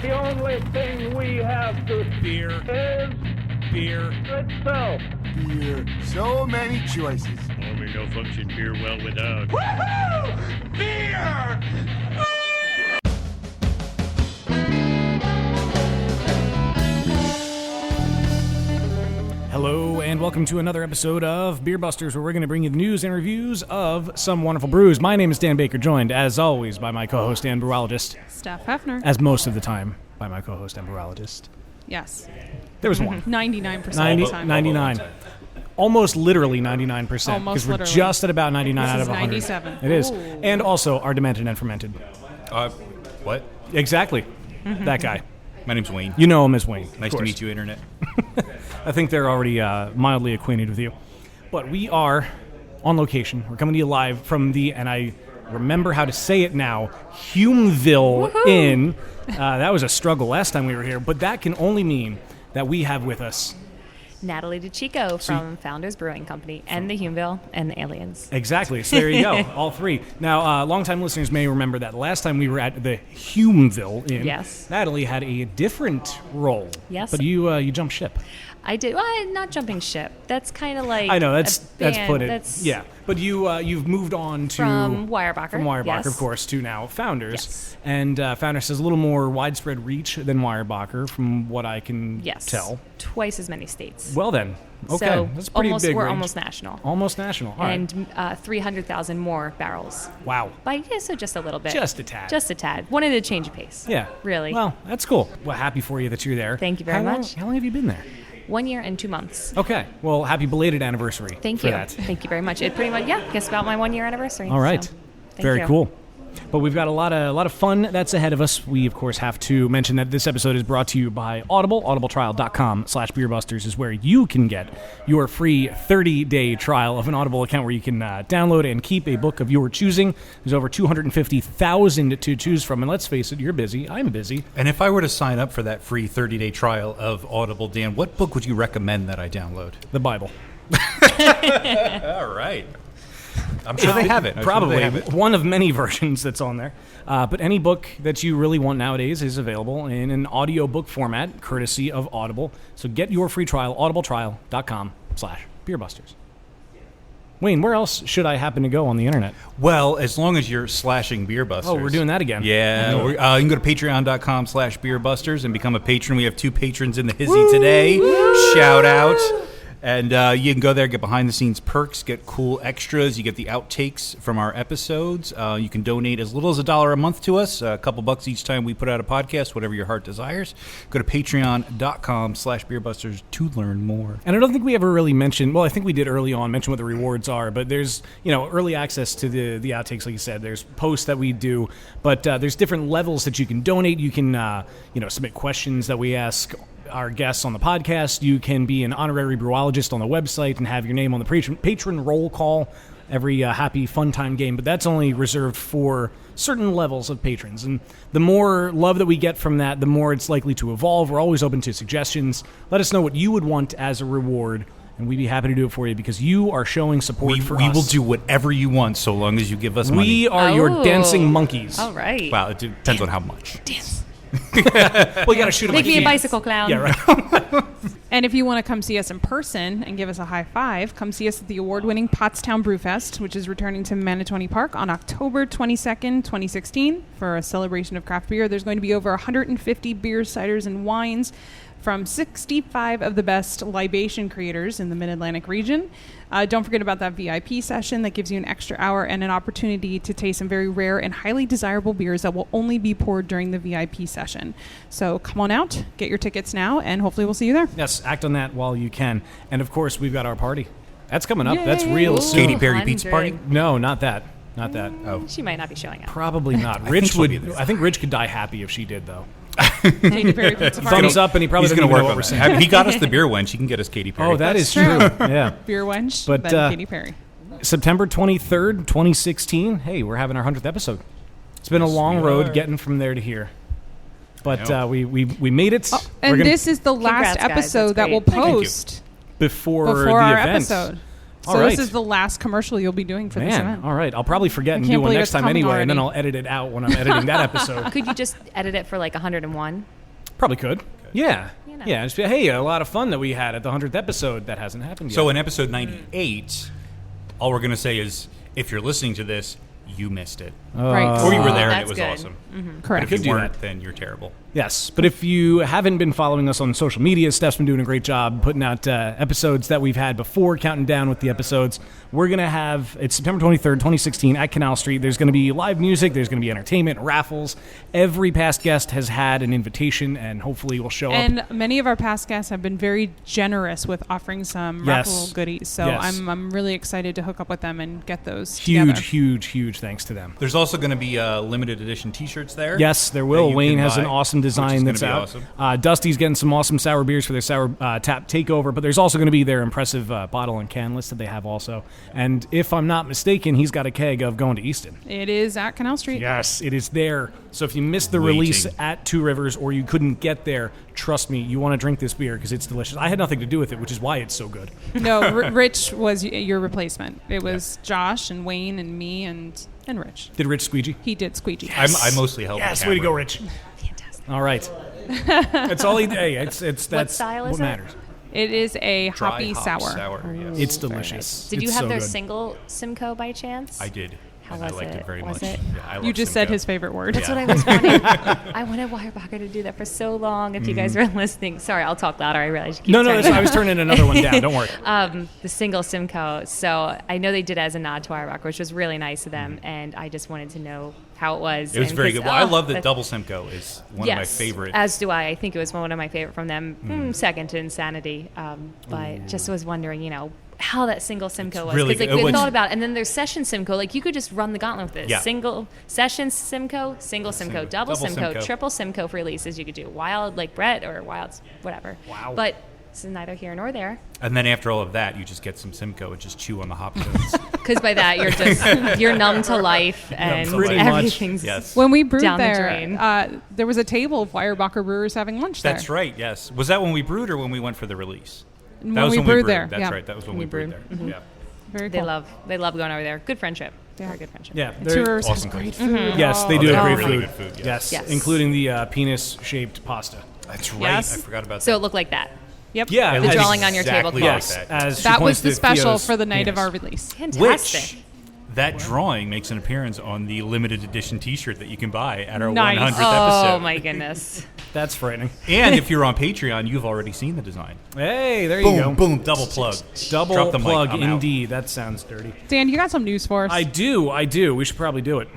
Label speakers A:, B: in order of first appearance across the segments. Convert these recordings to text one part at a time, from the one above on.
A: The only thing we have to fear is beer itself.
B: Beer. So many choices.
C: Only no function beer well without.
A: Woohoo! Beer!
D: Hello and welcome to another episode of Beer Busters, where we're going to bring you the news and reviews of some wonderful brews. My name is Dan Baker, joined as always by my co-host and brewologist,
E: Steph Hefner.
D: as most of the time by my co-host and brewologist.
E: Yes.
D: There was one.
E: 99% of the time.
D: 99. Almost literally 99%.
E: Almost
D: Because we're
E: literally.
D: just at about 99
E: This
D: out
E: is
D: of 100.
E: 97.
D: It is.
E: Ooh.
D: And also our demented and fermented.
F: What?
D: Exactly. That guy.
F: My name's Wayne.
D: You know him as Wayne.
F: Nice to meet you, Internet.
D: I think they're already mildly acquainted with you. But we are on location. We're coming to you live from the, and I remember how to say it now, Hulmeville Inn. That was a struggle last time we were here, but that can only mean that we have with us
G: Natalie DeChico from Founders Brewing Company and the Hulmeville and the Aliens.
D: Exactly. So there you go, all three. Now, longtime listeners may remember that last time we were at the Hulmeville Inn,
G: Yes.
D: Natalie had a different role.
G: Yes.
D: But you jumped ship.
G: I did. Well, not jumping ship. That's kind of like
D: I know, that's
G: band.
D: put it.
G: That's
D: yeah. But you've moved on to
G: from Weyerbacher.
D: From Weyerbacher,
G: yes.
D: of course, to now Founders.
G: Yes.
D: And Founders has a little more widespread reach than Weyerbacher, from what I can tell.
G: Twice as many states.
D: Well then, okay,
G: So
D: that's pretty big.
G: we're
D: range.
G: almost national.
D: Almost national. All right.
G: And 300,000 more barrels.
D: Wow.
G: So just a little bit.
D: Just a tad.
G: Just a tad. Wanted to change of pace.
D: Yeah.
G: Really.
D: Well, that's cool. Well, happy for you that you're there.
G: Thank you very much.
D: How long have you been there?
G: 1 year and 2 months.
D: Okay. Well, happy belated anniversary.
G: Thank
D: for
G: you.
D: that.
G: Thank you very much. It pretty much, guess about my 1 year anniversary.
D: All right.
G: So, thank
D: Very
G: you.
D: cool. But we've got a lot of fun that's ahead of us. We, of course, have to mention that this episode is brought to you by Audible. Audibletrial.com/beerbusters is where you can get your free 30-day trial of an Audible account where you can download and keep a book of your choosing. There's over 250,000 to choose from. And let's face it, you're busy. I'm busy.
F: And if I were to sign up for that free 30-day trial of Audible, Dan, what book would you recommend that I download?
D: The Bible.
F: All right. I'm sure they have it.
D: Probably one of many versions that's on there. But any book that you really want nowadays is available in an audiobook format, courtesy of Audible. So get your free trial, audibletrial.com/beerbusters. Wayne, where else should I happen to go on the internet?
F: Well, as long as you're slashing Beer Busters.
D: Oh, we're doing that again.
F: Yeah. You can go to patreon.com/beerbusters and become a patron. We have 2 patrons in the hizzy today. Shout out. And you can go there, get behind-the-scenes perks, get cool extras. You get the outtakes from our episodes. You can donate as little as $1 a month to us, a couple bucks each time we put out a podcast, whatever your heart desires. Go to patreon.com/beerbusters to learn more.
D: And I don't think we ever really mentioned, well, I think we did early on mention what the rewards are, but there's, early access to the outtakes, like you said. There's posts that we do, but there's different levels that you can donate. You can, submit questions that we ask our guests on the podcast. You can be an honorary brewologist on the website and have your name on the patron roll call every happy fun time game, but that's only reserved for certain levels of patrons. And the more love that we get from that, the more it's likely to evolve. We're always open to suggestions. Let us know what you would want as a reward, and we'd be happy to do it for you because you are showing support for us.
F: We will do whatever you want so long as you give us money.
D: We are your dancing monkeys.
G: All right.
F: Wow, it depends on how much.
G: Dance.
D: Well, you got to shoot them
G: Make
D: like
G: me a
D: cans.
G: bicycle clown.
D: Yeah, right.
E: And if you want to come see us in person and give us a high five, come see us at the award-winning Pottstown Brewfest, which is returning to Manitoni Park on October 22nd, 2016 for a celebration of craft beer. There's going to be over 150 beers, ciders, and wines from 65 of the best libation creators in the Mid-Atlantic region. Don't forget about that VIP session that gives you an extra hour and an opportunity to taste some very rare and highly desirable beers that will only be poured during the VIP session. So come on out, get your tickets now, and hopefully we'll see you there.
D: Yes, act on that while you can. And, of course, we've got our party. That's coming up.
E: Yay.
D: That's real soon.
F: Katy Perry pizza party?
D: No, not that. Not that.
F: Oh.
G: She might not be showing up.
D: Probably not.
F: think
D: Rich
F: she'll
D: would.
F: be there.
D: I think Rich could die happy if she did, though.
E: Katy Perry pizza party.
D: Thumbs up, and he probably
F: He's
D: doesn't
F: going to
D: even know
F: work
D: what
F: on
D: we're
F: that.
D: saying.
F: He got us the beer wench. He can get us Katy Perry.
D: Oh, that is
E: That's
D: true. Yeah.
E: Beer wench,
D: But,
E: then Katy Perry.
D: September 23rd, 2016. Hey, we're having our 100th episode. It's been a long road getting from there to here. But we made it.
E: Oh,
D: We're
E: and
D: gonna-
E: this is the last
G: Congrats, guys.
E: episode
G: That's
E: that we'll
G: great. Thank
F: you.
E: post
D: before the
E: our
D: event.
E: episode.
D: All
E: So
D: right.
E: this is the last commercial you'll be doing for this
D: Man,
E: event.
D: all right. I'll probably forget and
E: can't
D: do one
E: believe
D: next
E: it's
D: time
E: coming
D: anyway, and then I'll
E: already.
D: edit it out when I'm editing that episode.
G: Could you just edit it for like 101?
D: Probably could. Yeah.
G: You know.
D: Yeah. Just be, hey, a lot of fun that we had at the 100th episode that hasn't happened yet.
F: So in episode 98, all we're going to say is, if you're listening to this, you missed it.
E: Right.
F: Or you were there and
G: That's
F: it was
G: good.
F: awesome.
E: Correct.
F: If you
D: do
F: weren't,
D: that.
F: then you're terrible.
D: Yes, but if you haven't been following us on social media, Steph's been doing a great job putting out episodes that we've had before, counting down with the episodes. We're going to have, it's September 23rd, 2016 at Canal Street. There's going to be live music. There's going to be entertainment, raffles. Every past guest has had an invitation, and hopefully will show up.
E: And many of our past guests have been very generous with offering some
D: Yes.
E: raffle goodies. So
D: Yes.
E: I'm really excited to hook up with them and get those
D: Huge,
E: together.
D: huge thanks to them.
F: There's also going to be limited edition T-shirts there.
D: Yes, there
F: that
D: will.
F: you
D: Wayne
F: can
D: has an
F: buy,
D: awesome
F: which is
D: design
F: gonna
D: that's
F: be
D: out.
F: awesome.
D: Dusty's getting some awesome sour beers for their sour tap takeover, but there's also going to be their impressive bottle and can list that they have also. And if I'm not mistaken, he's got a keg of Going to Easton.
E: It is at Canal Street.
D: Yes, it is there. So if you missed the
F: Waiting.
D: release at Two Rivers or you couldn't get there, trust me, you want to drink this beer because it's delicious. I had nothing to do with it, which is why it's so good.
E: No, Rich was your replacement. It was Josh and Wayne and me and Rich.
D: Did Rich squeegee?
E: He did squeegee.
F: I mostly help.
D: Yes,
F: the
D: way to go,
F: camera.
D: Rich.
G: Fantastic.
D: All right. That's all he did. Hey, that's
G: style
D: what
G: is it?
D: matters.
E: It is a
F: Dry
E: hoppy
F: hop
E: sour.
F: Yes.
D: It's delicious.
G: Did you
D: It's
G: have
D: so
G: their
D: good.
G: single Simcoe by chance?
F: I did.
G: How
F: and
G: was
F: I liked
G: it?
F: it very
G: Was
F: much.
G: it?
F: Yeah, I
E: You
F: love
E: just said
F: Simcoe.
E: his favorite word.
G: That's what I was wanting. I wanted Weyerbacher to do that for so long. If you guys were listening, sorry, I'll talk louder. I realize you keep
D: No,
G: turning
D: I was turning another one down. Don't worry.
G: the single Simcoe. So I know they did it as a nod to Weyerbacher, which was really nice of them. And I just wanted to know how it was.
F: It was
G: and
F: very
G: 'cause-
F: good. Well, I love that
G: that's-
F: Double Simcoe is one of my favorite.
G: As do I. I think it was one of my favorite from them, second to Insanity. But just was wondering, how that single Simcoe was.
F: really
G: Because
F: good.
G: we thought about it. And then there's session Simcoe. Like you could just run the gauntlet with this.
F: Yeah.
G: Single session Simcoe, single Simcoe, double Simcoe,
F: Simcoe.
G: triple Simcoe for releases. You could do Wild like Brett or Wild whatever.
D: Wow.
G: But it's neither here nor there.
F: And then after all of that, you just get some Simcoe and just chew on the hop notes.
G: Because by that you're numb to life and
F: to life.
D: Pretty much.
G: everything's
F: Yes.
E: When we brewed
G: Down the
E: there,
G: drain.
E: there was a table of Weyerbacher brewers having lunch there.
F: That's right. Yes. Was that when we brewed or when we went for the release?
E: When
F: That was
E: we
F: when
E: brewed there.
F: That's
E: yeah.
F: right. That was when we
G: We
F: brewed
G: brewed.
F: there. Yeah.
E: Very
G: they
E: cool.
G: love going over there. Good friendship.
E: Yeah.
G: Very good friendship.
D: Yeah.
E: And
D: they're-
E: Two Rivers has
F: awesome
E: great
F: food.
E: food.
D: Yes, they
E: Oh,
D: do
G: they
D: have
G: have
D: great
F: really
D: food.
F: good food,
D: Yes.
G: Yes.
D: Including the penis-shaped pasta.
F: That's right.
E: Yes.
F: I forgot about
G: So
F: that.
G: it looked like that.
E: Yep.
D: Yeah.
F: It
G: The
F: looks
G: drawing on your
F: exactly
G: tablecloth.
F: like
D: Yes.
F: that.
D: As she
E: That
D: points
E: was the
D: to
E: special
D: Theo's
E: for the night of
D: penis.
E: our release.
G: Fantastic.
F: Which that drawing makes an appearance on the limited edition T-shirt that you can buy at our
E: Nice.
F: 100th
G: Oh
F: episode.
G: my goodness.
D: That's frightening.
F: And if you're on Patreon, you've already seen the design.
D: Hey, there you go.
F: Boom, double plug.
D: Double
F: Drop the mic,
D: plug,
F: I'm out.
D: indeed. That sounds dirty.
E: Dan, you got some news for us?
D: I do. We should probably do it.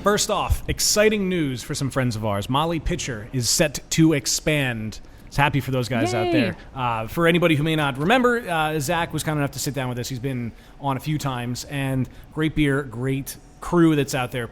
D: First off, exciting news for some friends of ours. Molly Pitcher is set to expand. It's happy for those guys out
E: Yay.
D: there. For anybody who may not remember, Zach was kind enough to sit down with us. He's been on a few times, and great beer, great crew that's out there.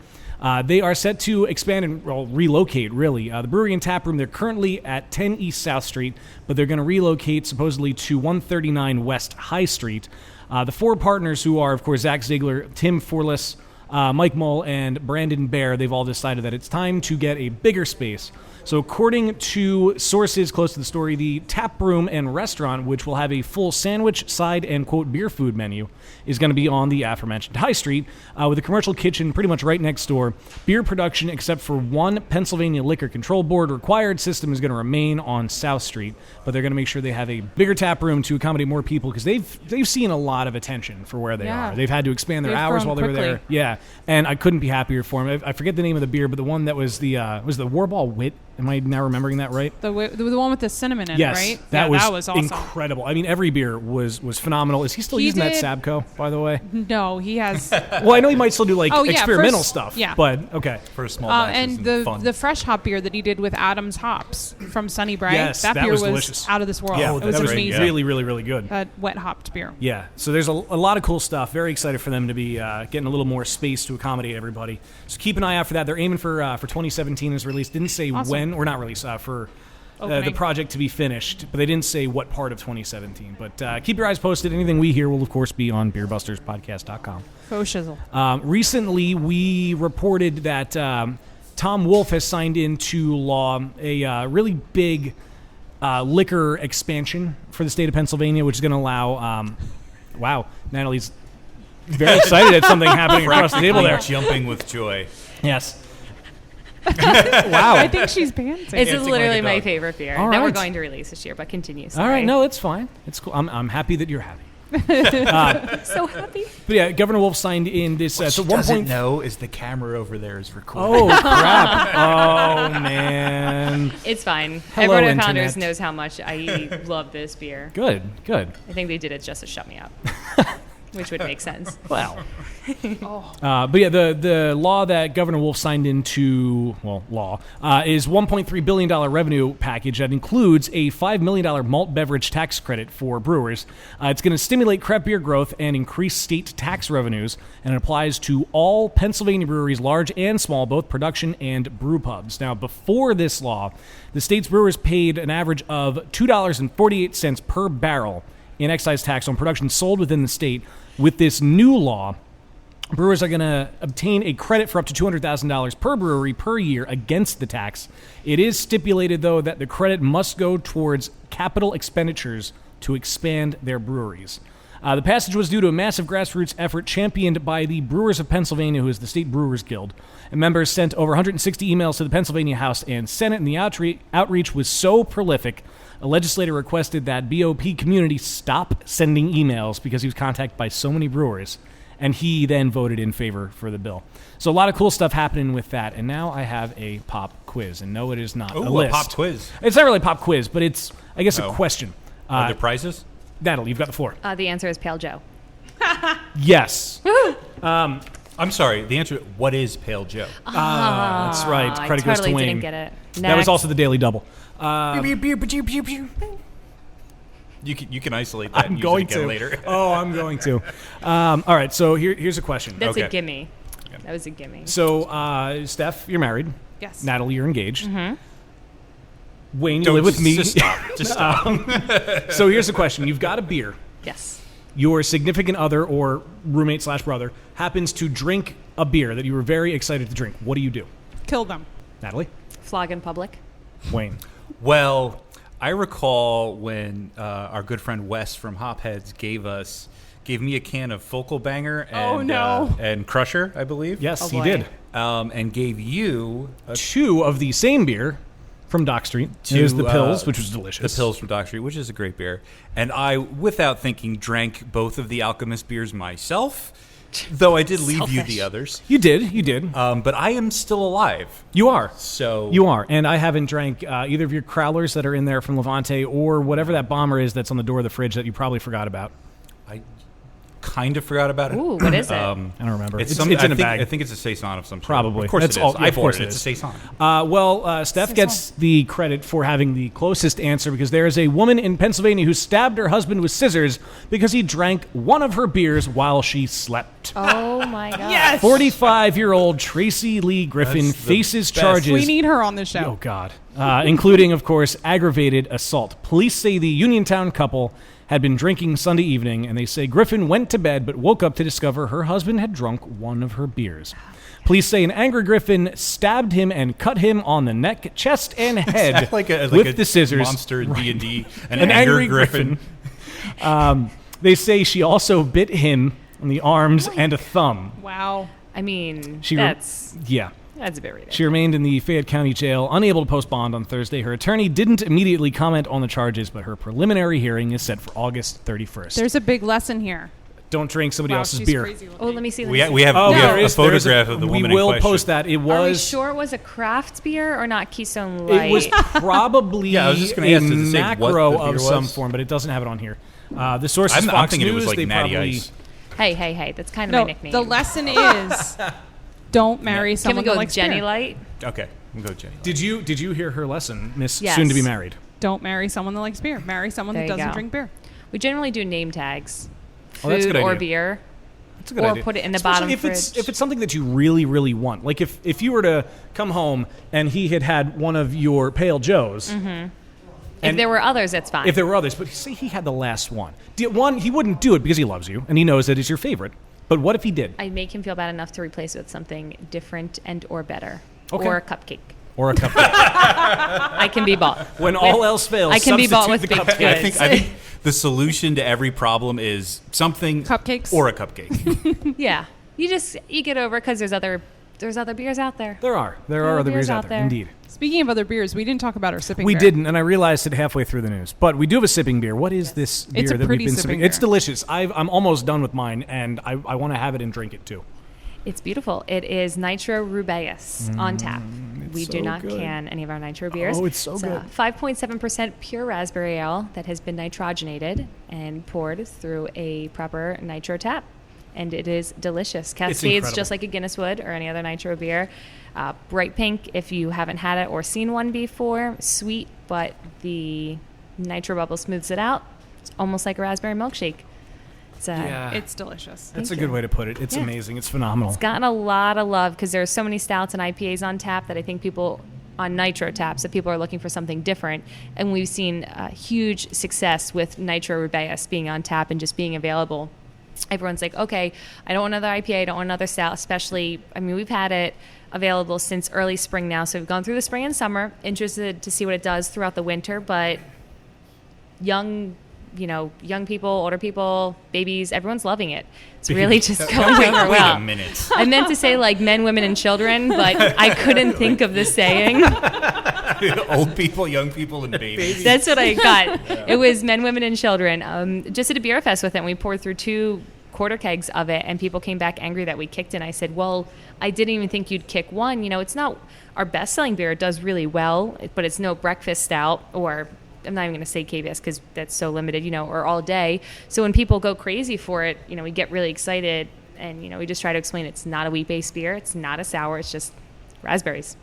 D: They are set to expand and relocate, really. The brewery and tap room, they're currently at 10 East South Street, but they're going to relocate supposedly to 139 West High Street. The four partners who are, of course, Zach Ziegler, Tim Forless, Mike Mull, and Brandon Bear, they've all decided that it's time to get a bigger space. So according to sources close to the story, the tap room and restaurant, which will have a full sandwich, side, and, quote, beer food menu, is going to be on the aforementioned High Street, with a commercial kitchen pretty much right next door. Beer production, except for one Pennsylvania Liquor Control Board required system, is going to remain on South Street, but they're going to make sure they have a bigger tap room to accommodate more people, because they've seen a lot of attention for where they
E: Yeah.
D: are. They've had to expand their
E: They've
D: hours
E: grown
D: while they were there.
E: quickly.
D: Yeah, and I couldn't be happier for them. I forget the name of the beer, but the one that was the Warball Wit. Am I now remembering that right?
E: the one with the cinnamon in
D: Yes,
E: it, right?
D: that
E: Yeah,
D: was
E: awesome.
D: incredible. I mean, every beer was phenomenal. Is he still
E: He
D: using
E: did-
D: that Sabco, by the way?
E: No, he has.
D: Well, I know he might still do like
E: Oh, yeah,
D: experimental
E: first-
D: stuff.
E: yeah.
D: But okay.
F: For small batches
E: and
F: fun.
E: the fresh hop beer that he did with Adams hops from Sunny Bright.
D: Yes,
E: that
D: that
E: beer
D: was delicious.
E: out of this world.
D: Yeah,
E: it was
D: that was
E: amazing.
D: really, really, really good.
E: Wet hopped beer.
D: Yeah, so there's a lot of cool stuff. Very excited for them to be getting a little more space to accommodate everybody. So keep an eye out for that. They're aiming for 2017 as release. Didn't say
E: Awesome.
D: when, or not release, for the
E: Opening.
D: project to be finished, but they didn't say what part of 2017. But keep your eyes posted. Anything we hear will, of course, be on beerbusterspodcast.com.
E: Faux shizzle.
D: Recently, we reported that Tom Wolfe has signed into law a really big liquor expansion for the state of Pennsylvania, which is going to allow. Wow, Natalie's Very excited at something happening across the table there.
F: Jumping with joy.
D: Yes.
E: Wow. I think she's panting.
G: This is
F: Dancing
G: literally
F: like a
G: my
F: dog.
G: favorite beer
D: All
G: that we're
D: right.
G: going to release this year, but continue.
D: All
G: Sorry.
D: right. No, it's fine. It's cool. I'm happy that you're happy.
G: So happy.
D: But yeah, Governor Wolf signed in this.
F: What
D: So
F: she
D: one
F: doesn't
D: point.
F: know is the camera over there is recording.
D: Oh crap! Oh man.
G: It's fine.
D: Hello,
G: Everyone at Founders
D: Internet.
G: knows how much I love this beer.
D: Good. Good.
G: I think they did it just to shut me up, which would make sense.
D: Well. But yeah, the law that Governor Wolf signed into, is $1.3 billion revenue package that includes a $5 million malt beverage tax credit for brewers. It's going to stimulate craft beer growth and increase state tax revenues, and it applies to all Pennsylvania breweries, large and small, both production and brew pubs. Now, before this law, the state's brewers paid an average of $2.48 per barrel in excise tax on production sold within the state. With this new law, brewers are going to obtain a credit for up to $200,000 per brewery per year against the tax. It is stipulated, though, that the credit must go towards capital expenditures to expand their breweries. The passage was due to a massive grassroots effort championed by the Brewers of Pennsylvania, who is the State Brewers Guild. And members sent over 160 emails to the Pennsylvania House and Senate, and the outreach was so prolific, a legislator requested that BOP community stop sending emails because he was contacted by so many brewers. And he then voted in favor for the bill. So a lot of cool stuff happening with that. And now I have a pop quiz. And no, it is not a list.
F: A pop quiz.
D: It's not really a pop quiz, but it's, I guess, a question.
F: Are there prizes?
D: Natalie, you've got the floor.
G: The answer is Pale Joe.
D: Yes.
F: I'm sorry. The answer, what is Pale Joe?
D: That's right. Credit
G: I
D: goes to
G: totally
D: Wayne.
G: didn't get it.
D: That was also the Daily Double.
F: You can isolate that
D: I'm
F: and use
D: going
F: it again
D: to.
F: later.
D: Oh, I'm going to. All right, so here's a question.
G: That's
F: Okay.
G: a gimme. That was a gimme.
D: So, Steph, you're married.
E: Yes.
D: Natalie, you're engaged.
G: Mm-hmm.
D: Wayne, you live with me.
F: Just stop. Just stop.
D: So here's the question. You've got a beer.
G: Yes.
D: Your significant other or roommate / brother happens to drink a beer that you were very excited to drink. What do you do?
E: Kill them.
D: Natalie?
G: Flog in public.
D: Wayne?
F: Well, I recall when our good friend Wes from Hopheads gave me a can of Focal Banger and, and Crusher, I believe.
D: Yes,
G: Oh,
D: he
G: boy.
D: did.
F: And gave you
D: Two of the same beer from Dock Street. Here's the Pills, which was delicious.
F: the Pills from Dock Street, which is a great beer. And I, without thinking, drank both of the Alchemist beers myself, though I did leave you the others.
D: You did.
F: But I am still alive.
D: You are.
F: So
D: You are. And I haven't drank either of your Crowlers that are in there from Levante or whatever that bomber is that's on the door of the fridge that you probably forgot about.
F: I kind of forgot about it.
G: Ooh, what is it?
D: I don't remember.
F: It's
D: in a bag.
F: I think it's a Saison of some sort.
D: Probably.
F: Of course
D: That's
F: it is.
D: all-
F: I've
D: of course
F: ordered
D: it
F: It's
D: is.
F: a Saison.
D: Steph gets the credit for having the closest answer because there is a woman in Pennsylvania who stabbed her husband with scissors because he drank one of her beers while she slept.
G: Oh my god.
E: Yes.
D: 45-year-old Tracy Lee Griffin
F: That's the
D: faces
F: best.
D: charges.
E: We need her on the show.
D: Oh, God. Including, of course, aggravated assault. Police say the Uniontown couple had been drinking Sunday evening, and they say Griffin went to bed but woke up to discover her husband had drunk one of her beers. Police say an angry Griffin stabbed him and cut him on the neck, chest, and head
F: like
D: with
F: a
D: the scissors.
F: monster in D&D.
D: An angry Griffin. They say she also bit him on the arms and a thumb.
E: Wow.
G: I mean,
D: She
G: that's
D: a bit ridiculous. She remained in the Fayette County Jail, unable to post bond on Thursday. Her attorney didn't immediately comment on the charges, but her preliminary hearing is set for August 31st.
E: There's a big lesson here.
D: Don't drink somebody
E: Wow,
D: else's
E: she's
D: beer.
E: crazy looking.
G: Oh, let me see.
F: We have
D: there
F: a
D: is
F: photograph of the woman
D: We will
F: in question.
D: post that. It
G: Are we
D: was.
G: sure it was a craft beer or not Keystone Light?
D: It was probably
F: Yeah, I was just gonna
D: a
F: ask, does it say what
D: macro
F: the beer
D: of some
F: was?
D: form, but it doesn't have it on here. The source is
F: I'm
D: Fox
F: thinking
D: News.
F: it was like
D: They
F: Natty
D: probably,
F: Ice.
G: Hey, that's kind of
E: No,
G: my nickname.
E: the lesson is don't marry
G: Can we
E: someone
G: go
E: that
G: with
E: likes
G: Jenny
E: beer.
G: Light?
F: Okay, we'll go Jenny.
D: Did you hear her lesson, Miss
G: Yes.
D: Soon to be married?
E: Don't marry someone that likes beer. Marry someone
G: There
E: that
G: you
E: doesn't
G: go.
E: drink beer.
G: We generally do name tags.
D: Oh, that's a
G: Food
D: good
G: or
D: idea.
G: beer.
D: That's a good
G: Or
D: idea.
G: put it in the
D: Especially
G: bottom
D: if it's something that you really, really want. Like if you were to come home and he had one of your Pale Joes.
G: Mm-hmm. If
D: And
G: there were others, that's fine.
D: if there were others, but say he had the last one. He wouldn't do it because he loves you and he knows that it's your favorite. But what if he did?
G: I make him feel bad enough to replace it with something different and or better.
D: Okay.
G: Or a cupcake.
D: Or a cupcake.
G: I can be bought.
D: When all else fails,
G: I can be bought with
D: substitute the
G: baked
D: cupcake.
G: goods.
F: I think the solution to every problem is something
E: Cupcakes?
F: or a cupcake.
G: Yeah, you get over it because there's other beers out there.
D: There are other beers out there. Indeed.
E: Speaking of other beers, we didn't talk about our sipping
D: We
E: beer.
D: didn't, and I realized it halfway through the news. But we do have a sipping beer. What is this beer
E: It's a
D: that we've
E: pretty
D: been
E: sipping
D: sipping?
E: beer.
D: It's delicious. I'm almost done with mine, and I want to have it and drink it too.
G: It's beautiful. It is Nitro Rubaeus on tap. We do
D: so
G: not
D: good.
G: can any of our Nitro beers.
D: Oh, it's so good.
G: a 5.7% pure raspberry ale that has been nitrogenated and poured through a proper Nitro tap. And it is delicious. Cascades
D: incredible.
G: just like a Guinness would or any other Nitro beer. Bright pink if you haven't had it or seen one before. Sweet, but the Nitro bubble smooths it out. It's almost like a raspberry milkshake.
E: It's delicious.
D: That's a
G: Thank
D: good
G: you.
D: way to put it. It's
G: Yeah.
D: amazing. It's phenomenal.
G: It's gotten a lot of love because there are so many stouts and IPAs on tap that I think people on Nitro taps that people are looking for something different. And we've seen huge success with Nitro Rubaeus being on tap and just being available. Everyone's like, okay, I don't want another IPA, I don't want another stout, especially, I mean, we've had it available since early spring now. So we've gone through the spring and summer, interested to see what it does throughout the winter, but young people, older people, babies, everyone's loving it. It's really just going over
F: Wait
G: well.
F: a minute.
G: I meant to say like men, women, and children, but I couldn't think of the saying.
F: Old people, young people, and babies.
G: That's what I got. It was men, women, and children. Just at a beer fest with it, and we poured through 2 quarter kegs of it, and people came back angry that we kicked it. I said, well, I didn't even think you'd kick one. It's not our best-selling beer. It does really well, but it's no breakfast stout or I'm not even going to say KBS because that's so limited, or all day. So when people go crazy for it, we get really excited, and, we just try to explain it's not a wheat-based beer. It's not a sour. It's just raspberries.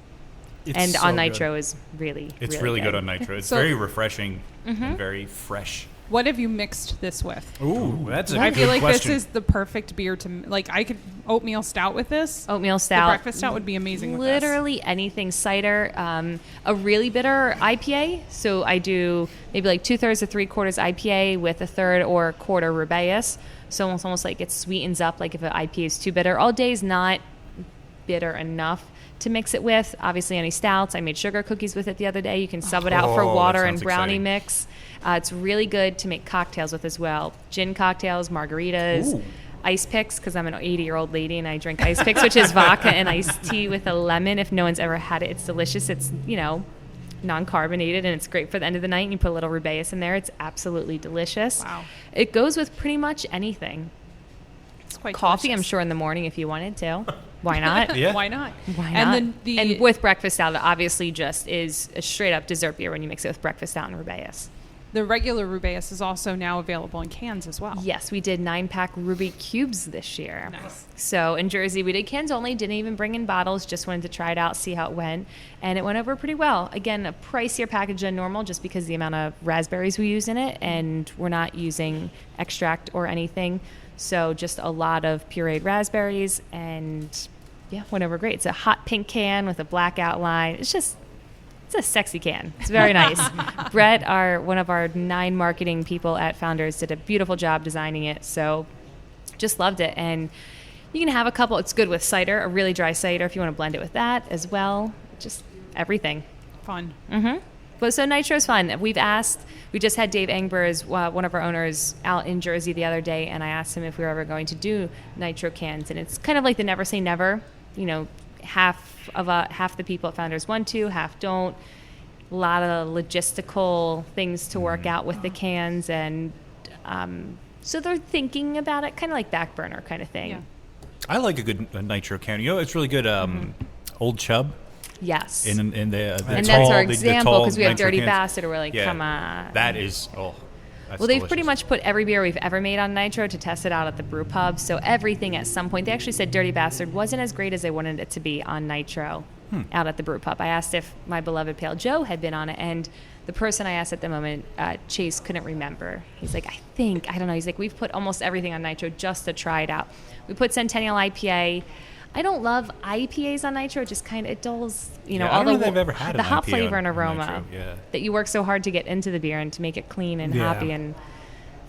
D: It's
G: And
D: so
G: on
D: good.
G: Nitro is really,
F: It's really good on Nitro. It's
E: So-
F: very refreshing and very fresh.
E: What have you mixed this with?
D: Ooh, that's a
E: I
D: good
E: feel like
D: question.
E: this is the perfect beer to like. I could oatmeal stout with this.
G: Oatmeal
E: The
G: stout.
E: breakfast stout would be amazing with this.
G: Literally anything cider. A really bitter IPA. So I do maybe like 2/3 to 3/4 IPA with 1/3 or 1/4 Rubaeus. So it's almost like it sweetens up. Like if an IPA is too bitter, all day is not bitter enough to mix it with. Obviously, any stouts. I made sugar cookies with it the other day. You can sub it out for
F: Oh, that
G: water and
F: sounds
G: brownie
F: exciting.
G: mix. It's really good to make cocktails with as well. Gin cocktails, margaritas.
D: Ooh.
G: Ice picks, because I'm an 80-year-old lady and I drink ice picks, which is vodka and iced tea with a lemon. If no one's ever had it, it's delicious. It's, non-carbonated, and it's great for the end of the night. And you put a little Rubaeus in there. It's absolutely delicious.
E: Wow.
G: It goes with pretty much anything.
E: It's quite
G: Coffee, I'm
E: delicious.
G: sure, in the morning if you wanted to. Why not?
F: Yeah.
E: Why not?
G: Why
E: and
G: not?
E: then the
G: And with breakfast stout, it obviously just is a straight-up dessert beer when you mix it with breakfast stout and Rubaeus.
E: the regular Rubaeus is also now available in cans as well.
G: Yes, we did 9-pack Ruby Cubes this year.
E: Nice.
G: So in Jersey, we did cans only, didn't even bring in bottles, just wanted to try it out, see how it went. And it went over pretty well. Again, a pricier package than normal just because of the amount of raspberries we use in it, and we're not using extract or anything. So just a lot of pureed raspberries, and yeah, went over great. It's a hot pink can with a black outline. It's a sexy can. It's very nice. Brett, one of our 9 marketing people at Founders, did a beautiful job designing it. So just loved it. And you can have a couple. It's good with cider, a really dry cider if you want to blend it with that as well. Just everything.
E: Fun.
G: But so Nitro's fun. We just had Dave Engber's, one of our owners, out in Jersey the other day, and I asked him if we were ever going to do Nitro cans. And it's kind of like the never say never. Half the people at Founders want to, half don't. A lot of logistical things to work out with the cans, and so they're thinking about it, kind of like back burner kind of thing.
E: Yeah.
F: I like a good Nitro can. It's really good. Old Chub.
G: Yes.
F: In the
G: and
F: tall,
G: that's our
F: the
G: example
F: tall
G: because we have
F: Nitro
G: Dirty
F: cans.
G: Bastard, or we're like,
F: Yeah.
G: come on.
F: That is, that's
G: Well, they've pretty
F: delicious.
G: much put every beer we've ever made on Nitro to test it out at the brew pub. So everything at some point, they actually said Dirty Bastard wasn't as great as they wanted it to be on Nitro out at the brew pub. I asked if my beloved Pale Joe had been on it, and the person I asked at the moment, Chase, couldn't remember. He's like, I don't know. He's like, we've put almost everything on Nitro just to try it out. We put Centennial IPA. I don't love IPAs on Nitro. It just kind of, it dulls,
F: I
G: all
F: don't know
G: the
F: if I've ever had
G: the
F: an
G: hop
F: IPA
G: flavor and
F: on
G: aroma
F: Nitro, yeah.
G: that you work so hard to get into the beer and to make it clean and
D: Yeah.
G: hoppy and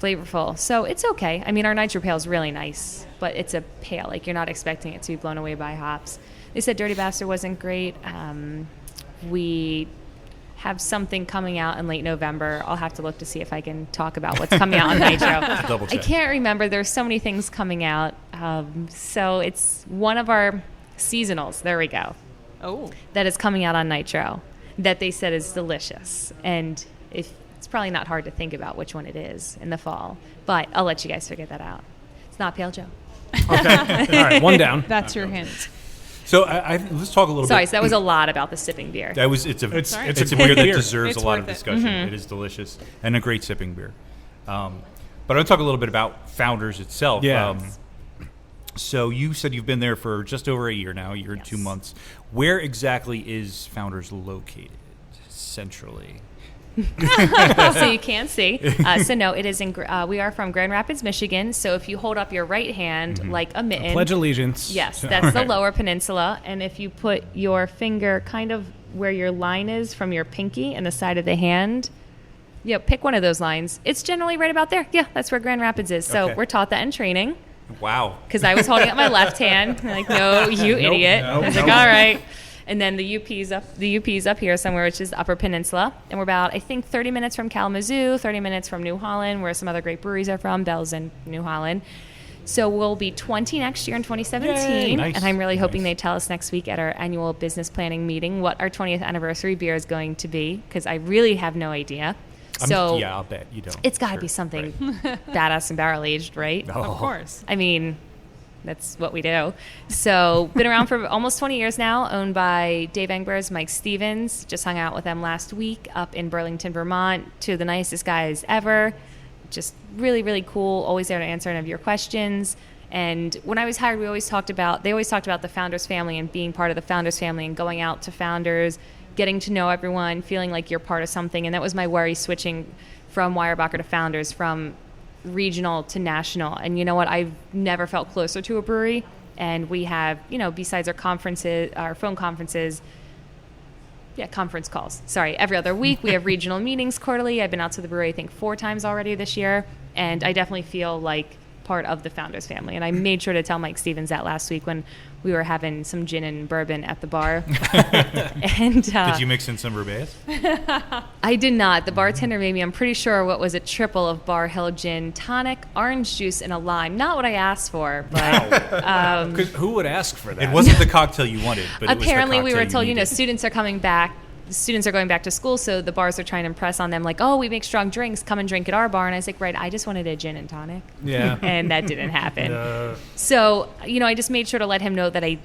G: flavorful. So it's okay. I mean, our Nitro Pale is really nice, but it's a pale. Like, you're not expecting it to be blown away by hops. They said Dirty Bastard wasn't great. we have something coming out in late November. I'll have to look to see if I can talk about what's coming out on Nitro.
F: Double check.
G: I can't remember. There's so many things coming out. So it's one of our seasonals. There we go.
E: Oh.
G: That is coming out on Nitro that they said is delicious. And it's probably not hard to think about which one it is in the fall. But I'll let you guys figure that out. It's not Pale Joe.
D: Okay. All right, one down.
E: That's your hint.
F: So let's talk a little
G: Sorry,
F: bit.
G: so that was a lot about the sipping beer.
F: It's a
D: It's
F: beer
D: great
F: that
D: beer.
F: deserves
E: It's
F: a lot of
E: worth it.
F: discussion. It is delicious and a great sipping beer. But I want to talk a little bit about Founders itself.
D: Yeah.
F: So you said you've been there for just over a year now, a year and 2 months. Where exactly is Founders located centrally?
G: So you can't see. So no, it is in. We are from Grand Rapids, Michigan. So if you hold up your right hand like a mitten,
D: Pledge allegiance.
G: yes, that's the Lower Peninsula. And if you put your finger kind of where your line is from your pinky and the side of the hand, pick one of those lines. It's generally right about there. Yeah, that's where Grand Rapids is. So
F: Okay.
G: we're taught that in training.
F: Wow.
G: Because I was holding up my left hand. I'm like, no, you idiot. I was like, all right. And then the UP's up here somewhere, which is the Upper Peninsula. And we're about, I think, 30 minutes from Kalamazoo, 30 minutes from New Holland, where some other great breweries are from, Bell's in New Holland. So we'll be 20 next year in 2017.
F: Yay, nice.
G: And I'm really hoping
F: Nice.
G: they tell us next week at our annual business planning meeting what our 20th anniversary beer is going to be, because I really have no idea. So
F: I'll bet you don't.
G: it's got to
F: Sure.
G: be something
F: Right.
G: badass and barrel aged, right?
F: Oh.
E: Of course.
G: I mean, that's what we do. So been around for almost 20 years now, owned by Dave Engbers, Mike Stevens. Just hung out with them last week up in Burlington, Vermont. Two of the nicest guys ever. Just really, really cool. Always there to answer any of your questions. And when I was hired, they always talked about the Founders family and being part of the Founders family and going out to Founders, getting to know everyone, feeling like you're part of something. And that was my worry switching from Weyerbacher to Founders, from regional to national. And you know what? I've never felt closer to a brewery. And we have, besides our conferences, our phone conferences, conference calls. Sorry, every other week. We have regional meetings quarterly. I've been out to the brewery, I think, 4 times already this year. And I definitely feel like part of the Founders family. And I made sure to tell Mike Stevens that last week when we were having some gin and bourbon at the bar. And
F: Did you mix in some rubéas?
G: I did not. The bartender made me, I'm pretty sure, what was a triple of Bar Hill gin, tonic, orange juice, and a lime. Not what I asked for, but
D: 'Cause who would ask for that?
F: It wasn't the cocktail you wanted, but
G: apparently
F: it was the
G: we were
F: cocktail
G: told,
F: needed.
G: students are coming back. Students are going back to school, so the bars are trying to impress on them, like, oh, we make strong drinks, come and drink at our bar. And I was like, right, I just wanted a gin and tonic.
D: Yeah.
G: And that didn't happen. So, I just made sure to let him know that I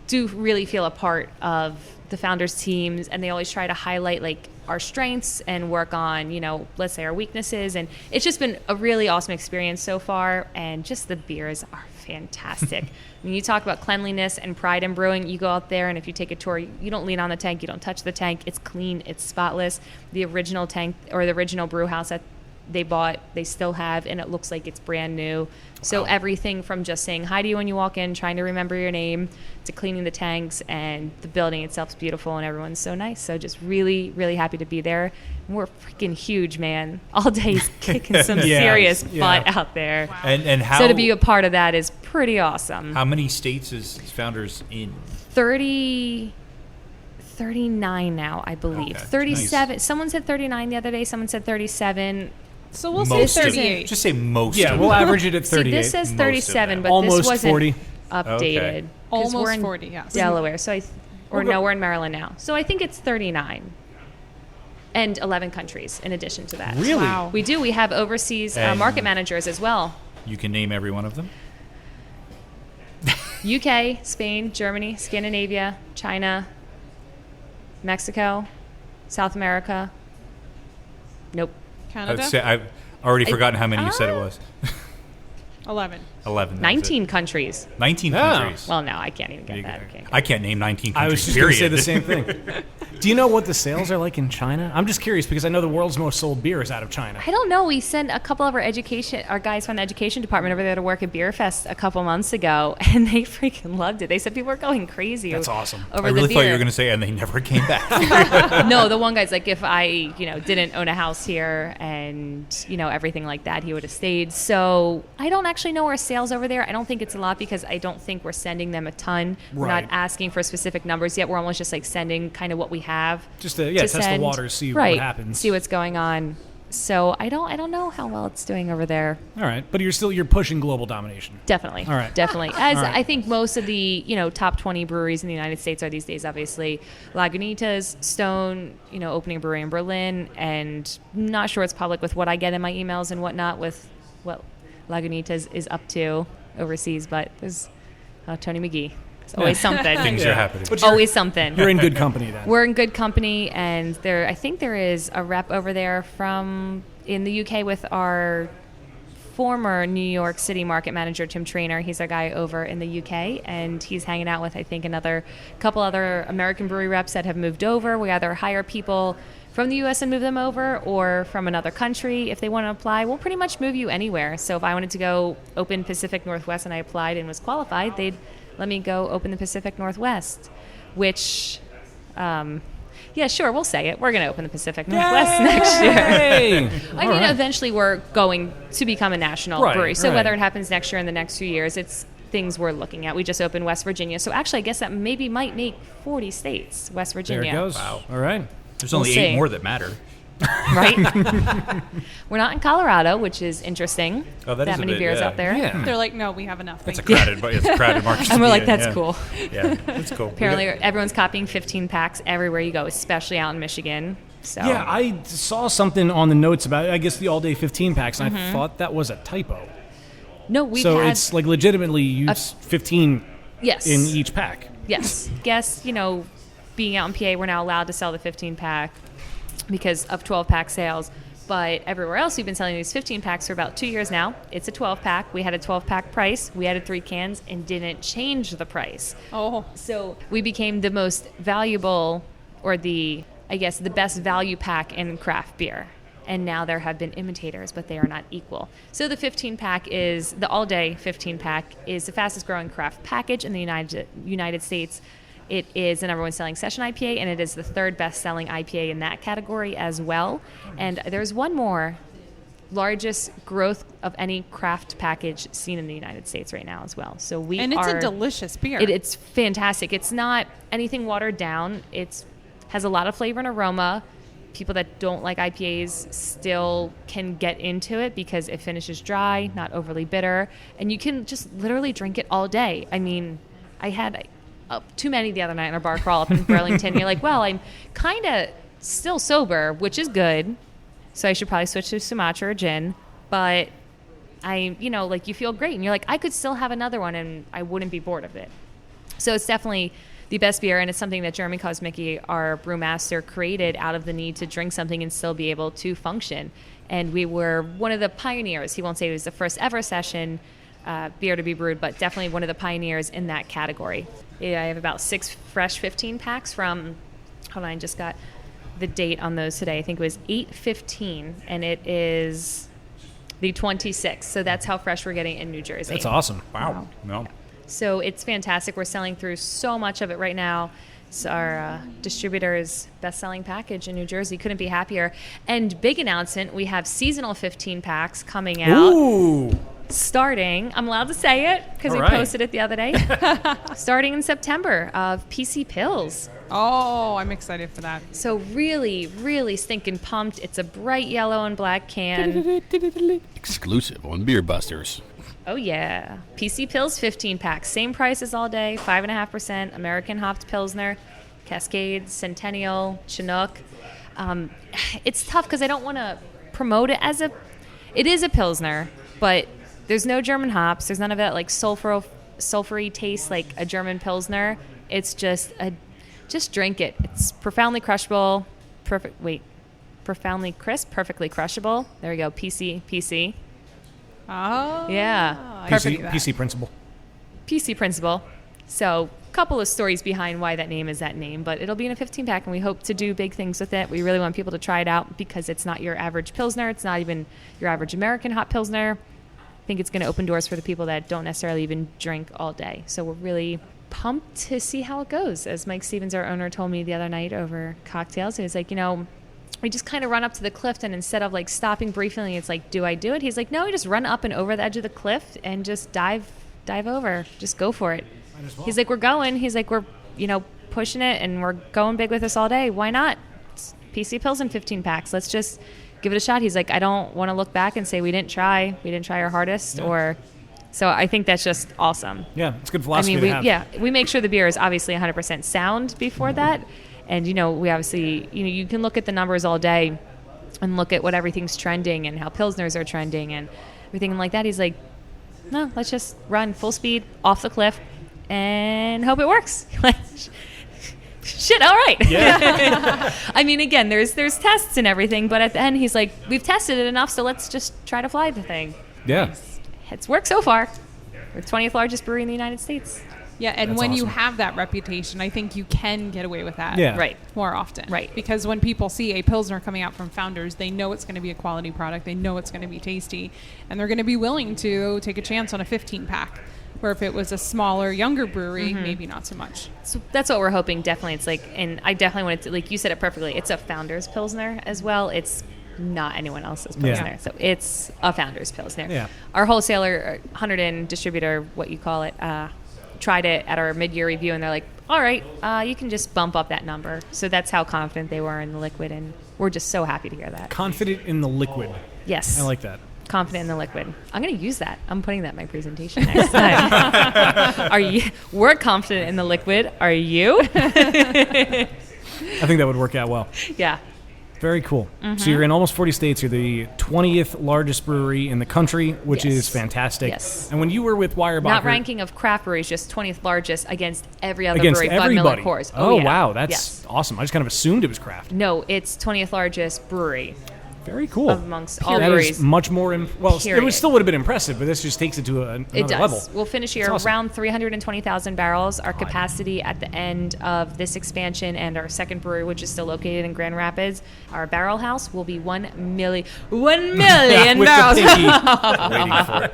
G: do really feel a part of the Founders teams, and they always try to highlight, like, our strengths and work on, let's say our weaknesses. And it's just been a really awesome experience so far, and just the beers are fantastic. When you talk about cleanliness and pride in brewing, you go out there, and if you take a tour, you don't lean on the tank, you don't touch the tank. It's clean, it's spotless. The original tank, or the original brew house that they bought, they still have, and it looks like it's brand new. So everything from just saying hi to you when you walk in, trying to remember your name, to cleaning the tanks, and the building itself is beautiful, and everyone's so nice. So just really, really happy to be there. And we're freaking huge, man. All day kicking some serious butt out there.
E: Wow.
F: And how?
G: So to be a part of that is pretty awesome.
F: How many states is Founders in?
G: 39 now, I believe.
F: Okay,
G: 37. Someone said 39 the other day. Someone said 37.
E: So we'll say
F: Most of-
E: 38.
F: Just say most.
D: Yeah,
F: of
D: we'll
F: them.
D: average it at
G: See,
D: 38.
G: this says
F: Most of
G: 37,
F: them.
G: but
D: Almost
G: this wasn't
D: 40.
G: updated.
F: Okay.
G: 'Cause
E: Almost
G: we're in
E: 40, yes.
G: Delaware, so we're in Maryland now. So I think it's 39. And 11 countries in addition to that.
D: Really?
E: Wow.
G: We do. We have overseas
F: And-
G: market managers as well.
F: You can name every one of them.
G: UK, Spain, Germany, Scandinavia, China, Mexico, South America. Nope.
E: Canada?
F: I've already forgotten how many you said it was.
E: 11.
F: 11. that's
G: 19
F: it.
G: countries.
F: 19
D: Yeah.
F: countries.
G: Well, no, I can't even get that.
F: I can't name 19
D: I
F: countries.
D: was just going to
F: period.
D: say the same thing. Do you know what the sales are like in China? I'm just curious because I know the world's most sold beer is out of China.
G: I don't know. We sent a couple of our guys from the education department over there to work at Beer Fest a couple months ago, and they freaking loved it. They said people were going crazy.
D: That's awesome.
G: Over
F: I really
G: the
F: thought
G: beer.
F: you were going to say, and they never came back.
G: No, the one guy's like, if I, didn't own a house here and, everything like that, he would have stayed. So I don't actually know our sales over there. I don't think it's a lot because I don't think we're sending them a ton. We're not asking for specific numbers yet. We're almost just like sending kind of what we have.
D: Just to test the waters, see what happens.
G: See what's going on. So I don't know how well it's doing over there.
D: All right, but you're pushing global domination.
G: Definitely.
D: All right.
G: Definitely. As I think most of the, top 20 breweries in the United States are these days, obviously. Lagunitas, Stone, opening a brewery in Berlin, and not sure it's public with what I get in my emails and whatnot with what Lagunitas is up to overseas, but there's Tony McGee. It's always something.
F: Things are happening.
G: Always something.
D: You're in good company then.
G: We're in good company, and I think there is a rep over there in the UK with our former New York City market manager, Tim Trainer. He's our guy over in the UK, and he's hanging out with, I think, another couple other American brewery reps that have moved over. We either hire people from the U.S. and move them over, or from another country. If they want to apply, we'll pretty much move you anywhere. So if I wanted to go open Pacific Northwest and I applied and was qualified, they'd let me go open the Pacific Northwest, which, sure, we'll say it. We're going to open the Pacific Northwest next year. Eventually we're going to become a national brewery. So whether it happens next year or in the next few years, it's things we're looking at. We just opened West Virginia. So actually, I guess that maybe might make 40 states, West Virginia.
D: There it goes. Wow. All right.
F: There's only 8 more that matter.
G: Right? We're not in Colorado, which is interesting.
F: Oh, that is
G: many
F: a bit,
G: beers out there.
D: Yeah.
E: They're like, no, we have enough.
F: It's a crowded market.
G: And we're like, that's cool.
F: Yeah, that's cool.
G: Apparently, everyone's copying 15 packs everywhere you go, especially out in Michigan. So.
D: Yeah, I saw something on the notes about, I guess, the all-day 15 packs, and I thought that was a typo.
G: No,
D: it's like legitimately use 15 in each pack.
G: Yes. Guess, being out in PA, we're now allowed to sell the 15-pack because of 12-pack sales. But everywhere else, we've been selling these 15 packs for about 2 years now. It's a 12-pack. We had a 12-pack price. We added 3 cans and didn't change the price.
E: Oh.
G: So we became the most valuable, or the best value pack in craft beer. And now there have been imitators, but they are not equal. So the 15-pack the all-day 15-pack is the fastest growing craft package in the United States. It is the number 1 selling session IPA, and it is the 3rd best selling IPA in that category as well. And there's one more, largest growth of any craft package seen in the United States right now as well. So
E: it's a delicious beer.
G: It's fantastic. It's not anything watered down. It has a lot of flavor and aroma. People that don't like IPAs still can get into it because it finishes dry, not overly bitter, and you can just literally drink it all day. I mean, I had too many the other night in our bar crawl up in Burlington. You're like, well, I'm kind of still sober, which is good, so I should probably switch to Sumatra or gin, but you feel great, and you're like, I could still have another one, and I wouldn't be bored of it. So it's definitely the best beer, and it's something that Jeremy Kosmicki, our brewmaster, created out of the need to drink something and still be able to function. And we were one of the pioneers. He won't say it was the first ever session beer to be brewed, but definitely one of the pioneers in that category. I have about 6 fresh 15 packs from, hold on, I just got the date on those today. I think it was 8/15, and it is the 26th. So that's how fresh we're getting in New Jersey.
D: That's awesome.
F: Wow. No.
G: So it's fantastic. We're selling through so much of it right now. It's our distributor's best-selling package in New Jersey. Couldn't be happier. And big announcement, we have seasonal 15 packs coming out.
D: Ooh.
G: Starting, I'm allowed to say it because we posted it the other day. Starting in September of PC Pills.
E: Oh, I'm excited for that.
G: So really, really stinking pumped. It's a bright yellow and black can.
H: Exclusive on Beer Busters.
G: Oh, yeah. PC Pills 15 packs. Same price as all day, 5.5%. American hopped Pilsner, Cascade, Centennial, Chinook. It's tough because I don't want to promote it as it is a Pilsner, but there's no German hops. There's none of that like sulfury taste like a German Pilsner. It's just drink it. It's profoundly crushable. Profoundly crisp, perfectly crushable. There we go. PC.
E: Oh.
G: Yeah.
D: PC principle.
G: PC principle. So a couple of stories behind why that name is that name, but it'll be in a 15-pack, and we hope to do big things with it. We really want people to try it out because it's not your average Pilsner. It's not even your average American hot Pilsner. I think it's going to open doors for the people that don't necessarily even drink all day. So we're really pumped to see how it goes. As Mike Stevens, our owner, told me the other night over cocktails, he was like, we just kind of run up to the cliff, and instead of like stopping briefly, it's like, do I do it? He's like, no, you just run up and over the edge of the cliff and just dive over. Just go for it. He's like, we're going. He's like, we're, pushing it, and we're going big with this all day. Why not? It's PC Pilsen 15 packs. Let's just give it a shot. He's like, I don't want to look back and say we didn't try our hardest, so I think that's just awesome.
D: Yeah, it's good philosophy to have.
G: We make sure the beer is obviously 100% sound before that. And, we obviously, you can look at the numbers all day and look at what everything's trending and how Pilsners are trending and everything like that. He's like, no, let's just run full speed off the cliff and hope it works. Shit, all right. Yeah. I mean, again, there's tests and everything, but at the end, he's like, we've tested it enough, so let's just try to fly the thing.
D: Yeah.
G: It's worked so far. We're the 20th largest brewery in the United States.
E: Yeah, and
D: That's
E: when you
D: awesome.
E: have that reputation, I think you can get away with that
G: Right.
E: more often.
G: Right.
E: Because when people see a Pilsner coming out from Founders, they know it's going to be a quality product. They know it's going to be tasty. And they're going to be willing to take a chance on a 15-pack. Where if it was a smaller, younger brewery, maybe not so much.
G: So that's what we're hoping, definitely. It's like, and I definitely wanted to, like you said it perfectly, it's a Founders Pilsner as well. It's not anyone else's Pilsner.
D: Yeah.
G: So it's a Founders Pilsner.
D: Yeah.
G: Our wholesaler, 100 Inn distributor, what you call it, tried it at our mid-year review, and they're like, all right, you can just bump up that number. So that's how confident they were in the liquid, and we're just so happy to hear that.
D: Confident in the liquid.
G: Yes.
D: I like that.
G: Confident in the liquid. I'm going to use that. I'm putting that in my presentation next time. We're confident in the liquid. Are you?
D: I think that would work out well.
G: Yeah.
D: Very cool. So you're in almost 40 states. You're the 20th largest brewery in the country, which
G: Yes.
D: is fantastic.
G: Yes.
D: And when you were with Weyerbacher...
G: Not ranking of craft breweries, just 20th largest against every other
D: against
G: brewery, Bud
D: everybody.
G: Miller, Coors.
D: Oh,
G: yeah.
D: wow. That's
G: Yes.
D: awesome. I just kind of assumed it was craft.
G: No, it's 20th largest brewery
D: Very cool.
G: amongst all
D: That
G: breweries.
D: is much more... it
G: Period.
D: still would have been impressive, but this just takes it to another
G: It does.
D: level.
G: We'll finish here
D: That's awesome.
G: around 320,000 barrels. Our capacity at the end of this expansion and our second brewery, which is still located in Grand Rapids, our barrel house will be 1 million
D: With
G: barrels.
D: the pinky. Waiting for it.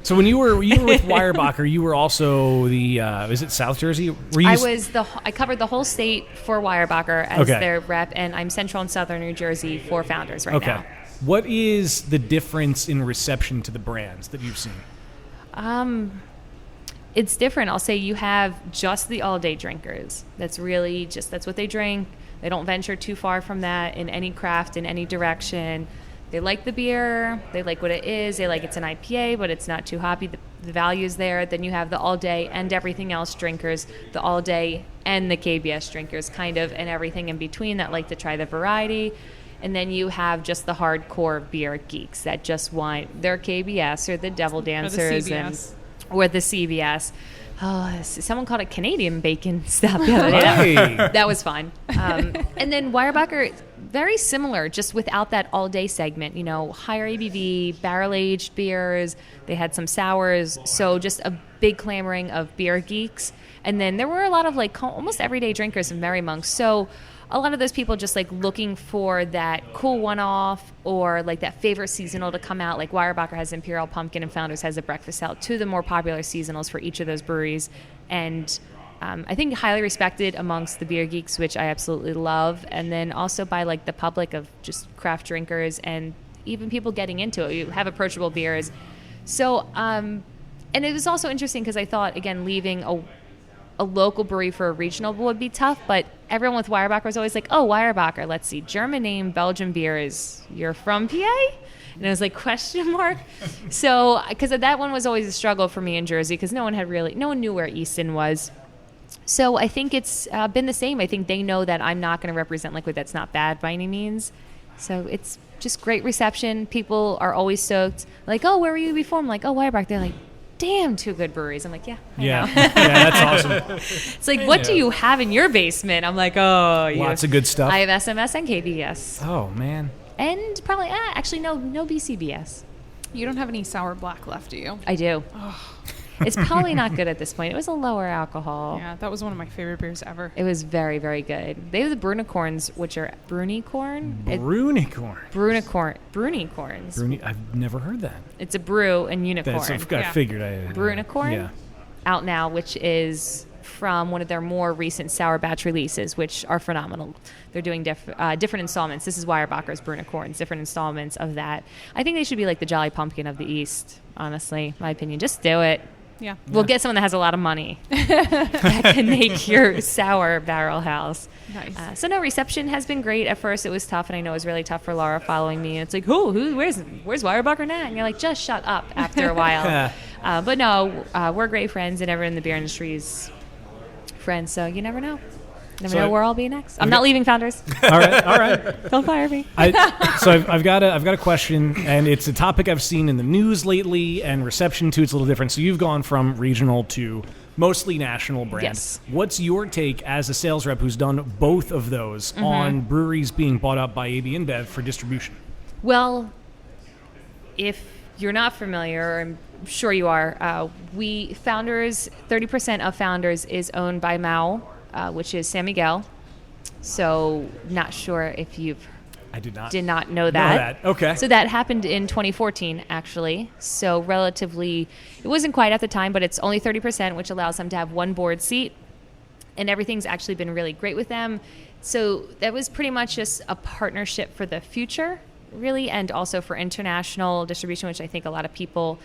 D: So when you were with Weyerbacher, you were also the is it South Jersey? Were you
G: I covered the whole state for Weyerbacher as
D: Okay.
G: their rep, and I'm Central and Southern New Jersey for Founders right now.
D: What is the difference in reception to the brands that you've seen?
G: It's different. I'll say you have just the all-day drinkers. That's really that's what they drink. They don't venture too far from that in any craft, in any direction. They like the beer. They like what it is. They like it's an IPA, but it's not too hoppy. The value's there. Then you have the all-day and everything else drinkers, the all-day and the KBS drinkers, kind of, and everything in between that like to try the variety. And then you have just the hardcore beer geeks that just want their KBS or the Devil Dancers
E: CBS.
G: or the CBS. Oh, someone called it Canadian bacon stuff the other day.
D: Hey.
G: That was fun. And then Weyerbacher, very similar, just without that all-day segment. Higher ABV, barrel-aged beers. They had some sours. So just a big clamoring of beer geeks. And then there were a lot of almost everyday drinkers of Merry Monks. So a lot of those people just looking for that cool one-off or that favorite seasonal to come out. Like Weyerbacher has Imperial Pumpkin and Founders has a Breakfast Stout, two of the more popular seasonals for each of those breweries. And I think highly respected amongst the beer geeks, which I absolutely love. And then also by the public of just craft drinkers and even people getting into it. You have approachable beers. So, and it was also interesting because I thought, again, leaving a local brewery for a regional would be tough, but everyone with Weyerbacher was always like, oh, Weyerbacher, let's see, German name, Belgian beers, you're from PA? And it was question mark. So, because that one was always a struggle for me in Jersey, because no one knew where Easton was. So I think it's been the same. I think they know that I'm not going to represent liquid that's not bad by any means. So it's just great reception. People are always stoked. Oh, where were you before? I'm like, oh, Weyerbacher. They're like, damn, two good breweries. I'm like, yeah, I know.
D: Yeah, that's awesome.
G: It's what do you have in your basement? I'm like, oh,
D: Lots of good stuff.
G: I have SMS and KBS.
D: Oh man.
G: And probably, actually, no BCBS.
E: You don't have any sour black left, do you?
G: I do. It's probably not good at this point. It was a lower alcohol.
E: Yeah, that was one of my favorite beers ever.
G: It was very, very good. They have the Brunicorns, which are Brunicorn? Brunicorns.
D: I've never heard that.
G: It's a brew and unicorn.
D: I figured.
G: Brunicorn.
D: Yeah.
G: Out now, which is from one of their more recent sour batch releases, which are phenomenal. They're doing different installments. This is Weyerbacher's Brunicorns, different installments of that. I think they should be like the Jolly Pumpkin of the East, honestly, my opinion. Just do it.
E: Yeah.
G: We'll get someone that has a lot of money that can make your sour barrel house.
E: Nice.
G: So no, reception has been great. At first it was tough, and I know it was really tough for Laura following me. And it's like, where's Weyerbacher Nat? And you're like, just shut up after a while. But no, we're great friends, and everyone in the beer industry is friends. So you never know. Never know where I'll be next. I'm not leaving Founders.
D: All right.
G: Don't fire me.
D: I've got a question, and it's a topic I've seen in the news lately, and reception too. It's a little different. So you've gone from regional to mostly national brand.
G: Yes.
D: What's your take as a sales rep who's done both of those on breweries being bought up by AB InBev for distribution?
G: Well, if you're not familiar, I'm sure you are. Founders, 30% of Founders is owned by Mao, which is San Miguel. So not sure if
D: I did
G: not know that.
D: Okay.
G: So that happened in 2014, actually. So relatively, it wasn't quite at the time, but it's only 30%, which allows them to have one board seat. And everything's actually been really great with them. So that was pretty much just a partnership for the future, really, and also for international distribution, which I think a lot of people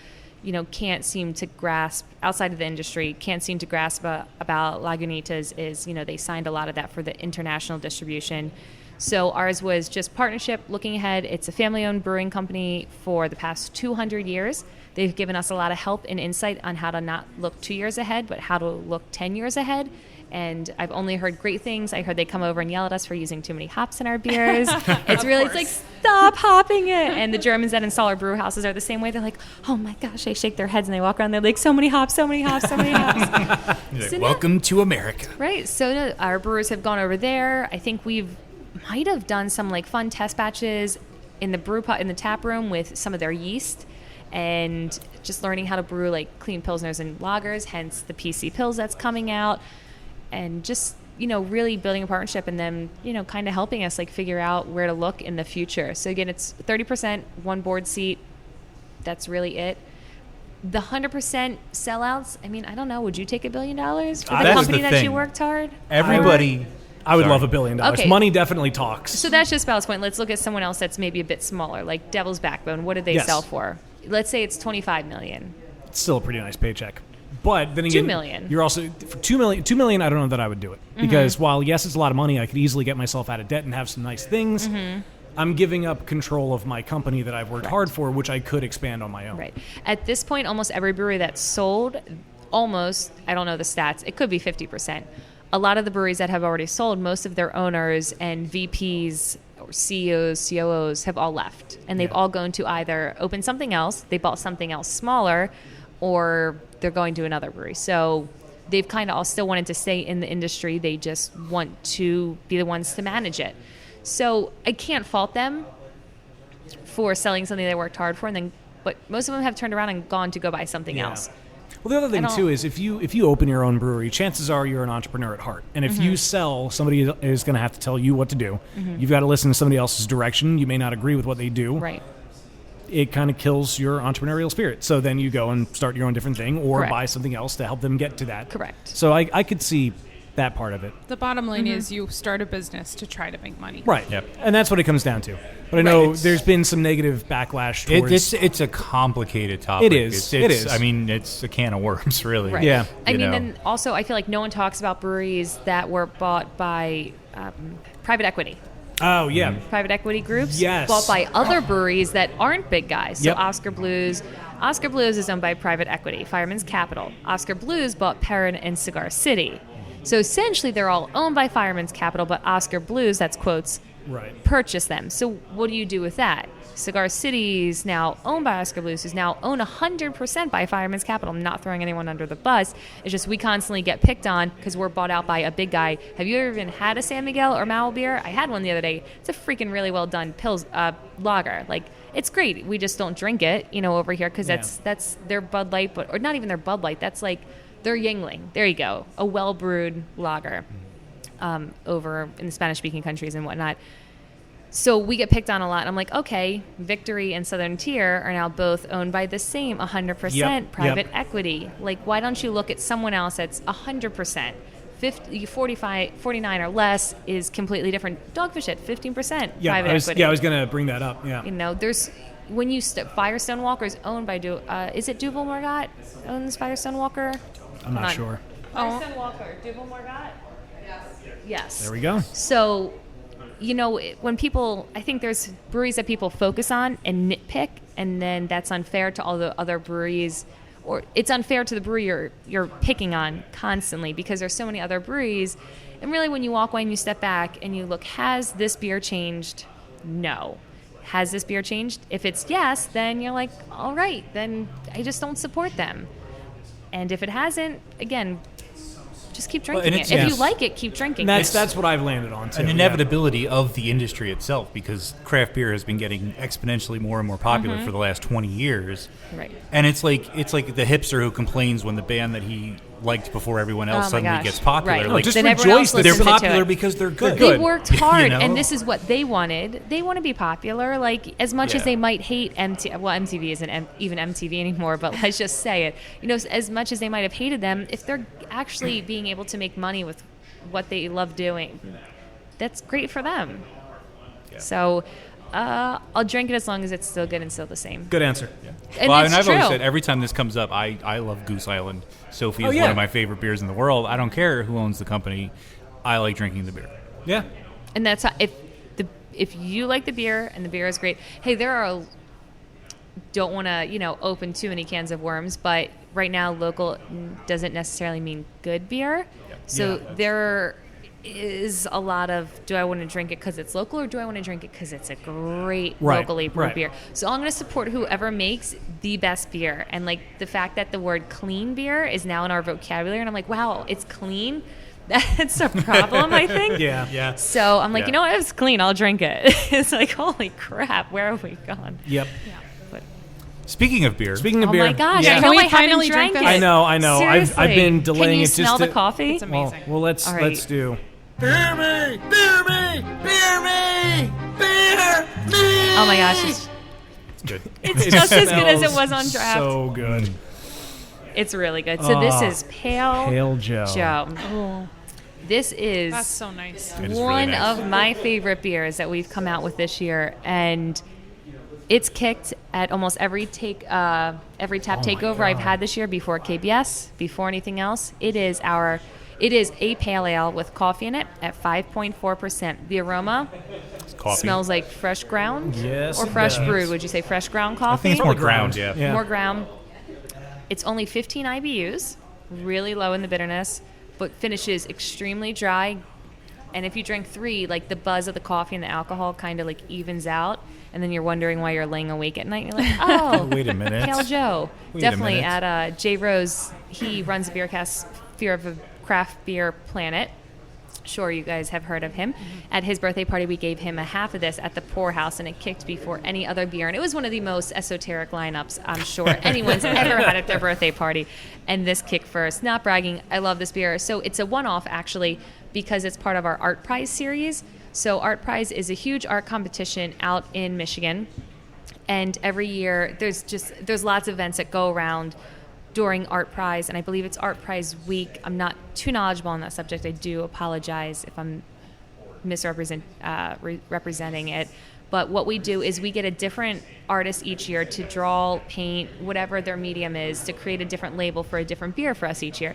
G: can't seem to grasp outside of the industry, can't seem to grasp about Lagunitas is, they signed a lot of that for the international distribution. So ours was just partnership, looking ahead. It's a family-owned brewing company for the past 200 years. They've given us a lot of help and insight on how to not look 2 years ahead, but how to look 10 years ahead. And I've only heard great things. I heard they come over and yell at us for using too many hops in our beers. It's like, stop hopping it. And the Germans that install our brew houses are the same way. They're like, oh my gosh, they shake their heads and they walk around. They're like, so many hops, so many hops, so many hops.
F: Like, welcome to America.
G: Right. So our brewers have gone over there. I think might have done some like fun test batches in the in the tap room with some of their yeast, and just learning how to brew like clean pilsners and lagers, hence the PC Pils that's coming out. And just, really building a partnership, and then, kind of helping us like figure out where to look in the future. So again, it's 30%, one board seat. That's really it. The 100% sellouts, I don't know. Would you take $1 billion for the company that you worked hard?
F: Everybody.
D: I would love $1 billion.
G: Okay.
D: Money definitely talks.
G: So that's just Ballast Point. Let's look at someone else that's maybe a bit smaller, like Devil's Backbone. What did they sell for? Let's say it's $25 million.
D: It's still a pretty nice paycheck. But then again,
G: $2 million.
D: You're also for $2 million. I don't know that I would do it, because while yes, it's a lot of money, I could easily get myself out of debt and have some nice things. I'm giving up control of my company that I've worked hard for, which I could expand on my own.
G: Right. At this point, almost every brewery that's sold, I don't know the stats, it could be 50%. A lot of the breweries that have already sold, most of their owners and VPs or CEOs, COOs have all left, and they've all gone to either open something else, they bought something else smaller, or they're going to another brewery. So they've kind of all still wanted to stay in the industry. They just want to be the ones to manage it. So I can't fault them for selling something they worked hard for, but most of them have turned around and gone to go buy something else.
D: Well, the other thing too is if you open your own brewery, chances are you're an entrepreneur at heart. And if you sell, somebody is going to have to tell you what to do. You've got to listen to somebody else's direction. You may not agree with what they do.
G: Right.
D: It kind of kills your entrepreneurial spirit. So then you go and start your own different thing, or buy something else to help them get to that.
G: Correct.
D: So I could see that part of it.
E: The bottom line is you start a business to try to make money.
D: Right. Yep. And that's what it comes down to. But I know there's been some negative backlash towards...
F: It's a complicated topic.
D: It is.
F: It's a can of worms, really.
G: Right.
D: Yeah.
G: And also I feel like no one talks about breweries that were bought by private equity.
D: Oh, yeah.
G: Private equity groups.
D: Yes.
G: Bought by other breweries that aren't big guys. So
D: Yep.
G: Oscar Blues is owned by private equity. Fireman's Capital. Oscar Blues bought Perrin and Cigar City. So essentially they're all owned by Fireman's Capital, but Oscar Blues, that's quotes, purchased them. So what do you do with that? Cigar City is now owned by Oscar Blues, is now owned 100% by Fireman's Capital. I'm not throwing anyone under the bus. It's just we constantly get picked on because we're bought out by a big guy. Have you ever even had a San Miguel or Mao beer? I had one the other day. It's a freaking really well done lager. Like, it's great. We just don't drink it, over here because that's their Bud Light, or not even their Bud Light. That's like their Yingling. There you go. A well-brewed lager over in the Spanish-speaking countries and whatnot. So we get picked on a lot. I'm like, okay, Victory and Southern Tier are now both owned by the same 100% private equity. Like, why don't you look at someone else that's 100%? 50, 45, 49 or less is completely different. Dogfish at 15% private equity.
D: Yeah, I was going to bring that up. Yeah.
G: You know, there's when you Firestone Walker is owned by is it Duval Morgat owns Firestone Walker?
D: I'm not sure.
G: Firestone Walker, Duval Morgat? Yes.
D: There we go.
G: So, you know, when people, I think there's breweries that people focus on and nitpick, and then that's unfair to all the other breweries, or it's unfair to the brewery you're picking on constantly because there's so many other breweries. And really, when you walk away and you step back and you look, has this beer changed? No. Has this beer changed? If it's yes, then you're like, all right, then I just don't support them. And if it hasn't, again, just keep drinking it. If you like it, keep drinking it.
D: That's what I've landed on, too.
F: An inevitability of the industry itself, because craft beer has been getting exponentially more and more popular for the last 20 years.
G: Right.
F: And it's like the hipster who complains when the band that he liked before everyone else suddenly gets popular.
G: Right.
F: Like,
D: just
G: then
D: rejoice that
F: they're popular because they're good.
G: They worked hard,
F: You know?
G: and this is what they wanted. They want to be popular. Like, as much as they might hate MTV isn't even MTV anymore, but let's just say it. You know, as much as they might have hated them, if they're actually being able to make money with what they love doing, that's great for them. Yeah. So I'll drink it as long as it's still good and still the same.
D: Good answer.
F: Yeah.
G: And
F: well,
G: it's
F: and I've
G: true.
F: always said, every time this comes up, I love Goose Island. Sophie is one of my favorite beers in the world. I don't care who owns the company. I like drinking the beer.
D: Yeah.
G: And that's how, if you like the beer and the beer is great. Hey, don't want to open too many cans of worms, but right now local doesn't necessarily mean good beer. So there is a lot of, do I want to drink it because it's local, or do I want to drink it because it's a great locally brewed beer? So I'm going to support whoever makes the best beer. And like the fact that the word clean beer is now in our vocabulary, and I'm like, wow, it's clean. That's a problem, I think.
F: Yeah.
G: So I'm like, you know what? If it's clean, I'll drink it. It's like, holy crap, where have we gone?
D: Yep.
G: Yeah. But
F: Speaking of beer.
G: oh my gosh, I
E: Can
G: know
E: we
G: I
E: finally
G: haven't drank
E: drink
G: it.
E: this?
D: I know. I've been delaying
G: Can you
D: it
G: smell
D: just
G: the
D: to,
G: coffee?
E: It's amazing.
D: Well, let's
G: All right.
D: do.
B: Beer me! Beer me! Beer me! Beer me!
G: Oh my gosh,
F: It's good.
G: it's just as good as it was on draft.
D: So good.
G: It's really good. So this is Pale
D: Joe.
E: Oh,
G: This is
E: that's so nice.
F: It is really
G: one
F: nice.
G: of my favorite beers that we've come out with this year, and it's kicked at almost every tap takeover I've had this year, before KBS, before anything else. It is a pale ale with coffee in it at 5.4%. The aroma
F: Coffee.
G: smells like fresh ground,
D: Yes,
G: or
D: it
G: fresh
D: does.
G: brewed. Would you say fresh ground
F: I
G: coffee?
F: think it's more
D: Ground.
F: ground,
D: Yeah.
G: More ground. It's only 15 IBUs, really low in the bitterness, but finishes extremely dry. And if you drink 3, like the buzz of the coffee and the alcohol kind of like evens out, and then you're wondering why you're laying awake at night. You're like, oh,
F: Wait a minute.
G: Pale Joe.
F: Wait a
G: Definitely
F: minute.
G: at J Rose. He runs a beer cast, Fear of a Craft Beer Planet. Sure, you guys have heard of him. At his birthday party, we gave him a half of this at the Pour House, and it kicked before any other beer. And it was one of the most esoteric lineups I'm sure anyone's ever had at their birthday party. And this kicked first. Not bragging, I love this beer. So it's a one-off, actually, because it's part of our Art Prize series. So Art Prize is a huge art competition out in Michigan. And every year, there's lots of events that go around during Art Prize, and I believe it's Art Prize week. I'm not too knowledgeable on that subject. I do apologize if I'm representing it. But what we do is we get a different artist each year to draw, paint, whatever their medium is, to create a different label for a different beer for us each year.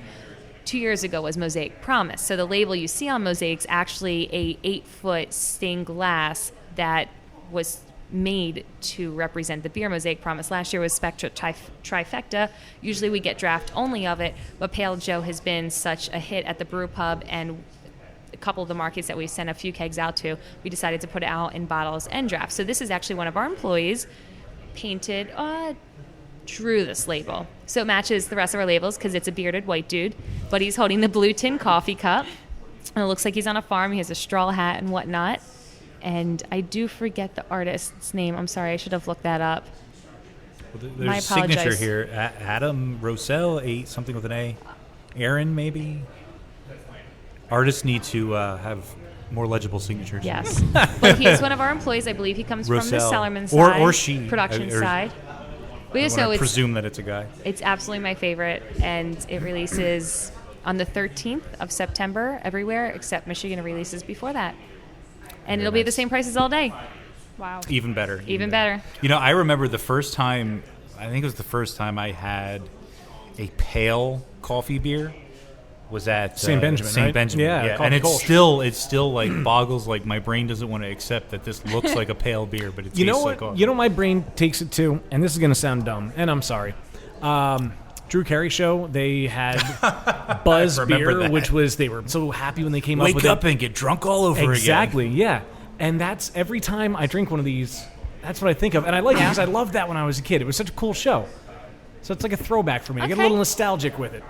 G: 2 years ago was Mosaic Promise. So the label you see on Mosaic's actually a 8-foot stained glass that was made to represent the beer Mosaic Promise. Last year was Spectra Trifecta. Usually we get draft only of it, but Pale Joe has been such a hit at the brew pub and a couple of the markets that we sent a few kegs out to, we decided to put it out in bottles and draft. So this is actually one of our employees drew this label. So it matches the rest of our labels because it's a bearded white dude, but he's holding the blue tin coffee cup, and it looks like he's on a farm. He has a straw hat and whatnot. And I do forget the artist's name. I'm sorry, I should have looked that up.
F: Well,
G: My
F: there's a signature
G: apologies.
F: here. Adam Rosell, something with an A. Aaron, maybe? Artists need to have More legible signatures.
G: Yes. But he's one of our employees. I believe he comes from the
F: Roselle.
G: Sellerman side.
F: Or she.
G: Production
F: Or-
G: side. But
F: I
G: yeah, so
F: wanna
G: it's
F: presume that it's a guy.
G: It's absolutely my favorite, and it releases on the 13th of September everywhere except Michigan. It releases before that, and it'll be the same prices all day.
E: Wow.
F: Even better.
G: Even better.
F: You know, I remember the first time, I think it was the first time I had a pale coffee beer was at
D: St. Benjamin,
F: St.
D: right?
F: Benjamin.
D: Yeah, Coffee
F: And it's
D: Kolsch.
F: still like boggles, like my brain doesn't want to accept that this looks like a pale beer, but it tastes
D: You know
F: like
D: what?
F: coffee.
D: You know, my brain takes it to, and this is going to sound dumb, and I'm sorry. Drew Carey show, they had Buzz
F: I remember
D: beer,
F: that.
D: which was, they were so happy when they came
F: Wake
D: up with
F: up
D: it.
F: and get drunk all over again.
D: Exactly, yeah. And that's every time I drink one of these, that's what I think of. And I like it because I loved that when I was a kid. It was such a cool show. So it's like a throwback for me. I get a
G: Okay.
D: little nostalgic with it.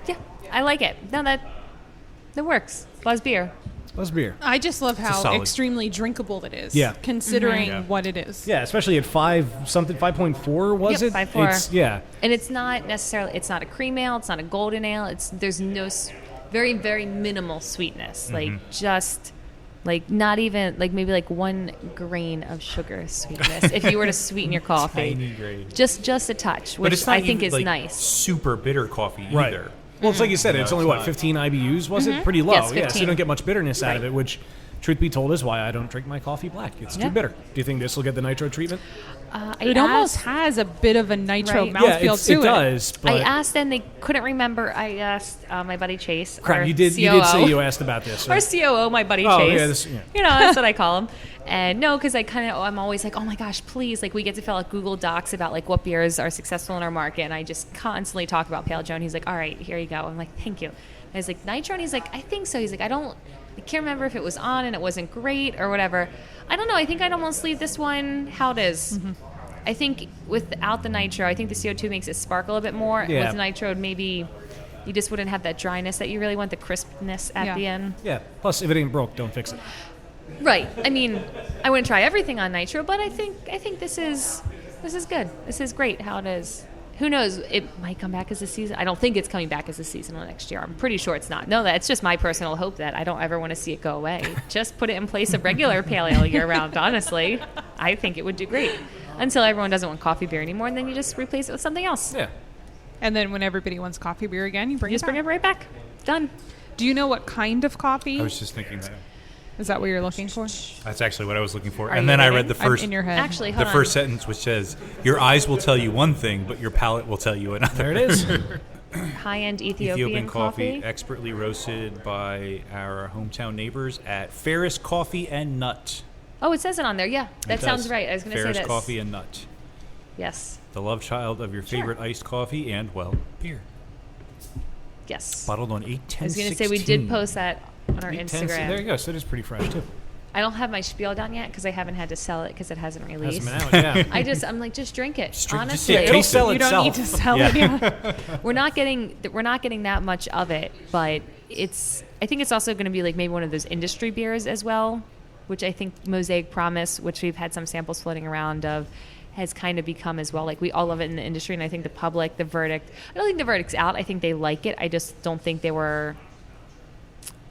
G: Yeah, I like it. No, that works. Buzz beer.
D: Buzz beer.
E: I just love how
F: solid.
E: extremely drinkable it is.
D: Yeah.
E: Considering
F: Mhm.
E: what it is.
D: Yeah, especially at 5.4 was
G: Yep,
D: it?
G: 5.4.
D: It's, yeah.
G: And it's not necessarily. It's not a cream ale. It's not a golden ale. There's no very very minimal sweetness.
F: Mm-hmm.
G: Like just. Like not even like maybe like 1 grain of sugar sweetness if you were to sweeten your coffee.
F: Tiny grain.
G: Just a touch,
F: But
G: which
F: it's not
G: I think
F: even,
G: is
F: like,
G: nice.
F: super bitter coffee
D: Right.
F: either.
D: Well, it's like you said,
F: No,
D: it's only,
F: it's
D: what,
F: not.
D: 15 IBUs, was it? Pretty low.
G: Yes,
D: Yeah, so you
G: 15.
D: don't get much bitterness out of
G: Right.
D: it, which, truth be told, is why I don't drink my coffee black. It's too
G: Yeah.
D: bitter. Do you think this will get the nitro treatment?
E: It almost has a bit of a nitro
G: Right.
E: mouthfeel
D: Yeah,
E: to
D: it does. But
G: I asked and they couldn't remember. I asked my buddy Chase.
D: crap,
G: our
D: you did
G: COO.
D: say you asked about this.
G: Our
D: Right?
G: COO, my buddy
D: Oh,
G: Chase.
D: yeah,
G: You know, that's what I call him. And no, because I'm always like, oh my gosh, please. Like, we get to fill out Google Docs about like what beers are successful in our market. And I just constantly talk about Pale Joe. And he's like, all right, here you go. I'm like, thank you. And I was like, nitro? And he's like, I think so. He's like, I can't remember if it was on and it wasn't great or whatever. I don't know. I think I'd almost leave this one how it is. I think without the nitro, I think the CO2 makes it sparkle a bit more.
D: Yeah.
G: With nitro, maybe you just wouldn't have that dryness that you really want, the crispness at
E: Yeah.
G: the end.
D: Yeah. Plus, if it ain't broke, don't fix it.
G: Right. I mean, I wouldn't try everything on nitro, but I think this is good. This is great how it is. Who knows? It might come back as a season. I don't think it's coming back as a seasonal next year. I'm pretty sure it's not. No, that's just my personal hope that I don't ever want to see it go away. Just put it in place of regular pale ale year round, honestly. I think it would do great. Until everyone doesn't want coffee beer anymore, and then you just replace it with something else.
D: Yeah.
E: And then when everybody wants coffee beer again, you bring
G: You
E: it
G: just bring
E: back.
G: it right back. Done.
E: Do you know what kind of coffee?
F: I was just thinking that.
E: Is that what you're looking for?
F: That's actually what I was looking for.
G: Are
F: and
G: you
F: then I
G: ready?
F: read the
E: I'm
F: first
E: in your head.
G: Actually, hold
F: the
G: on.
F: first sentence, which says, "Your eyes will tell you one thing, but your palate will tell you another."
D: There it is.
G: High-end Ethiopian
F: coffee, expertly roasted by our hometown neighbors at Ferris Coffee and Nut.
G: Oh, it says it on there. Yeah, that
F: It
G: sounds
F: does.
G: right. I was going to say
F: Ferris
G: this.
F: Coffee and Nut,
G: Yes.
F: the love child of your
G: Sure.
F: favorite iced coffee and, well, beer.
G: Yes.
F: Bottled on 8/10/16.
G: I was going to say we did post that on our Instagram.
D: There you go. So it is pretty fresh, too.
G: I don't have my spiel done yet because I haven't had to sell it because it hasn't released.
D: Hasn't been out, yeah.
G: I'm like, just drink it.
F: Just drink- just
G: Honestly,
F: yeah,
D: It'll
F: taste
D: sell
E: You
D: itself.
E: don't need to sell it. Yeah.
G: we're not getting that much of it, but I think it's also going to be like maybe one of those industry beers as well, which I think Mosaic Promise, which we've had some samples floating around of, has kind of become as well. Like, we all love it in the industry, and I think the public, the verdict, I don't think the verdict's out. I think they like it. I just don't think they were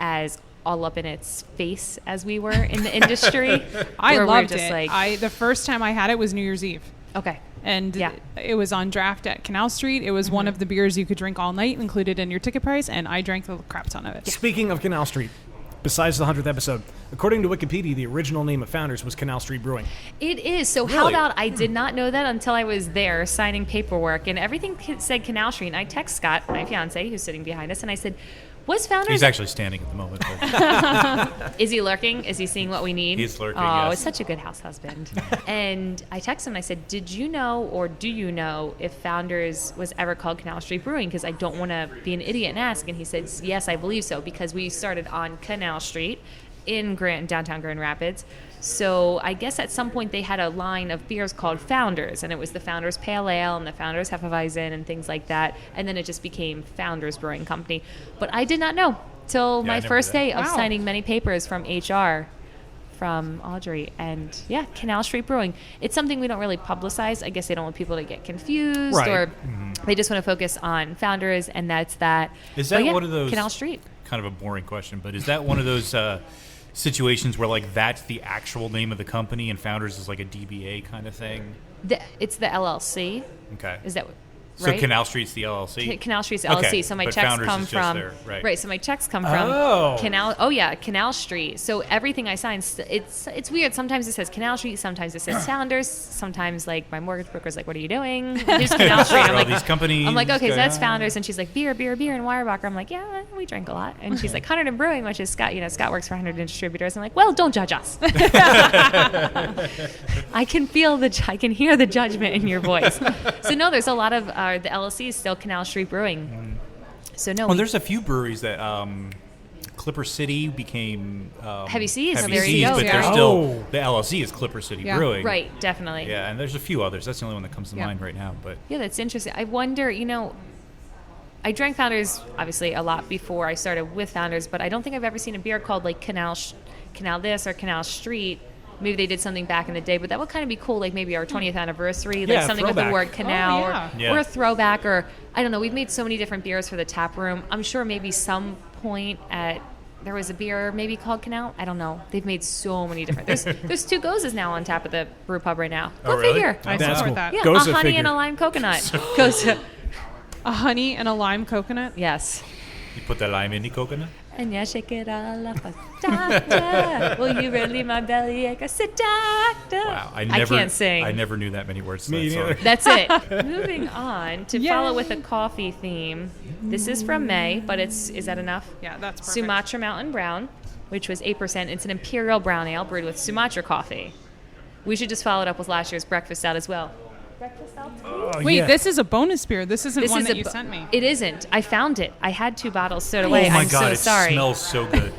G: as all up in its face as we were in the industry.
E: I
G: where we're
E: loved
G: just
E: it.
G: like-
E: The first time I had it was New Year's Eve.
G: Okay.
E: And
G: Yeah.
E: it was on draft at Canal Street. It was one of the beers you could drink all night, included in your ticket price, and I drank a crap ton of it.
D: Speaking of Canal Street, besides the 100th episode, according to Wikipedia, the original name of Founders was Canal Street Brewing.
G: It is. So how
D: Really?
G: about I did not know that until I was there signing paperwork, and everything said Canal Street. And I text Scott, my fiance, who's sitting behind us, and I said, "Was Founders?
F: He's actually standing at the moment. But
G: Is he lurking? Is he seeing what we need?"
F: He's lurking,
G: Oh,
F: yes.
G: it's such a good house husband. And I texted him. I said, "Did you know, or do you know, if Founders was ever called Canal Street Brewing? Because I don't want to be an idiot and ask." And he said, "Yes, I believe so, because we started on Canal Street in downtown Grand Rapids. So I guess at some point they had a line of beers called Founders, and it was the Founders Pale Ale and the Founders Hefeweizen and things like that. And then it just became Founders Brewing Company. But I did not know till
F: I
G: my
F: never
G: first
F: did.
G: day of
E: Wow.
G: signing many papers from HR from Audrey. And yeah, Canal Street Brewing. It's something we don't really publicize. I guess they don't want people to get confused,
D: Right.
G: or they just want to focus on Founders, and that's that.
F: is
G: But
F: that
G: yeah,
F: one of those?
G: Canal Street?
F: Kind of a boring question, but is that one of those situations where like that's the actual name of the company and Founders is like a DBA kind of thing?
G: It's the LLC.
F: Okay.
G: Is that
F: So
G: right?
F: Canal Street's the LLC?
G: Canal Street's LLC.
F: Okay,
G: So my
F: but
G: checks
F: Founders
G: come
F: is just
G: from
F: there, right.
G: So my checks come from Canal Street. So everything I sign, it's weird. Sometimes it says Canal Street. Sometimes it says Founders. Sometimes like my mortgage broker's like, "What are you doing? Who's Canal Street?"
F: All these companies
G: I'm like, "Okay, so
F: going
G: that's
F: on."
G: Founders." And she's like, "Beer, beer, beer." And Weyerbacher. I'm like, "Yeah, we drink a lot." And she's like, "Hunterton Brewing," which is Scott. Scott works for Hunterton Distributors. I'm like, "Well, don't judge us." I can hear the judgment in your voice. So no, there's a lot of the LLC is still Canal Street Brewing. So no.
F: Well, there's a few breweries that Clipper City became
G: Heavy Seas.
F: Heavy
G: There
F: Seas,
G: you go.
F: but
G: Yeah.
F: they're still the LLC is Clipper City
E: Yeah.
F: Brewing.
G: Right, definitely.
F: Yeah, and there's a few others. That's the only one that comes to
E: Yeah.
F: mind right now. But
G: Yeah, that's interesting. I wonder, I drank Founders obviously a lot before I started with Founders, but I don't think I've ever seen a beer called like Canal this or Canal Street. Maybe they did something back in the day, but that would kind of be cool, like maybe our 20th anniversary, like
D: Yeah,
G: something with the
D: throwback.
G: word canal
F: Yeah.
G: or a throwback, or I don't know. We've made so many different beers for the tap room. I'm sure maybe some point there was a beer maybe called Canal. I don't know. They've made so many different. There's 2 Gozas now on tap at the brew pub right now. Go
F: Oh, really?
G: figure.
E: I
D: That's
E: support
D: cool.
E: that.
G: Yeah,
D: Goza
G: a honey
D: figure.
G: and a lime coconut. Goza.
E: A honey and a lime coconut.
G: Yes.
F: you put the lime in the coconut?
G: And yeah, shake it all up, doctor. Will you relieve my belly ache? I said, doctor.
F: Wow,
G: I can't sing.
F: I never knew that many words. To
D: Me
F: that
D: neither.
F: song.
G: That's it. Moving on to
E: Yay.
G: follow with a coffee theme. This is from May, but is that enough?
E: Yeah, that's perfect.
G: Sumatra Mountain Brown, which was 8%. It's an imperial brown ale brewed with Sumatra coffee. We should just follow it up with last year's breakfast stout as well. Breakfast stout, please?
D: Oh,
E: Wait,
D: yeah.
E: this is a bonus beer. This isn't one that you
G: bu-
E: sent me.
G: It isn't. I found it. I had 2 bottles stowed away.
F: Oh my
G: I'm
F: god,
G: so
F: it
G: sorry.
F: smells so good.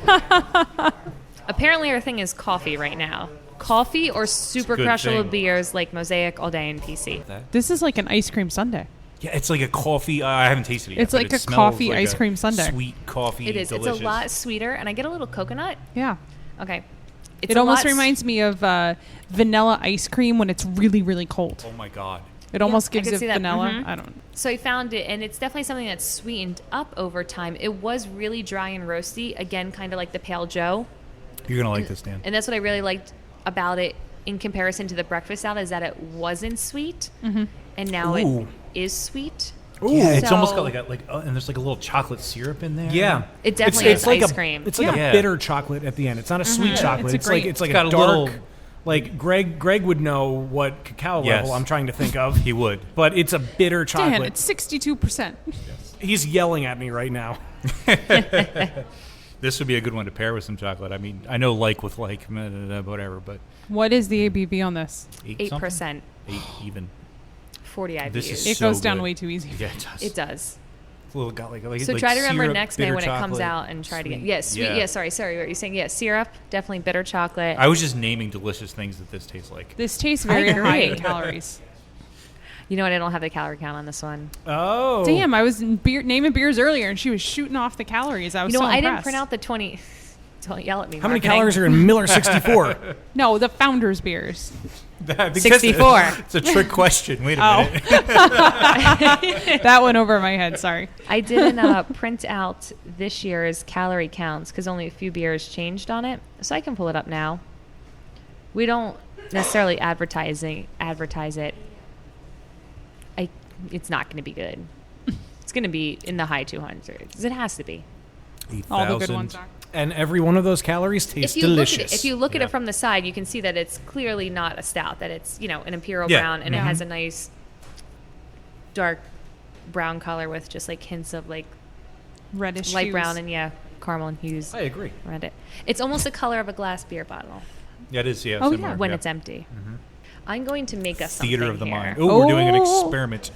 G: Apparently, our thing is coffee right now. Coffee or super
F: good
G: crushable
F: thing.
G: beers like Mosaic, All Day, and PC.
E: This is like an ice cream sundae.
F: Yeah, it's like a coffee. I haven't tasted it yet.
E: It's
F: but
E: like
F: it
E: a
F: smells
E: coffee
F: like
E: ice
F: a
E: cream sundae.
F: Sweet coffee.
G: It is.
F: Delicious.
G: It's a lot sweeter, and I get a little coconut.
E: Yeah.
G: Okay.
E: It almost reminds me of vanilla ice cream when it's really, really cold.
F: Oh my god.
E: It almost
G: I
E: gives
G: could
E: it
G: see that.
E: vanilla.
G: Mhm.
E: I don't.
G: So I found it, and it's definitely something that's sweetened up over time. It was really dry and roasty, again, kind of like the Pale Joe.
F: You're gonna like this, Dan.
G: And that's what I really liked about it in comparison to the breakfast stout, is that it wasn't sweet, and now
F: Ooh.
G: it is sweet.
F: Yeah, it's almost
G: So-
F: got and there's like a little chocolate syrup in there.
D: Yeah.
G: It definitely
D: it's
G: is
D: like
G: ice
D: a,
G: cream.
D: It's like
F: Yeah.
D: a bitter chocolate at the end. It's not a sweet chocolate.
E: It's a
D: It's like
E: great-
D: it's like
F: It's got
D: a
F: a
D: dark.
F: little-
D: Like Greg would know what cacao
F: Yes.
D: level I'm trying to think of.
F: He would.
D: But it's a bitter chocolate.
E: Dan, it's 62%.
D: He's yelling at me right now.
F: This would be a good one to pair with some chocolate. I mean, I know like with like, whatever, but
E: What is the ABV on this?
G: 8%,
F: 8 even.
G: 40 IBUs.
F: This is
E: It
F: so
E: goes down
F: good.
E: way too easy.
F: Yeah, it does.
G: It does.
F: It's a little got like
G: So
F: like
G: try to remember
F: syrup,
G: next May
F: bitter
G: when it comes
F: chocolate,
G: out and try to get.
F: sweet.
G: Yeah, sweet. Yeah, sorry. What were you saying? Yeah, syrup, definitely bitter chocolate.
F: I was just naming delicious things that this tastes like.
E: This tastes very
G: agree.
E: high in calories.
G: You know what? I don't have the calorie count on this one.
D: Oh.
E: Damn, I was naming beers earlier and she was shooting off the calories. I was
G: You know
E: so
G: what? I didn't
E: impressed.
G: print out the 20. Don't yell at me.
D: How many
G: marketing.
D: calories are in Miller 64?
E: No, the Founders beers.
F: Because
G: 64.
F: It's a trick question. Wait a
E: Oh.
F: minute.
E: That went over my head. Sorry.
G: I didn't print out this year's calorie counts because only a few beers changed on it. So I can pull it up now. We don't necessarily advertise it. It's not going to be good. It's going to be in the high 200s. It has to be.
E: All the good
F: 8,000.
E: ones are.
D: And every one of those calories tastes
G: If you
D: delicious.
G: look at
F: Yeah.
G: it from the side, you can see that it's clearly not a stout. That it's an imperial
F: Yeah.
G: brown, and it has a nice dark brown color with just like hints of like
E: Reddish
G: light
E: hues.
G: brown and caramel and hues
D: I agree.
G: around it. It's almost the color of a glass beer bottle
F: Yeah, it is. Yeah.
E: Oh,
F: similar,
E: yeah.
G: when it's empty. I'm going to make us something
F: Theater of the
G: here.
F: mind. Oh, we're doing an
E: Oh.
F: experiment.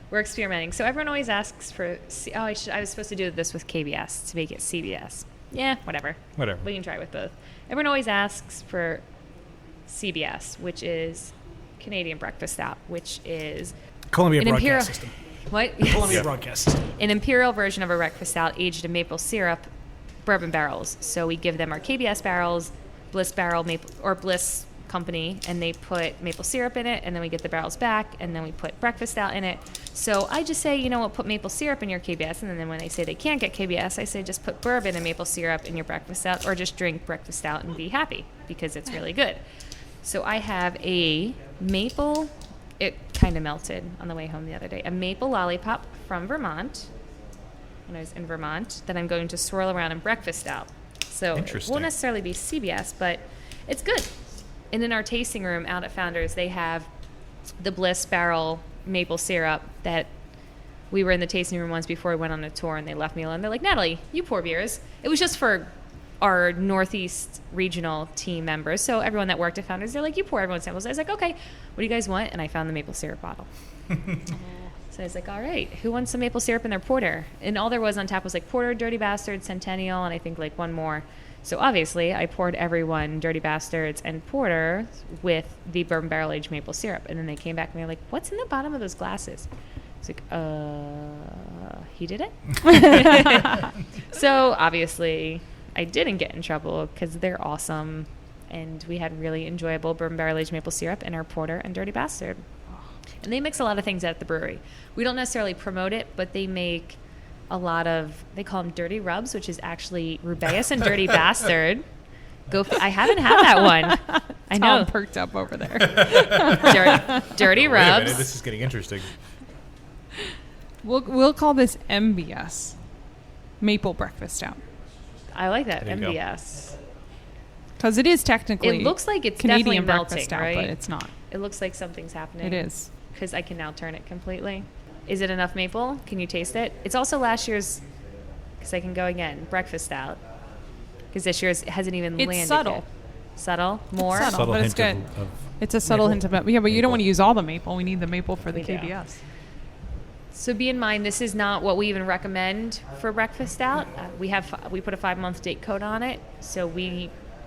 G: We're experimenting. So everyone always asks for. I was supposed to do this with KBS to make it CBS. Yeah, whatever.
F: Whatever.
G: We can try with both. Everyone always asks for CBS, which is Canadian Breakfast Stout, which is
D: Columbia
G: an
D: Broadcast
G: imperial.
D: System.
G: What?
D: Columbia
F: Yeah.
D: Broadcast System.
G: An imperial version of a breakfast stout aged in maple syrup, bourbon barrels. So we give them our KBS barrels, Bliss barrel maple or Bliss company, and they put maple syrup in it, and then we get the barrels back, and then we put breakfast stout in it. So I just say, you know what, put maple syrup in your KBS, and then when they say they can't get KBS, I say just put bourbon and maple syrup in your breakfast stout, or just drink breakfast stout and be happy, because it's really good. So I have a maple, it kind of melted on the way home the other day, a maple lollipop from Vermont, when I was in Vermont, that I'm going to swirl around in breakfast stout. So it won't necessarily be CBS, but it's good. And in our tasting room out at Founders, they have the Bliss Barrel maple syrup that we were in the tasting room once before we went on a tour, and they left me alone. They're like, Natalie, you pour beers. It was just for our Northeast regional team members. So everyone that worked at Founders, they're like, you pour everyone samples. I was like, okay, what do you guys want? And I found the maple syrup bottle. So I was like, all right, who wants some maple syrup in their porter? And all there was on tap was like porter, Dirty Bastard, Centennial, and I think like one more. So obviously I poured everyone Dirty Bastards and porter with the bourbon barrel aged maple syrup. And then they came back and they were like, what's in the bottom of those glasses? It's like, he did it? So obviously I didn't get in trouble because they're awesome. And we had really enjoyable bourbon barrel aged maple syrup in our porter and Dirty Bastard. And they mix a lot of things at the brewery. We don't necessarily promote it, but they make a lot of, they call them dirty rubs, which is actually Rubaeus and Dirty Bastard. I haven't had that one. I know.
E: Tom perked up over there.
G: Dirty
F: Wait a
G: rubs.
F: minute, this is getting interesting.
E: We'll call this MBS, Maple Breakfast Stout.
G: I like that,
F: There you go.
G: MBS.
E: Because it is technically
G: It looks like it's
E: Canadian
G: definitely
E: breakfast
G: melting,
E: stout,
G: right?
E: but it's not.
G: It looks like something's happening.
E: It is.
G: Because I can now turn it completely. Is it enough maple? Can you taste it? It's also last year's, because I can go again, breakfast stout. Because this year's hasn't even
E: It's
G: landed
E: subtle.
G: yet. Subtle? More?
E: Subtle.
F: Subtle
E: but it's
F: hint
E: good.
F: of
E: It's a subtle
F: maple.
E: hint of yeah, but you don't
F: Maple.
E: want to use all the maple. We need the maple for the
G: We do.
E: KBS.
G: So be in mind, this is not what we even recommend for breakfast stout. We put a 5-month date code on it. So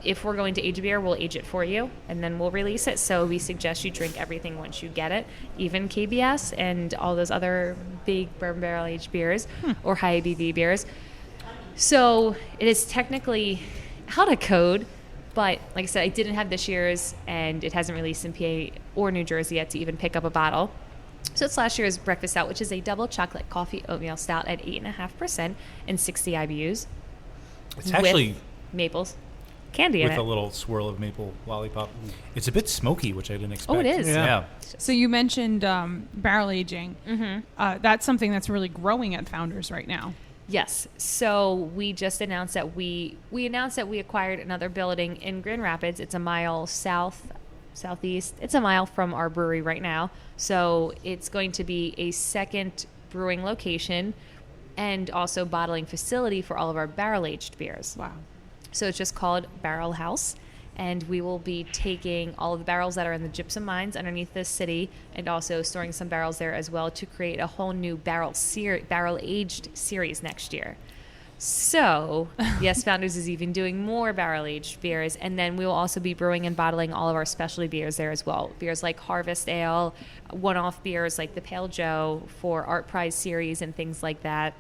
G: if we're going to age a beer, we'll age it for you, and then we'll release it. So we suggest you drink everything once you get it, even KBS and all those other big bourbon barrel aged beers or high ABV beers. So it is technically out of code, but like I said, I didn't have this year's, and it hasn't released in PA or New Jersey yet to even pick up a bottle. So it's last year's breakfast stout, which is a double chocolate coffee oatmeal stout at 8.5% and 60 IBUs.
F: It's actually
G: with maples candy in
F: with
G: it.
F: a little swirl of maple lollipop. It's a bit smoky, which I didn't expect.
G: Oh, it is.
F: Yeah.
E: So you mentioned barrel aging. Mm-hmm. That's something that's really growing at Founders right now.
G: Yes. So we just announced that we acquired another building in Grand Rapids. It's a mile southeast. It's a mile from our brewery right now. So it's going to be a second brewing location and also bottling facility for all of our barrel aged beers.
E: Wow.
G: So it's just called Barrel House, and we will be taking all of the barrels that are in the gypsum mines underneath this city and also storing some barrels there as well to create a whole new barrel-aged series next year. So, yes, Founders is even doing more barrel-aged beers, and then we will also be brewing and bottling all of our specialty beers there as well. Beers like Harvest Ale, one-off beers like the Pale Joe for Art Prize series and things like that.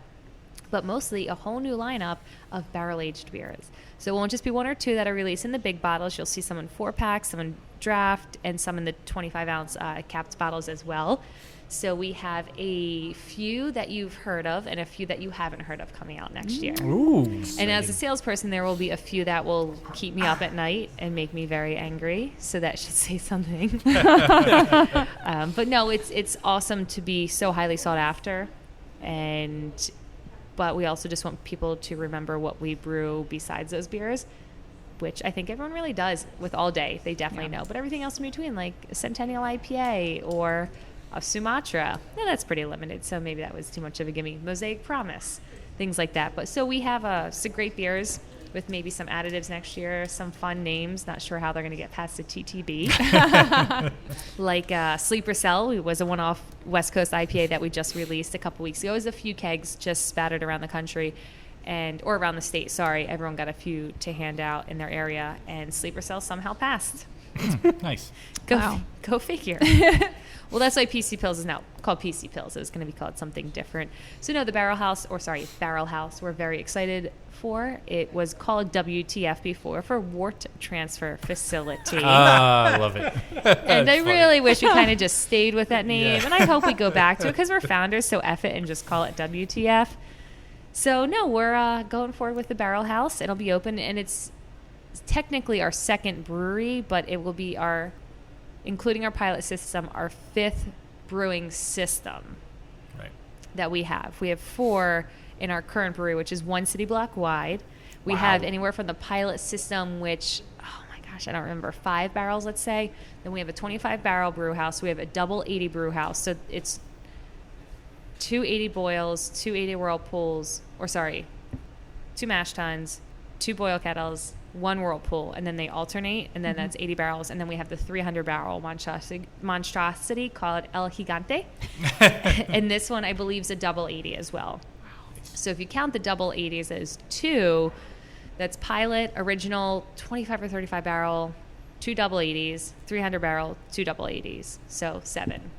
G: But mostly a whole new lineup of barrel-aged beers. So it won't just be one or two that are released in the big bottles. You'll see some in 4-packs, some in draft, and some in the 25-ounce capped bottles as well. So we have a few that you've heard of and a few that you haven't heard of coming out next year.
F: Ooh.
G: And as a salesperson, there will be a few that will keep me up at night and make me very angry. So that should say something. But no, it's awesome to be so highly sought after, but we also just want people to remember what we brew besides those beers, which I think everyone really does with All Day. They definitely know. But everything else in between, like a Centennial IPA or a Sumatra, no, that's pretty limited. So maybe that was too much of a gimme. Mosaic Promise, things like that. But so we have some great beers with maybe some additives next year, some fun names. Not sure how they're going to get past the TTB. Like Sleeper Cell, it was a one-off West Coast IPA that we just released a couple weeks ago. It was a few kegs just spattered around the country or around the state. Sorry, everyone got a few to hand out in their area, and Sleeper Cell somehow passed.
F: Nice.
G: Go figure. Well, that's why PC Pills is now called PC Pills. It was going to be called something different. So no, the Barrel House, we're very excited for. It was called WTF before, for Wort Transfer Facility.
F: I love it.
G: And I really wish we kind of just stayed with that name. And I hope we go back to it because we're founders, so F it and just call it WTF. So no, we're going forward with the Barrel House. It'll be open, and it's technically our second brewery, but it will be including our pilot system, our 5th brewing system that we have. We have 4 in our current brewery, which is 1 city block wide. We have anywhere from the pilot system, which, oh my gosh, I don't remember, 5 barrels, let's say. Then we have a 25 barrel brew house. We have a double 80 brew house. So it's 2 80 boils, 2 80 whirlpools, 2 mash tuns, 2 boil kettles, 1 whirlpool, and then they alternate, and then that's 80 barrels, and then we have the 300 barrel monstrosity called El Gigante. And this one, I believe, is a double 80 as well. So if you count the double 80s as 2, that's pilot, original, 25 or 35 barrel, 2 double 80s, 300 barrel, 2 double 80s. So 7.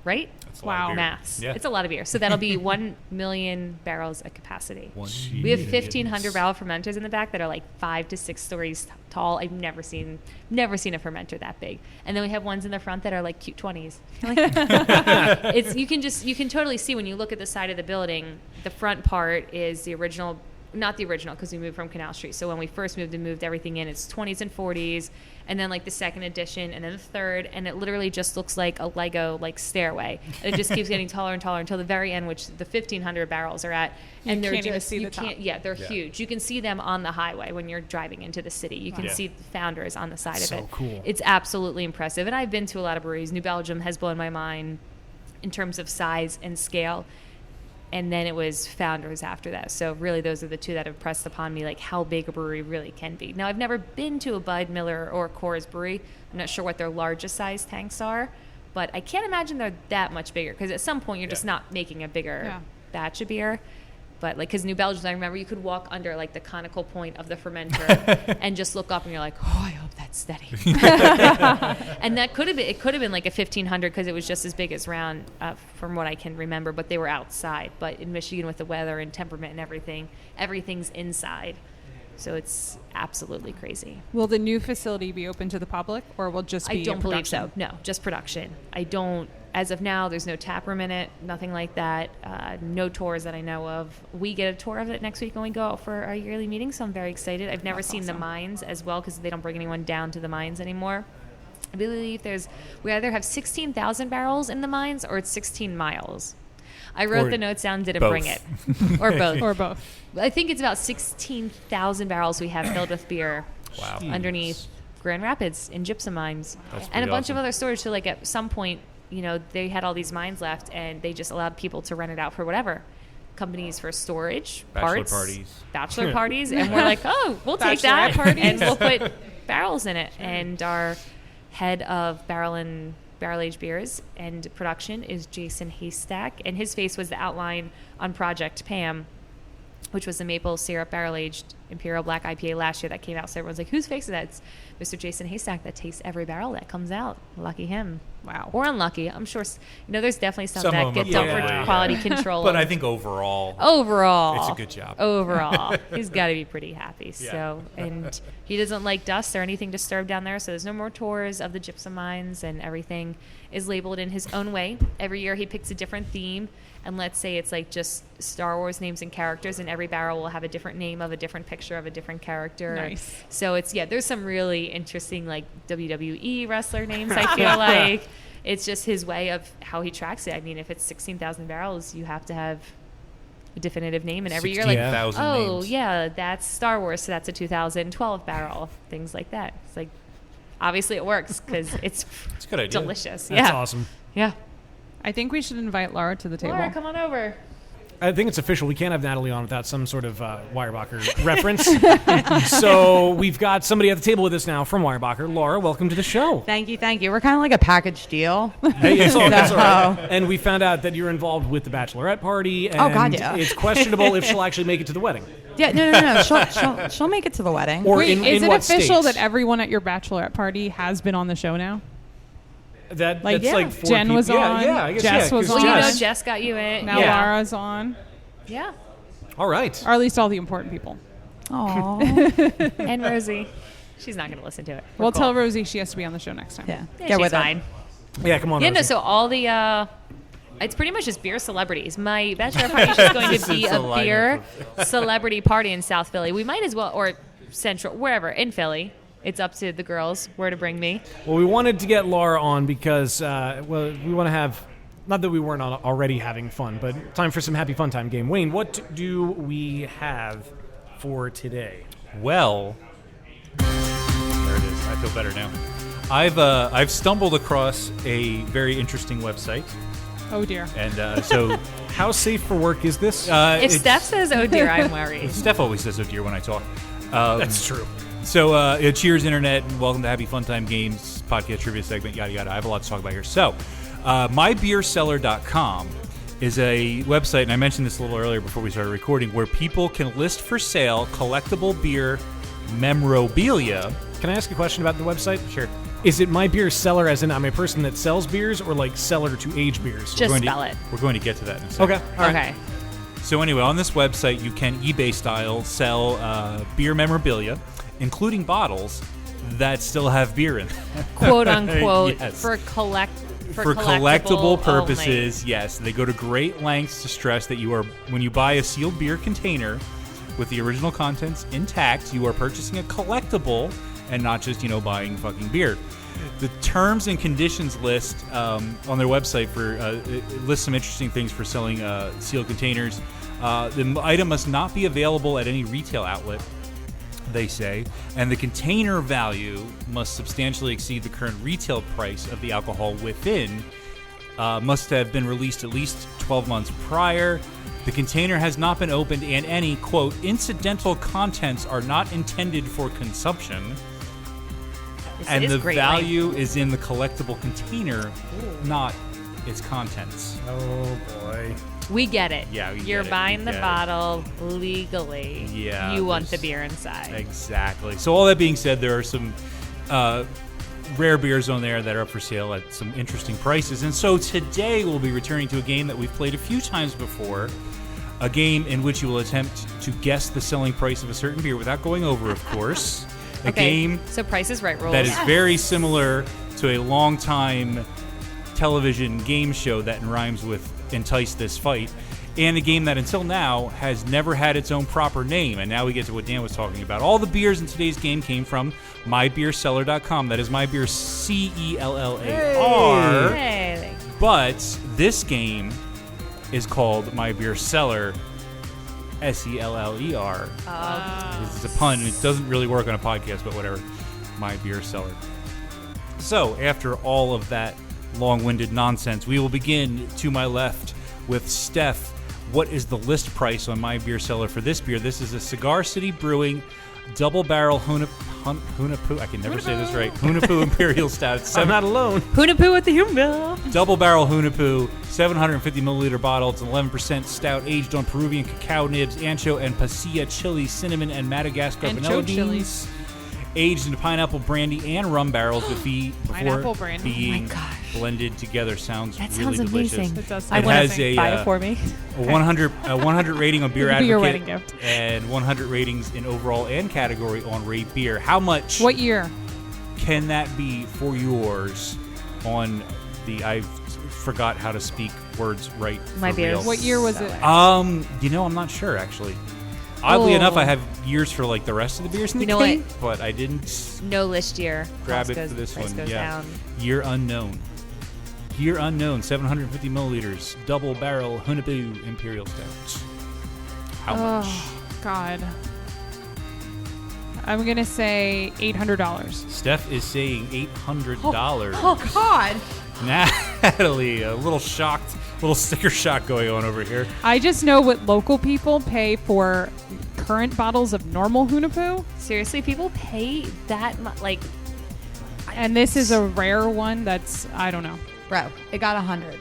G: Right?
F: That's a lot of beer.
G: Maths.
F: Yeah.
G: It's a lot of beer. So that'll be 1 million barrels of capacity. We have 1,500 barrel fermenters in the back that are like 5 to 6 stories tall. I've never seen a fermenter that big. And then we have ones in the front that are like cute 20s. You can totally see when you look at the side of the building, the front part is the original, not the original because we moved from Canal Street. So when we first moved everything in, it's 20s and 40s. And then like the second edition, and then the third, and it literally just looks like a Lego like stairway. And it just keeps getting taller and taller until the very end, which the 1,500 barrels are at. And
E: you
G: they're
E: can't even see the top.
G: Yeah, they're huge. You can see them on the highway when you're driving into the city. You can see the Founders on the side of it.
D: So cool.
G: It's absolutely impressive. And I've been to a lot of breweries. New Belgium has blown my mind in terms of size and scale. And then it was Founders after that. So really those are the 2 that have pressed upon me, like how big a brewery really can be. Now, I've never been to a Bud, Miller, or Coors brewery. I'm not sure what their largest size tanks are, but I can't imagine they're that much bigger because at some point you're just not making a bigger batch of beer. But like, because New Belgium, I remember you could walk under like the conical point of the fermenter and just look up and you're like, oh, I hope that's steady. And that could have been like a 1,500 because it was just as big as round from what I can remember, but they were outside. But in Michigan with the weather and temperament and everything, everything's inside. So it's absolutely crazy.
E: Will the new facility be open to the public, or will just be
G: I don't believe
E: production?
G: so. No, just production. As of now, there's no tap room in it, nothing like that. No tours that I know of. We get a tour of it next week when we go out for our yearly meeting, so I'm very excited. I've never seen the mines as well because they don't bring anyone down to the mines anymore. I believe we either have 16,000 barrels in the mines or it's 16 miles. I wrote the notes down, didn't bring it. Or both.
E: Or both.
G: I think it's about 16,000 barrels we have filled with beer underneath Grand Rapids in gypsum mines. And a bunch of other storage. So like at some point, they had all these mines left and they just allowed people to rent it out for whatever. Companies for storage, bachelor parties. And we're like, oh, we'll take that. And we'll put barrels in it. And our head of barrel-aged beers and production is Jason Haystack, and his face was the outline on Project Pam, which was the maple syrup barrel-aged Imperial Black IPA last year that came out. So everyone's like, whose face is that? It's Mr. Jason Haystack that tastes every barrel that comes out. Lucky him.
E: Wow.
G: Or unlucky. I'm sure, there's definitely some that get done for quality control.
F: But I think overall, it's a good job.
G: Overall, he's got to be pretty happy. So, and he doesn't like dust or anything disturbed down there. So there's no more tours of the gypsum mines, and everything is labeled in his own way. Every year he picks a different theme. And let's say it's like just Star Wars names and characters, and every barrel will have a different name of a different picture of a different character.
E: Nice.
G: So it's, there's some really interesting like WWE wrestler names, I feel like. It's just his way of how he tracks it. I mean, if it's 16,000 barrels, you have to have a definitive name. And every year, like,
F: names.
G: Yeah, that's Star Wars, so that's a 2012 barrel. Things like that. It's like, obviously it works because it's
F: a good idea.
G: Delicious.
D: That's awesome.
G: Yeah.
E: I think we should invite Laura to the table.
G: Laura, come on over.
D: I think it's official. We can't have Natalie on without some sort of Weyerbacher reference. So we've got somebody at the table with us now from Weyerbacher. Laura, welcome to the show.
I: Thank you. We're kind of like a package deal.
D: Hey, it's all right. And we found out that you're involved with the bachelorette party. And
I: oh, God, yeah.
D: It's questionable if she'll actually make it to the wedding.
I: Yeah, no. She'll make it to the wedding.
D: Or
E: Wait,
D: in
E: is it
D: what
E: official
D: states?
E: that everyone at your bachelorette party has been on the show now?
D: That's
E: Like,
D: like 4
E: Jen
D: people.
E: was on,
D: Yeah, I guess,
E: Jess was
D: 'cause
G: Well, you know,
D: Jess-
G: Jess got you in.
E: Now
G: Yeah.
E: Laura's on,
G: Yeah.
D: All right.
E: or at least all the important people.
I: Aww.
G: And Rosie. She's not going to listen to it.
E: We'll tell Rosie she has to be on the show next time.
I: Yeah.
G: Yeah,
I: Get
G: she's
I: with
G: fine.
D: Yeah, come on.
G: Yeah, no,
D: Rosie.
G: so all the, it's pretty much just beer celebrities. My bachelor party is just going to be
F: It's
G: a
F: a lineup
G: beer celebrity party in South Philly. We might as well, or Central, wherever, in Philly. It's up to the girls where to bring me.
D: Well, we wanted to get Laura on because, we want to have, not that we weren't already having fun, but time for some happy fun time game. Wayne, what do we have for today?
F: Well, there it is. I feel better now. I've stumbled across a very interesting website,
E: Oh dear.
F: and so
D: How safe for work is this?
G: If
F: it's-
G: Steph says, oh dear, I'm worried.
F: Steph always says "oh dear" when I talk.
D: That's true.
F: So, cheers, Internet, and welcome to Happy Fun Time Games podcast trivia segment, yada, yada. I have a lot to talk about here. So, mybeerseller.com is a website, and I mentioned this a little earlier before we started recording, where people can list for sale collectible beer memorabilia.
D: Can I ask a question about the website?
F: Sure.
D: Is it my beer seller, as in I'm a person that sells beers, or like seller to age beers?
G: Just
F: Going to-
G: spell it.
F: We're going to get to that in a second.
D: Okay. All right.
G: Okay.
F: So anyway, on this website, you can eBay style sell beer memorabilia, including bottles that still have beer in them.
G: Quote unquote,
F: Yes.
G: for
F: For
G: collectible
F: collectible purposes, yes. They go to great lengths to stress that you are, when you buy a sealed beer container with the original contents intact, you are purchasing a collectible and not just, buying fucking beer. The terms and conditions list on their website for it lists some interesting things for selling sealed containers. The item must not be available at any retail outlet, they say, and the container value must substantially exceed the current retail price of the alcohol within, must have been released at least 12 months prior. The container has not been opened, and any, quote, incidental contents are not intended for consumption.
G: This
F: And
G: is
F: the
G: great
F: value is in the collectible container, not its contents.
D: Oh boy.
G: We get it.
F: Yeah, we
G: You're
F: get it.
G: buying
F: We
G: the
F: get it.
G: bottle legally.
F: Yeah,
G: You want the
F: there's-
G: beer inside.
F: Exactly. So all that being said, there are some rare beers on there that are up for sale at some interesting prices. And so today we'll be returning to a game that we've played a few times before, a game in which you will attempt to guess the selling price of a certain beer without going over, of course. A
G: Okay,
F: game
G: so Price is Right rules.
F: that is very similar to a long-time television game show that rhymes with Entice This Fight, and a game that until now has never had its own proper name. And now we get to what Dan was talking about. All the beers in today's game came from mybeerseller.com. That is mybeer, CELLAR.
G: Hey.
F: But this game is called My Beer Seller, SELLER. It's a pun. It doesn't really work on a podcast, but whatever. My Beer Seller. So, after all of that long-winded nonsense, we will begin to my left with Steph. What is the list price on My Beer Seller for this beer? This is a Cigar City Brewing Double Barrel Hunapoo. I can never say this right. Hunapoo Imperial Stout.
D: I'm not alone.
G: Hunapoo with the humor.
F: Double Barrel Hunapoo, 750 milliliter bottle. It's an 11% stout aged on Peruvian cacao nibs, ancho and pasilla chili, cinnamon and Madagascar vanilla
E: Ancho chili.
F: beans. Aged in pineapple brandy and rum barrels before
E: Pineapple brandy.
F: being
G: Oh my gosh.
F: blended together. Sounds
G: That
F: really
G: sounds
F: delicious.
G: amazing.
E: It does
F: It
E: sound
F: has
E: amazing.
G: Buy it for me.
F: a 100 rating on Beer
E: It could be your
F: Advocate
E: wedding gift.
F: and 100 ratings in overall and category on Rate Beer. How much
E: What year?
F: can that be for yours on the I forgot how to speak words right
G: My
F: for
G: beers.
F: real.
E: What year was it?
F: I'm not sure actually. Oddly
G: Oh.
F: enough, I have years for like the rest of the beers in the
G: You know
F: game,
G: what?
F: but I didn't
G: No list year.
F: grab
G: Price
F: it
G: goes-
F: for this
G: price
F: one.
G: goes
F: Yeah,
G: down.
F: year unknown. Year unknown. 750 milliliters, double barrel Hunapoo Imperial Stout. How much?
E: Oh, God. I'm going to say $800.
F: Steph is saying $800.
I: Oh, God.
F: Natalie, a little shocked, little sticker shock going on over here.
E: I just know what local people pay for current bottles of normal Hunapoo,
G: Seriously, people pay that much? Like,
E: and this is a rare one that's, I don't know.
I: Bro, it got 100.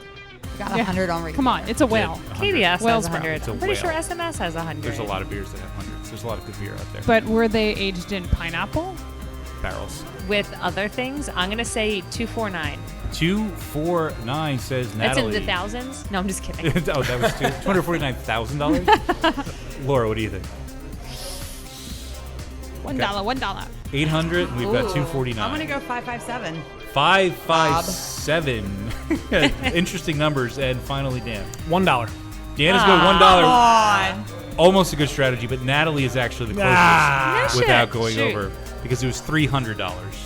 I: Got 100 on.
E: Come on, it's a whale.
G: KDS
E: Whale's
G: has 100.
F: It's a
G: I'm pretty sure
F: whale.
G: SMS has 100.
F: There's a lot of beers that have hundreds. There's a lot of good beer out there.
E: But were they aged in pineapple?
F: Barrels.
G: With other things, I'm going to say 249.
F: 249 says
G: That's
F: Natalie.
G: in the thousands? No, I'm just kidding.
F: Oh, that was $249,000? Laura, what do you think?
E: $1.
F: 800. We've got 249.
I: I'm gonna go 557.
F: 557. Interesting numbers. And finally, Dan.
D: $1.
F: Dan is going $1. Almost a good strategy, but Natalie is actually the closest
G: No
F: without
G: shit.
F: going
G: Shoot.
F: over because it was $300.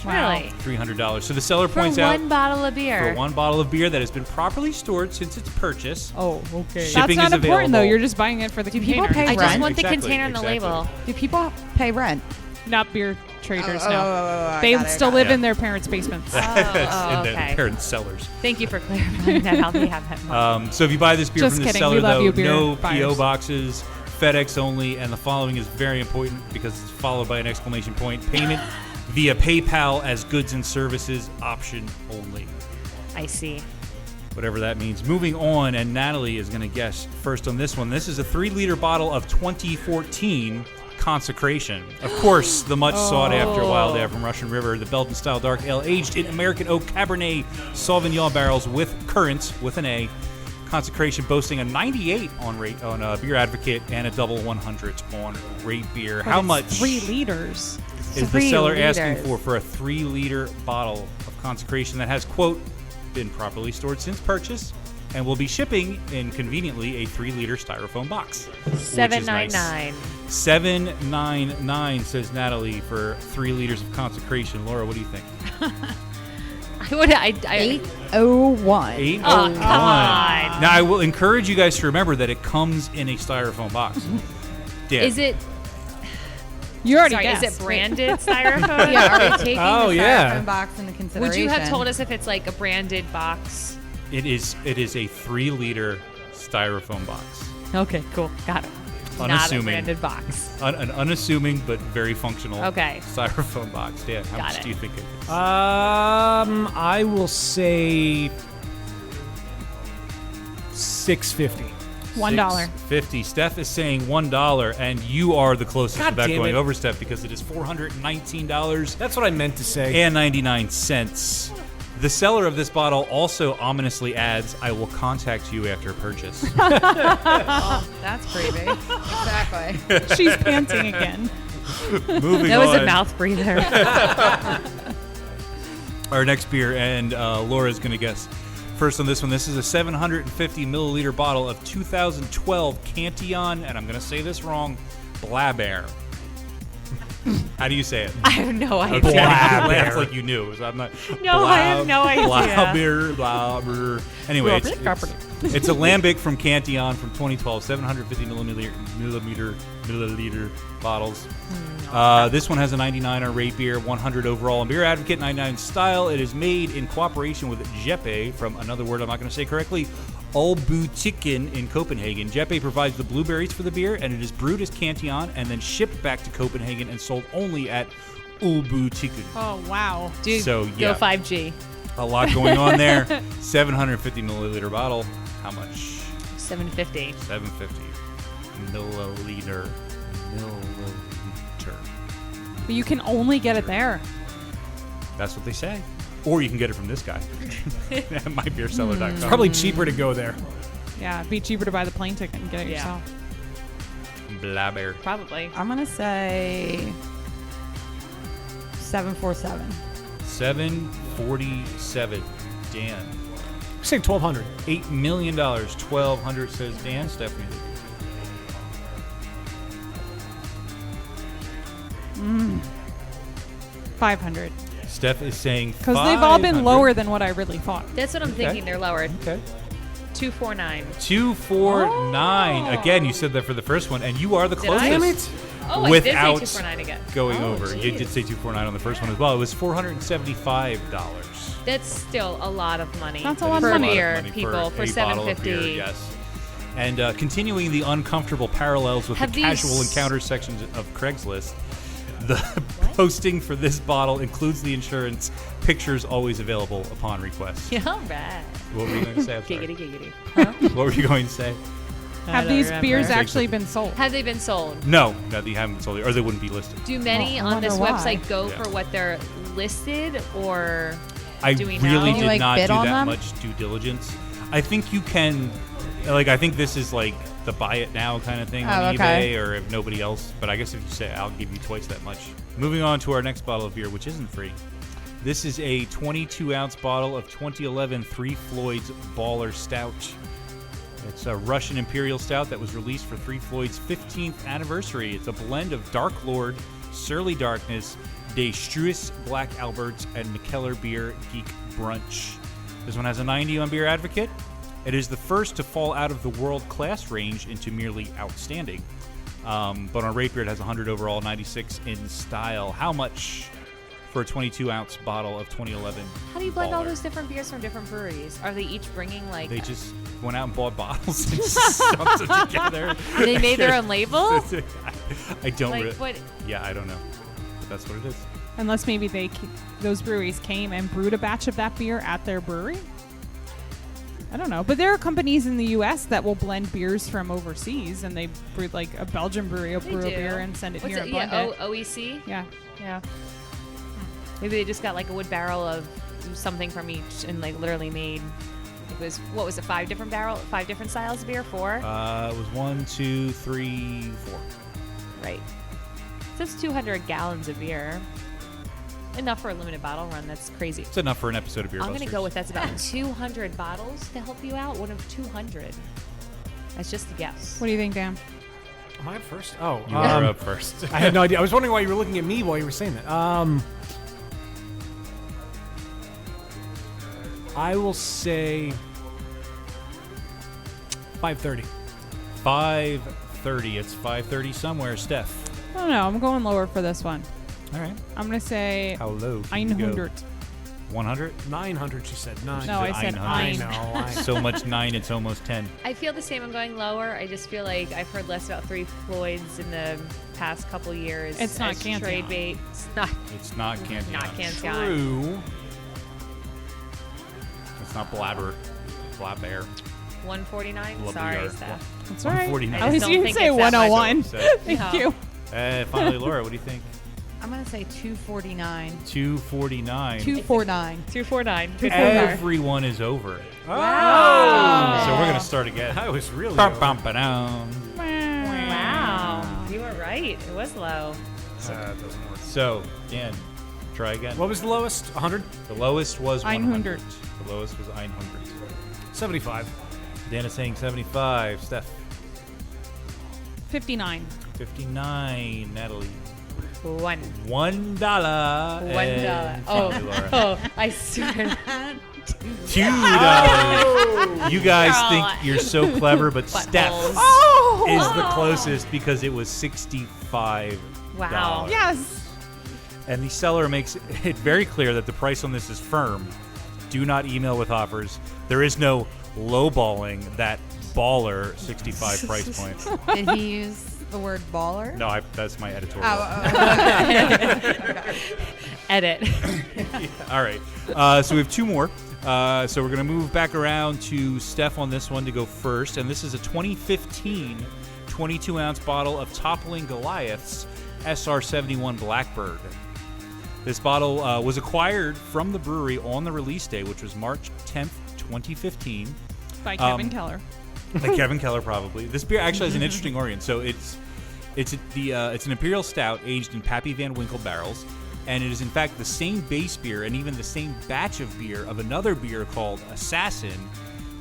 G: Really?
F: $300. So the seller
G: For
F: points out
G: one bottle of beer.
F: for one bottle of beer that has been properly stored since its purchase.
E: Oh, okay.
F: Shipping
E: That's not
F: is
E: important, though.
F: available.
E: You're just buying it for the container.
I: people pay
G: I just
I: rent?
G: want the
F: Exactly,
G: container and the
F: exactly.
G: label.
I: Do people pay rent?
E: Not beer traders,
I: Oh,
E: no.
I: I
E: They
I: got it,
E: still
I: got
E: live
F: it.
E: in their parents' basements.
G: Oh,
F: in
G: okay.
F: the parent cellars.
G: Thank you for clarifying that. I'll have that money.
F: So if you buy this beer
E: Just
F: from the
E: kidding.
F: seller,
E: We love
F: though,
E: you, beer
F: no
E: buyers.
F: PO boxes, FedEx only, and the following is very important because it's followed by an exclamation point. Payment via PayPal as goods and services option only.
G: I see.
F: Whatever that means. Moving on, and Natalie is going to guess first on this one. This is a 3-liter bottle of 2014 Consecration. Of course, the much sought-after Wild Ale from Russian River, the Belgian-style dark ale aged in American oak Cabernet Sauvignon barrels with currants, with an A. Consecration boasting a 98 on Beer Advocate and a double 100 on Rate Beer.
E: But
F: How
E: it's
F: much
E: 3 liters.
F: is the
G: 3
F: seller
G: liters.
F: asking for a 3-liter bottle of Consecration that has, quote, been properly stored since purchase and will be shipping in conveniently a 3-liter styrofoam box?
G: $7.99.
F: $7.99 says Natalie for 3 liters of Consecration. Laura, what do you think?
I: 801.
F: 801.
G: Oh, come on.
F: Now, I will encourage you guys to remember that it comes in a styrofoam box. Dan.
G: Is it?
E: You already
G: Sorry,
E: guessed.
G: is it branded styrofoam?
I: Yeah, are we taking
D: Oh,
I: the
D: yeah.
I: styrofoam box into consideration?
G: Would you have told us if it's like a branded box?
F: It is a 3-liter styrofoam box.
G: Okay, cool. Got it. Not a
F: Unassuming.
G: branded box.
F: An unassuming but very functional
G: Okay.
F: styrofoam box. Dan, how
G: Got
F: much
G: it.
F: do you think it is?
D: I will say $6.50.
E: $1.
F: $6.50. Steph is saying $1, and you are the closest
D: God
F: without
D: damn
F: going
D: it.
F: over, Steph, because it is $419
D: That's what I meant to say.
F: and 99 cents. The seller of this bottle also ominously adds, "I will contact you after purchase."
I: That's creepy. Exactly.
E: She's panting again.
F: Moving
G: That was
F: on.
G: a mouth breather.
F: Our next beer, and Laura's going to guess first on this one. This is a 750 milliliter bottle of 2012 Cantillon, and I'm going to say this wrong, Blaber. How do you say it?
G: I have no idea.
F: Okay, you
D: Blaber.
F: laughed like you knew. So I'm not.
G: No, I have no idea.
F: Blaber. Anyway, it's a lambic from Cantillon from 2012, 750 milliliter bottles. This one has a 99 on Rate Beer, 100 overall on Beer Advocate, 99 style. It is made in cooperation with Jeppe, from another word I'm not going to say correctly, Olbutikken in Copenhagen. Jeppe provides the blueberries for the beer, and it is brewed as Cantillon and then shipped back to Copenhagen and sold only at Olbutikken.
E: Oh, wow.
G: Dude,
F: So,
G: go
F: yeah.
G: 5G.
F: A lot going on there. 750 milliliter bottle. How much?
G: 750.
F: 750 milliliter.
E: But you can only get it there.
F: That's what they say. Or you can get it from this guy at mybeerseller.com.
D: It's probably cheaper to go there.
E: Yeah, it'd be cheaper to buy the plane ticket and get it
G: Yeah.
E: yourself.
F: Blaber.
G: Probably.
I: I'm going to say 747.
F: 747. Dan.
D: Say $1,200.
F: $8 million. 1,200 says Dan. Stephanie.
E: 500.
F: Steph is saying
E: Because they've all been
F: 500.
E: lower than what I really thought.
G: That's what I'm thinking. They're lowered.
F: Okay.
G: 249.
F: 249.
E: Oh.
F: Again, you said that for the first one, and you are the
G: Did I?
F: closest.
G: Oh,
F: Without
G: I did say 249 again.
F: Going
G: Oh,
F: over. You
G: geez.
F: did say 249 on the first one as well. It was $475.
G: That's still a lot of money.
E: That's a
F: That
E: lot
F: is
E: of
G: for
E: money.
G: beer,
F: money
G: people, for
F: a bottle of
G: 750.
F: beer, yes. And continuing the uncomfortable parallels with
G: Have
F: the casual
G: these-
F: encounter sections of Craigslist, The posting for this bottle includes the insurance. Pictures always available upon request.
G: Yeah, all right.
F: What were you going to say? I'm sorry.
G: Giggity, giggity.
F: What were you going to say?
E: Have these beers actually been sold?
G: Have they been sold?
F: No, they haven't been sold, or they wouldn't be listed.
G: Do many
I: Oh, I
G: on this
I: wonder why.
G: website go for what they're listed, or
F: I
G: do we
F: really
G: know?
F: did
I: Like,
F: not do
I: bid on
F: that
I: them?
F: much due diligence. I think you can, I think this is like the buy it now kind of thing on
I: okay.
F: eBay, or if nobody else. But I guess if you say I'll give you twice that much. Moving on to our next bottle of beer, which isn't free. This is a 22-ounce bottle of 2011 Three Floyds Baller Stout. It's a Russian Imperial Stout that was released for Three Floyds' 15th anniversary. It's a blend of Dark Lord, Surly Darkness, De Struis Black Alberts, and Mikkeller Beer Geek Brunch. This one has a 90 on Beer Advocate. It is the first to fall out of the world-class range into merely outstanding. But on Rate Beer, it has 100 overall, 96 in style. How much for a 22-ounce bottle of 2011
G: How do you blend all
F: Baller?
G: those different beers from different breweries? Are they each bringing like?
F: They just went out and bought bottles and stuffed them together.
G: They made their own label.
F: I don't
G: Like
F: really.
G: what?
F: Yeah, I don't know. But that's what it is.
E: Unless maybe those breweries came and brewed a batch of that beer at their brewery. I don't know, but there are companies in the U.S. that will blend beers from overseas, and they brew like a Belgian brewery will
G: They
E: brew a
G: do.
E: beer and send it
G: What's
E: here
G: it?
E: and blend
G: Yeah,
E: it.
G: OEC.
E: Yeah.
G: Yeah. Maybe they just got like a wood barrel of something from each and like literally made. It was what was it? 5 different styles of beer? 4.
F: It was 1, 2, 3, 4.
G: Right. So it's 200 gallons of beer. Enough for a limited bottle run. That's crazy.
F: It's enough for an episode of Beer
G: I'm
F: Busters.
G: going to go with that's about 200 bottles to help you out. What of 200? That's just a guess.
E: What do you think, Dan?
D: Am I up first? Oh,
F: You are up first.
D: I had no idea. I was wondering why you were looking at me while you were saying that. I will say 5:30.
F: 5:30. It's 5:30 somewhere, Steph.
E: I don't know. I'm going lower for this one.
F: All right.
E: I'm going to say
F: How low can you go?
E: 100.
F: 100?
D: 900, she said. 9.
E: No, I said
F: 900.
E: nine.
F: So much 9, it's almost 10.
G: I feel the same. I'm going lower. I just feel like I've heard less about Three Floyds in the past couple years.
E: It's not
G: as
E: Cantillon.
G: trade bait. It's not.
F: It's not Cantillon.
G: Not Cantillon.
F: True. It's not Blabber. Blabber.
G: 149.
F: Blubber
G: Sorry,
F: yard.
G: Steph.
E: That's all right.
F: 149.
E: At least
G: don't
E: you
G: think
E: didn't say
G: it's that much.
E: 101.
F: So,
E: Thank
G: No.
E: you.
F: finally, Laura, what do you think?
I: I'm going to say 249.
F: 249.
I: 249.
G: 249. Good
F: Everyone is over.
G: Wow.
F: So we're going to start again.
D: I was really.
F: Bum, bum, ba-dum.
G: Wow. You were right. It was low.
D: That doesn't work.
F: So, Dan, try again.
D: What was the lowest? 100?
F: The lowest was 100.
E: 100.
F: The lowest was 900.
D: 75.
F: Dan is saying 75. Steph,
E: 59.
F: 59. Natalie,
G: $1.
F: $1.
G: $1. Oh, I swear.
F: $2. You guys think you're so clever, but Steph
G: Buttholes.
F: is the closest because it was $65.
G: Wow.
E: Yes.
F: And the seller makes it very clear that the price on this is firm. Do not email with offers. There is no lowballing that baller 65 price point.
I: Did he use the word baller?
F: No, that's my editorial.
G: Edit.
F: All right. So we have 2 more. So we're going to move back around to Steph on this one to go first. And this is a 2015 22-ounce bottle of Toppling Goliath's SR71 Blackbird. This bottle was acquired from the brewery on the release day, which was March 10th, 2015.
E: By Kevin Keller.
F: Like Kevin Keller, probably. This beer actually has an interesting origin. So it's an imperial stout aged in Pappy Van Winkle barrels, and it is in fact the same base beer and even the same batch of beer of another beer called Assassin,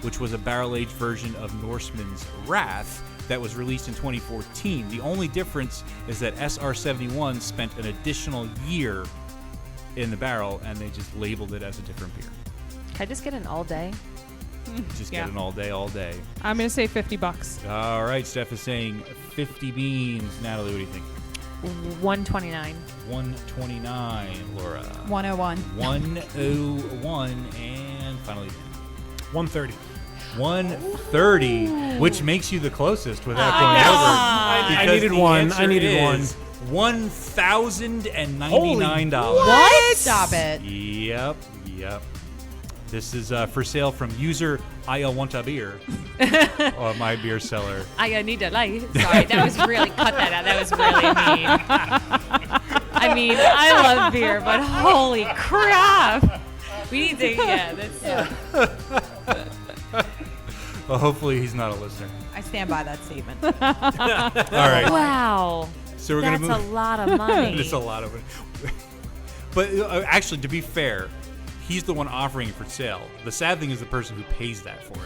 F: which was a barrel-aged version of Norseman's Wrath that was released in 2014. The only difference is that SR71 spent an additional year in the barrel, and they just labeled it as a different beer.
G: Can I just get an all day?
F: Just
E: Yeah.
F: get an all day, all day.
E: I'm going to say $50.
F: All right, Steph is saying 50 beans. Natalie, what do you think?
G: 129.
F: 129. Laura.
I: 101.
F: 101. And finally,
D: 130.
F: 130, which makes you the closest without going
D: I
F: over.
D: needed
F: because
D: one.
F: the
D: I needed
F: answer is $1,099.
I: What? Stop it.
F: Yep. This is for sale from user I want a beer. Or my beer seller.
G: I need a light. Sorry, that was really cut that out. That was really mean. I mean, I love beer, but holy crap! We need to. Yeah, that's.
F: Well, hopefully he's not a listener.
I: I stand by that statement.
F: All right.
G: Wow.
F: So we're gonna move.
G: That's a lot of money.
F: It's a lot of money. But actually, to be fair, he's the one offering it for sale. The sad thing is the person who pays that for it.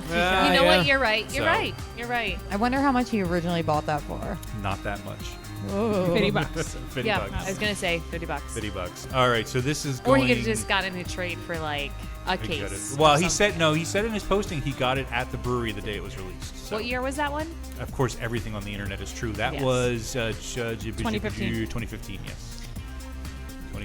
G: You know what? You're right. You're
F: So-
G: right. You're right.
I: I wonder how much he originally bought that for.
F: Not that much.
E: $50.
F: 50
G: Yeah,
F: bucks.
G: I was gonna say $50.
F: 50 bucks. All right, so this is
G: Or
F: going.
G: he could have just gotten a trade for like a
F: he could
G: case.
F: have- Well,
G: or
F: he said
G: something.
F: no. He said in his posting he got it at the brewery the day it was released. So,
G: What year was that one?
F: of course, everything on the internet is true. That
G: Yes.
F: was
E: 2015.
F: 2015, yes.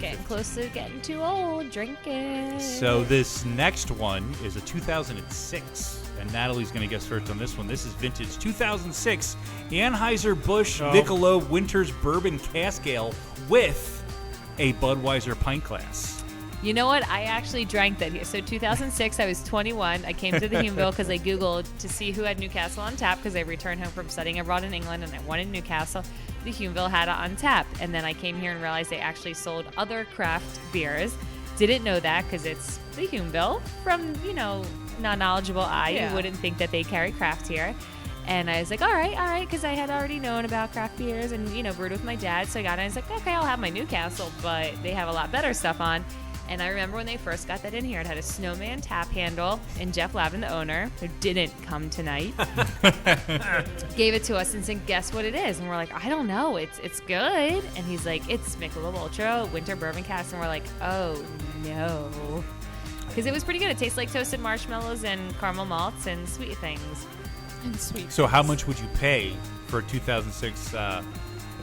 G: Getting close to getting too old, drinking.
F: So this next one is a 2006, and Natalie's going to guess first on this one. This is vintage 2006 Anheuser-Busch Michelob Winter's Bourbon Cask Ale with a Budweiser pint glass.
G: You know what? I actually drank that here. So 2006, I was 21. I came to the Hulmeville because I Googled to see who had Newcastle on tap because I returned home from studying abroad in England and I wanted Newcastle. The Hulmeville had it on tap. And then I came here and realized they actually sold other craft beers. Didn't know that because it's the Hulmeville. From, non-knowledgeable eye,
I: Yeah.
G: you wouldn't think that they carry craft here. And I was like, all right, because I had already known about craft beers and, brewed with my dad. So I got it. I was like, okay, I'll have my Newcastle, but they have a lot better stuff on. And I remember when they first got that in here, it had a snowman tap handle, and Jeff Lavin, the owner, who didn't come tonight, gave it to us and said, guess what it is? And we're like, I don't know. It's good. And he's like, it's Michelob Ultra Winter Bourbon Cask. And we're like, oh, no. Because it was pretty good. It tastes like toasted marshmallows and caramel malts and sweet things.
E: And sweet.
F: So how much would you pay for a 2006, I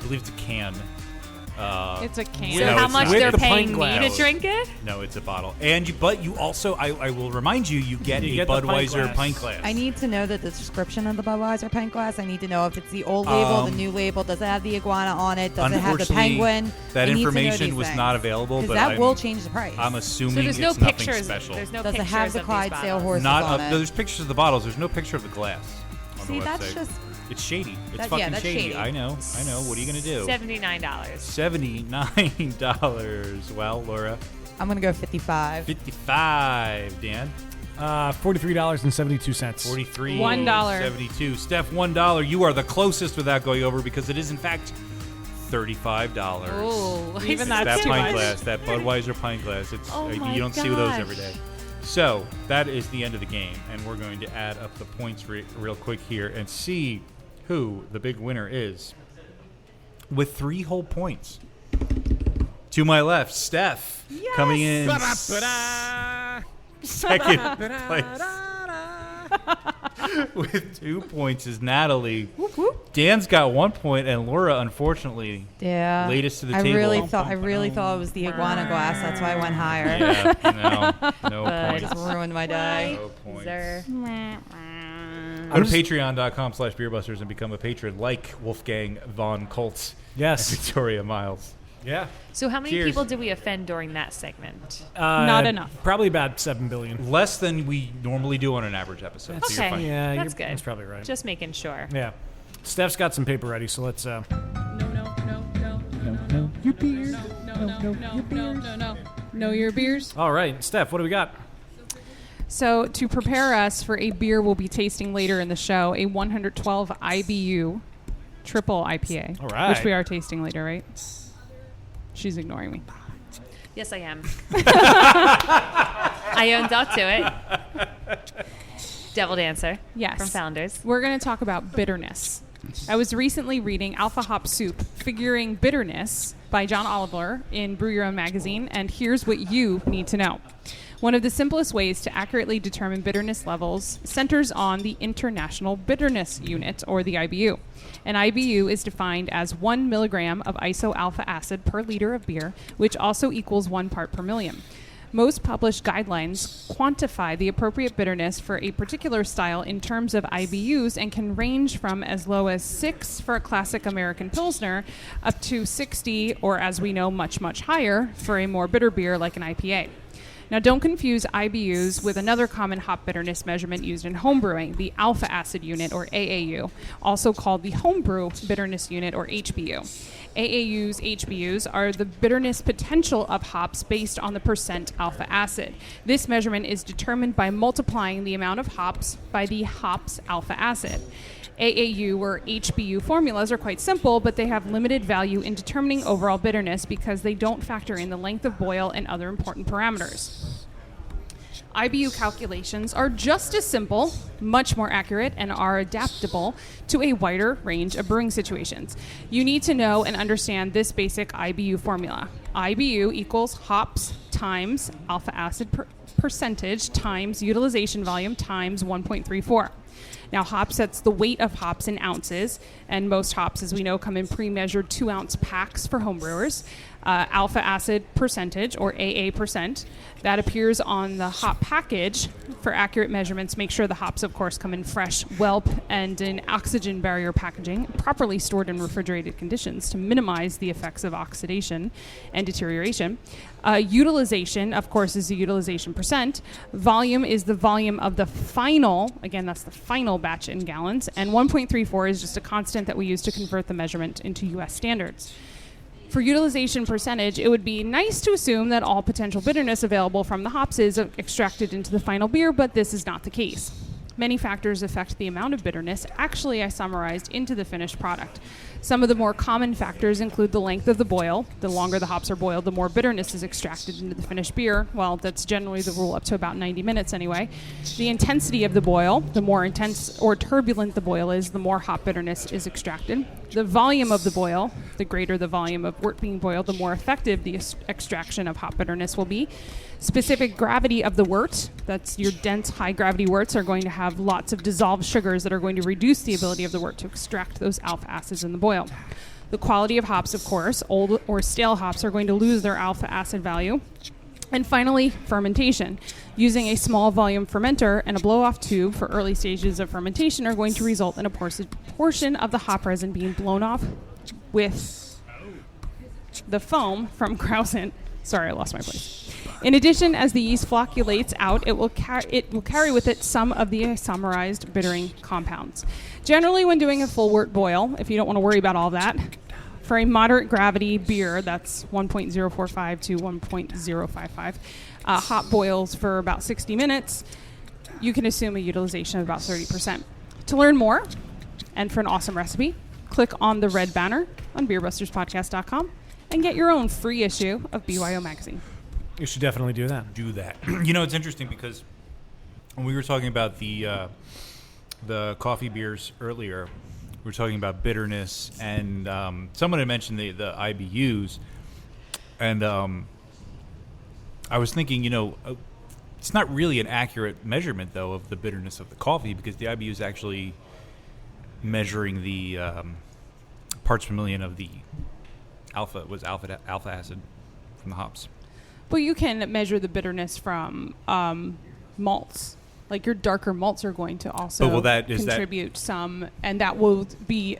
F: believe it's a can?
E: It's a can.
G: So
F: No,
G: how
F: it's
G: much
F: not.
G: they're
F: With the
G: paying
F: pint
G: me to
F: glass.
G: drink it?
F: No, it's a bottle. But you also, I will remind you, you get
D: You
F: a
D: get the pint
F: Budweiser
D: glass.
F: pint glass.
I: I need to know the description of the Budweiser pint glass. I need to know if it's the old label, the new label. Does it have the iguana on it? Does it have the
F: Unfortunately,
I: penguin?
F: that
I: I need to know
F: information
I: these
F: was
I: things.
F: not available,
I: 'Cause
F: but
I: that
F: I'm-
I: will change the price.
F: I'm
G: So
F: assuming
G: there's no
F: it's nothing
G: pictures.
F: special.
G: There's no
I: Does it
G: pictures
I: have the
G: of these
I: Clydesdale
G: bottles.
I: horses
F: Not
I: on
F: no,
I: it?
F: there's pictures of the bottles. There's no picture of the glass on
I: See,
F: the
I: that's
F: website.
I: just
F: It's shady. It's
I: That-
F: fucking
I: yeah, that's
F: shady.
I: shady.
F: I know. What are you gonna do?
G: $79.
F: $79. Well, Laura,
I: I'm gonna go 55.
F: 55. Dan,
D: $43.72.
F: 43.
E: $1.
F: 72. Steph, $1. You are the closest without going over because it is in fact $35.
G: Oh,
E: Even
F: That
E: that's too
F: pint
E: much.
F: glass, that Budweiser pint glass. It's
G: Oh my
F: you don't see those
G: gosh.
F: every day. So that is the end of the game, and we're going to add up the points real quick here and see who the big winner is with 3 whole points. To my left, Steph coming in second place with 2 points is Natalie. Dan's got 1 point, and Laura, unfortunately,
I: Yeah.
F: latest to the
I: I
F: table.
I: really thought it was the iguana glass. That's why I went higher.
F: Yeah, no
G: But
F: points.
I: Just ruined my day.
F: No points.
G: Zer.
F: Go to patreon.com/beerbusters and become a patron like Wolfgang von Koltz and
D: Yes.
F: Victoria Miles.
D: Yeah.
G: So how many
F: Cheers.
G: people did we offend during that segment?
E: Not enough.
D: Probably about 7 billion.
F: Less than we normally do on an average episode. So you're
G: Okay.
F: fine.
D: Yeah,
G: That's good.
D: That's probably right.
G: Just making sure.
D: Yeah. Steph's got some paper ready, so let's.
E: No. Your beers. No. Know your beers.
D: All right, Steph, what do we got?
E: So to prepare us for a beer we'll be tasting later in the show, a 112 IBU triple IPA.
D: All right.
E: Which we are tasting later, right? She's ignoring me.
G: Yes, I am. I owned up to it. Devil Dancer.
E: Yes.
G: From Founders.
E: We're going to talk about bitterness. I was recently reading Alpha Hop Soup, Figuring Bitterness by John Oliver in Brew Your Own magazine, and here's what you need to know. One of the simplest ways to accurately determine bitterness levels centers on the International Bitterness Unit, or the IBU. An IBU is defined as 1 milligram of isoalpha acid per liter of beer, which also equals 1 part per million. Most published guidelines quantify the appropriate bitterness for a particular style in terms of IBUs and can range from as low as 6 for a classic American Pilsner up to 60, or as we know, much, much higher for a more bitter beer like an IPA. Now, don't confuse IBUs with another common hop bitterness measurement used in homebrewing, the alpha acid unit, or AAU, also called the homebrew bitterness unit, or HBU. AAUs, HBUs, are the bitterness potential of hops based on the percent alpha acid. This measurement is determined by multiplying the amount of hops by the hops alpha acid. AAU or HBU formulas are quite simple, but they have limited value in determining overall bitterness because they don't factor in the length of boil and other important parameters. IBU calculations are just as simple, much more accurate, and are adaptable to a wider range of brewing situations. You need to know and understand this basic IBU formula. IBU equals hops times alpha acid percentage times utilization volume times 1.34. Now, hops, that's the weight of hops in ounces, and most hops, as we know, come in pre-measured 2-ounce packs for homebrewers. Alpha acid percentage, or AA percent, that appears on the hop package. For accurate measurements, make sure the hops, of course, come in fresh, whelp, and in oxygen barrier packaging, properly stored in refrigerated conditions to minimize the effects of oxidation and deterioration. Utilization, of course, is the utilization percent. Volume is the volume of the final, again, that's the final batch in gallons, and 1.34 is just a constant that we use to convert the measurement into U.S. standards. For utilization percentage, it would be nice to assume that all potential bitterness available from the hops is extracted into the final beer, but this is not the case. Many factors affect the amount of bitterness actually I summarized into the finished product. Some of the more common factors include the length of the boil. The longer the hops are boiled, the more bitterness is extracted into the finished beer. Well, that's generally the rule up to about 90 minutes anyway. The intensity of the boil, the more intense or turbulent the boil is, the more hop bitterness is extracted. The volume of the boil, the greater the volume of wort being boiled, the more effective the extraction of hop bitterness will be. Specific gravity of the wort, that's your dense high gravity worts, are going to have lots of dissolved sugars that are going to reduce the ability of the wort to extract those alpha acids in the boil. The quality of hops, of course, old or stale hops are going to lose their alpha acid value. And finally, fermentation. Using a small volume fermenter and a blow-off tube for early stages of fermentation are going to result in a portion of the hop resin being blown off with the foam from grousing. Sorry, I lost my place. In addition, as the yeast flocculates out, it will carry with it some of the isomerized bittering compounds. Generally, when doing a full wort boil, if you don't want to worry about all that, for a moderate gravity beer, that's 1.045 to 1.055, hop boils for about 60 minutes, you can assume a utilization of about 30%. To learn more, and for an awesome recipe, click on the red banner on beerbusterspodcast.com and get your own free issue of BYO Magazine.
D: You should definitely do that.
F: Do that. You know, it's interesting because when we were talking about the coffee beers earlier, we were talking about bitterness, and someone had mentioned the IBUs, and I was thinking, you know, it's not really an accurate measurement, though, of the bitterness of the coffee, because the IBU is actually measuring the parts per million of the alpha acid from the hops.
E: Well, you can measure the bitterness from malts. Like your darker malts are going to also contribute some, and that will be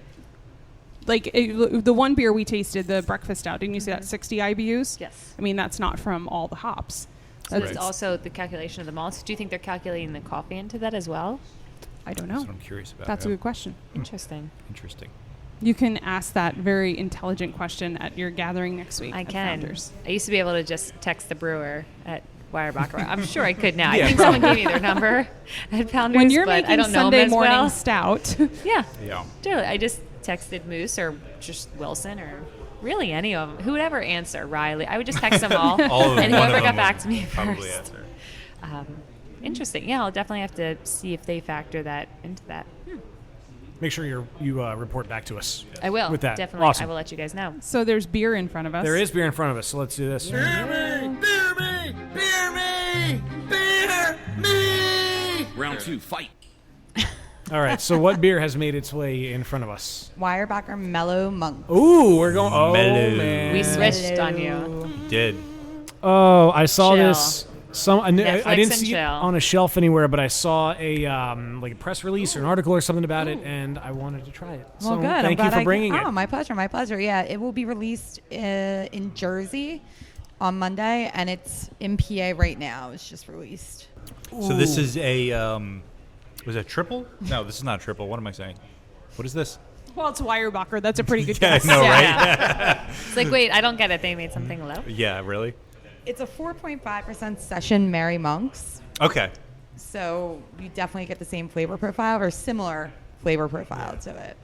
E: like the one beer we tasted, the breakfast stout. Didn't you say that's 60 IBUs?
G: Yes.
E: I mean, that's not from all the hops.
G: So it's also the calculation of the malts. Do you think they're calculating the coffee into that as well?
E: I don't know.
F: That's what I'm curious about.
E: That's a good question.
G: Interesting.
E: You can ask that very intelligent question at your gathering next week.
G: I
E: at
G: can.
E: Founders.
G: I used to be able to just text the brewer at Weyerbacher. I'm sure I could now. I think someone gave me their number at Founders.
E: When you're
G: but
E: making
G: I don't know
E: Sunday
G: them as
E: morning
G: well.
E: stout.
G: Yeah.
F: Yeah.
G: I just texted Moose or just Wilson or really any of them. Who would ever answer? Riley. I would just text them all.
F: All of them.
G: And
F: One
G: whoever
F: of
G: got
F: them
G: back
F: will
G: to me
F: probably
G: first.
F: answer.
G: Interesting. Yeah, I'll definitely have to see if they factor that into that.
D: Make sure you report back to us.
G: I will.
D: With that.
G: Definitely.
D: Awesome.
G: I will let you guys know.
E: So there's beer in front of us.
D: There is beer in front of us, so let's do this.
B: Beer me! Beer me! Beer me! Beer me!
H: Round 2, fight.
D: All right, so what beer has made its way in front of us?
I: Weyerbacher Mellow Monk.
D: Ooh, we're going... Oh,
F: Mellow.
D: man.
G: We switched on you.
F: Did.
D: Oh, I saw
G: Chill.
D: this. I
G: Netflix
D: didn't
G: and
D: see it
G: chill.
D: on a shelf anywhere, but I saw a like a press release or an article or something about it, and I wanted to try it.
I: Well,
D: So
I: good.
D: thank you for bringing it.
I: Oh, my pleasure. My pleasure. Yeah, it will be released in Jersey on Monday, and it's in PA right now. It's just released.
F: So this is a was it triple? No, this is not triple. What am I saying? What is this?
E: Well, it's Weyerbacher. That's a pretty good
F: Yeah, I
E: guess.
F: know, right?
G: Yeah. It's like, wait, I don't get it. They made something low.
F: Yeah, really?
I: It's a 4.5% session Mary Monks.
F: Okay.
I: So you definitely get the same flavor profile or similar flavor profile to it.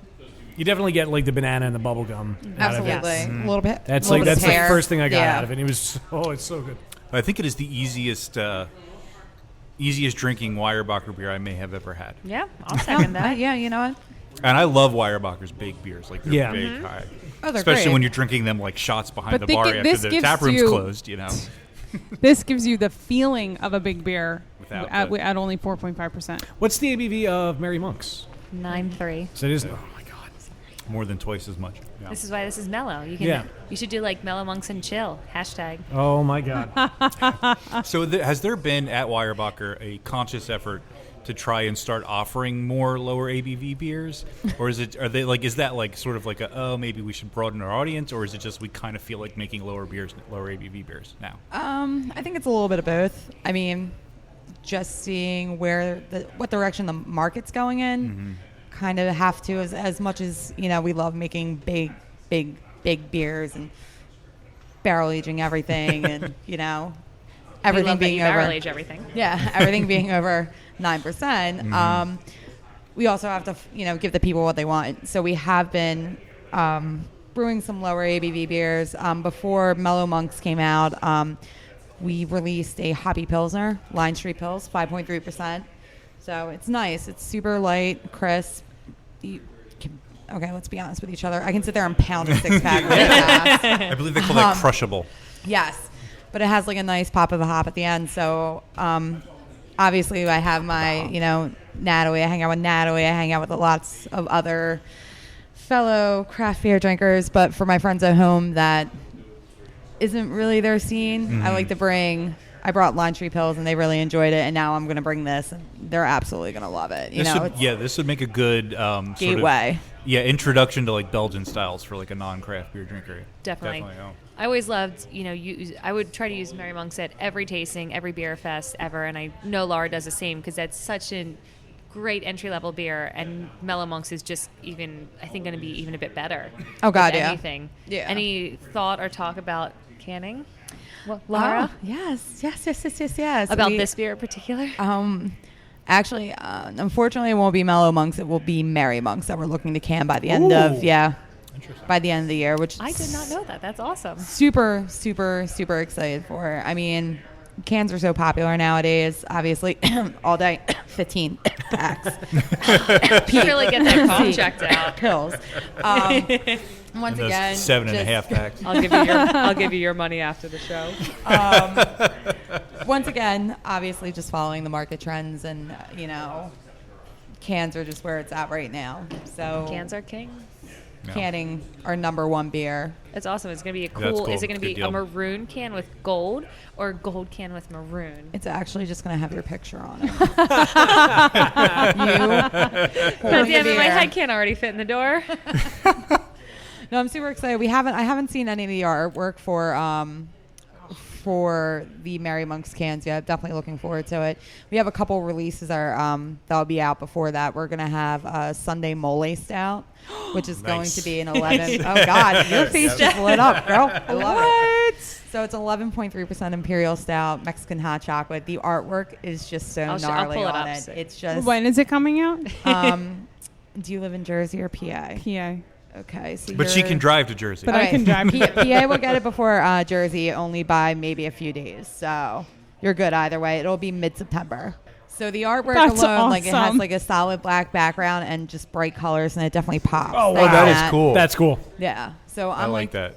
D: You definitely get like the banana and the bubble gum. out of it.
I: Absolutely. A little bit.
D: That's
I: a little
D: like
I: bit
D: that's
I: of
D: the
I: pear.
D: first thing I got
I: Yeah.
D: out of it. It was it's so good.
F: I think it is the easiest drinking Weyerbacher beer I may have ever had.
G: Yeah, I'll second that.
I: Yeah, you know what?
F: And I love Weyerbacher's big beers. Like they're
D: Yeah.
F: big, high.
I: Oh, they're
F: Especially
I: great.
F: when you're drinking them like shots behind
E: But
F: the
E: they
F: bar
E: gi-
F: after
E: this
F: the
E: gives
F: tap room's
E: you-
F: closed, you know.
E: This gives you the feeling of a big beer
F: Without
E: at only 4.5%.
D: What's the ABV of Mary Monk's?
G: 9.3.
D: So it is.
F: Oh my god. More than twice as much. Yeah.
G: This is why this is mellow. You can.
D: Yeah.
G: You should do like mellow monks and chill. #
D: Oh my god.
F: So has there been at Weyerbacher a conscious effort to try and start offering more lower ABV beers, or is that like sort of like maybe we should broaden our audience, or is it just we kind of feel like making lower ABV beers now?
I: I think it's a little bit of both. I mean, just seeing what direction the market's going in, kind of have to as much as we love making big beers and barrel aging everything, and everything being over
G: barrel age everything.
I: Yeah, everything being over 9%. We also have to, give the people what they want. So we have been brewing some lower ABV beers. Before Mellow Monks came out, we released a Hoppy Pilsner, Line Street Pils, 5.3%. So it's nice. It's super light, crisp. Okay, let's be honest with each other. I can sit there and pound a six-pack really fast.
F: I believe they call that crushable.
I: Yes, but it has like a nice pop of a hop at the end. So obviously I have my, Natalie. I hang out with Natalie. I hang out with lots of other fellow craft beer drinkers. But for my friends at home, that isn't really their scene. I like to bring. I brought Line Tree Pills and they really enjoyed it, and now I'm going to bring this, and they're absolutely going to love it.
F: This would make a good
I: gateway.
F: Introduction to like Belgian styles for like a non-craft beer drinker.
G: Definitely.
F: Oh.
G: I always loved, I would try to use Mary Monks at every tasting, every beer fest ever, and I know Laura does the same because that's such a great entry-level beer, and Mellow Monks is just going to be even a bit better.
I: Oh, God,
G: if
I: yeah.
G: anything.
I: Yeah.
G: Any thought or talk about canning? Laura?
I: Yes.
G: About this beer in particular?
I: Actually, unfortunately, it won't be Mellow Monks. It will be Mary Monks that we're looking to can by the end of by the end of the year. Which
G: I did not know that. That's awesome.
I: Super, super, super excited for. I mean, cans are so popular nowadays. Obviously, all day, 15 packs.
G: You really get that cough checked out.
I: Pills. Once again,
F: 7.5 packs.
G: I'll give you your money after the show.
I: Once again, obviously, just following the market trends, and cans are just where it's at right now. So
G: Cans are king.
I: Canning our number one beer.
G: It's awesome. It's going to be a
F: That's
G: cool.
F: cool.
G: Is it going to
F: Good
G: be
F: deal.
G: a maroon can with gold or a gold can with maroon?
I: It's actually just going to have your picture on it.
G: God damn it, my head can't already fit in the door.
I: No, I'm super excited. I haven't seen any of the artwork for the Mary Monks cans yet. Definitely looking forward to it. We have a couple releases that'll be out before that. We're gonna have a Sunday Mole Stout, which is going to be an 11. Oh God, your face just lit up, girl. I love it. So it's 11.3% Imperial Stout, Mexican hot chocolate. The artwork is just so
G: I'll
I: gnarly
G: pull it
I: on
G: up,
I: it.
G: so-
I: It's just.
E: When is it coming out?
I: Do you live in Jersey or PA?
E: PA.
I: Okay, so
F: But she
I: you're-
F: can drive to Jersey.
E: But I can drive.
I: PA will get it before Jersey, only by maybe a few days. So you're good either way. It'll be mid-September. So the artwork
E: That's
I: alone, like it has
E: awesome.
I: like a solid black background and just bright colors, and it definitely pops.
D: Oh,
I: Like
D: wow.
F: that is cool.
D: That's cool.
I: Yeah. So
F: I
I: I'm
F: like that.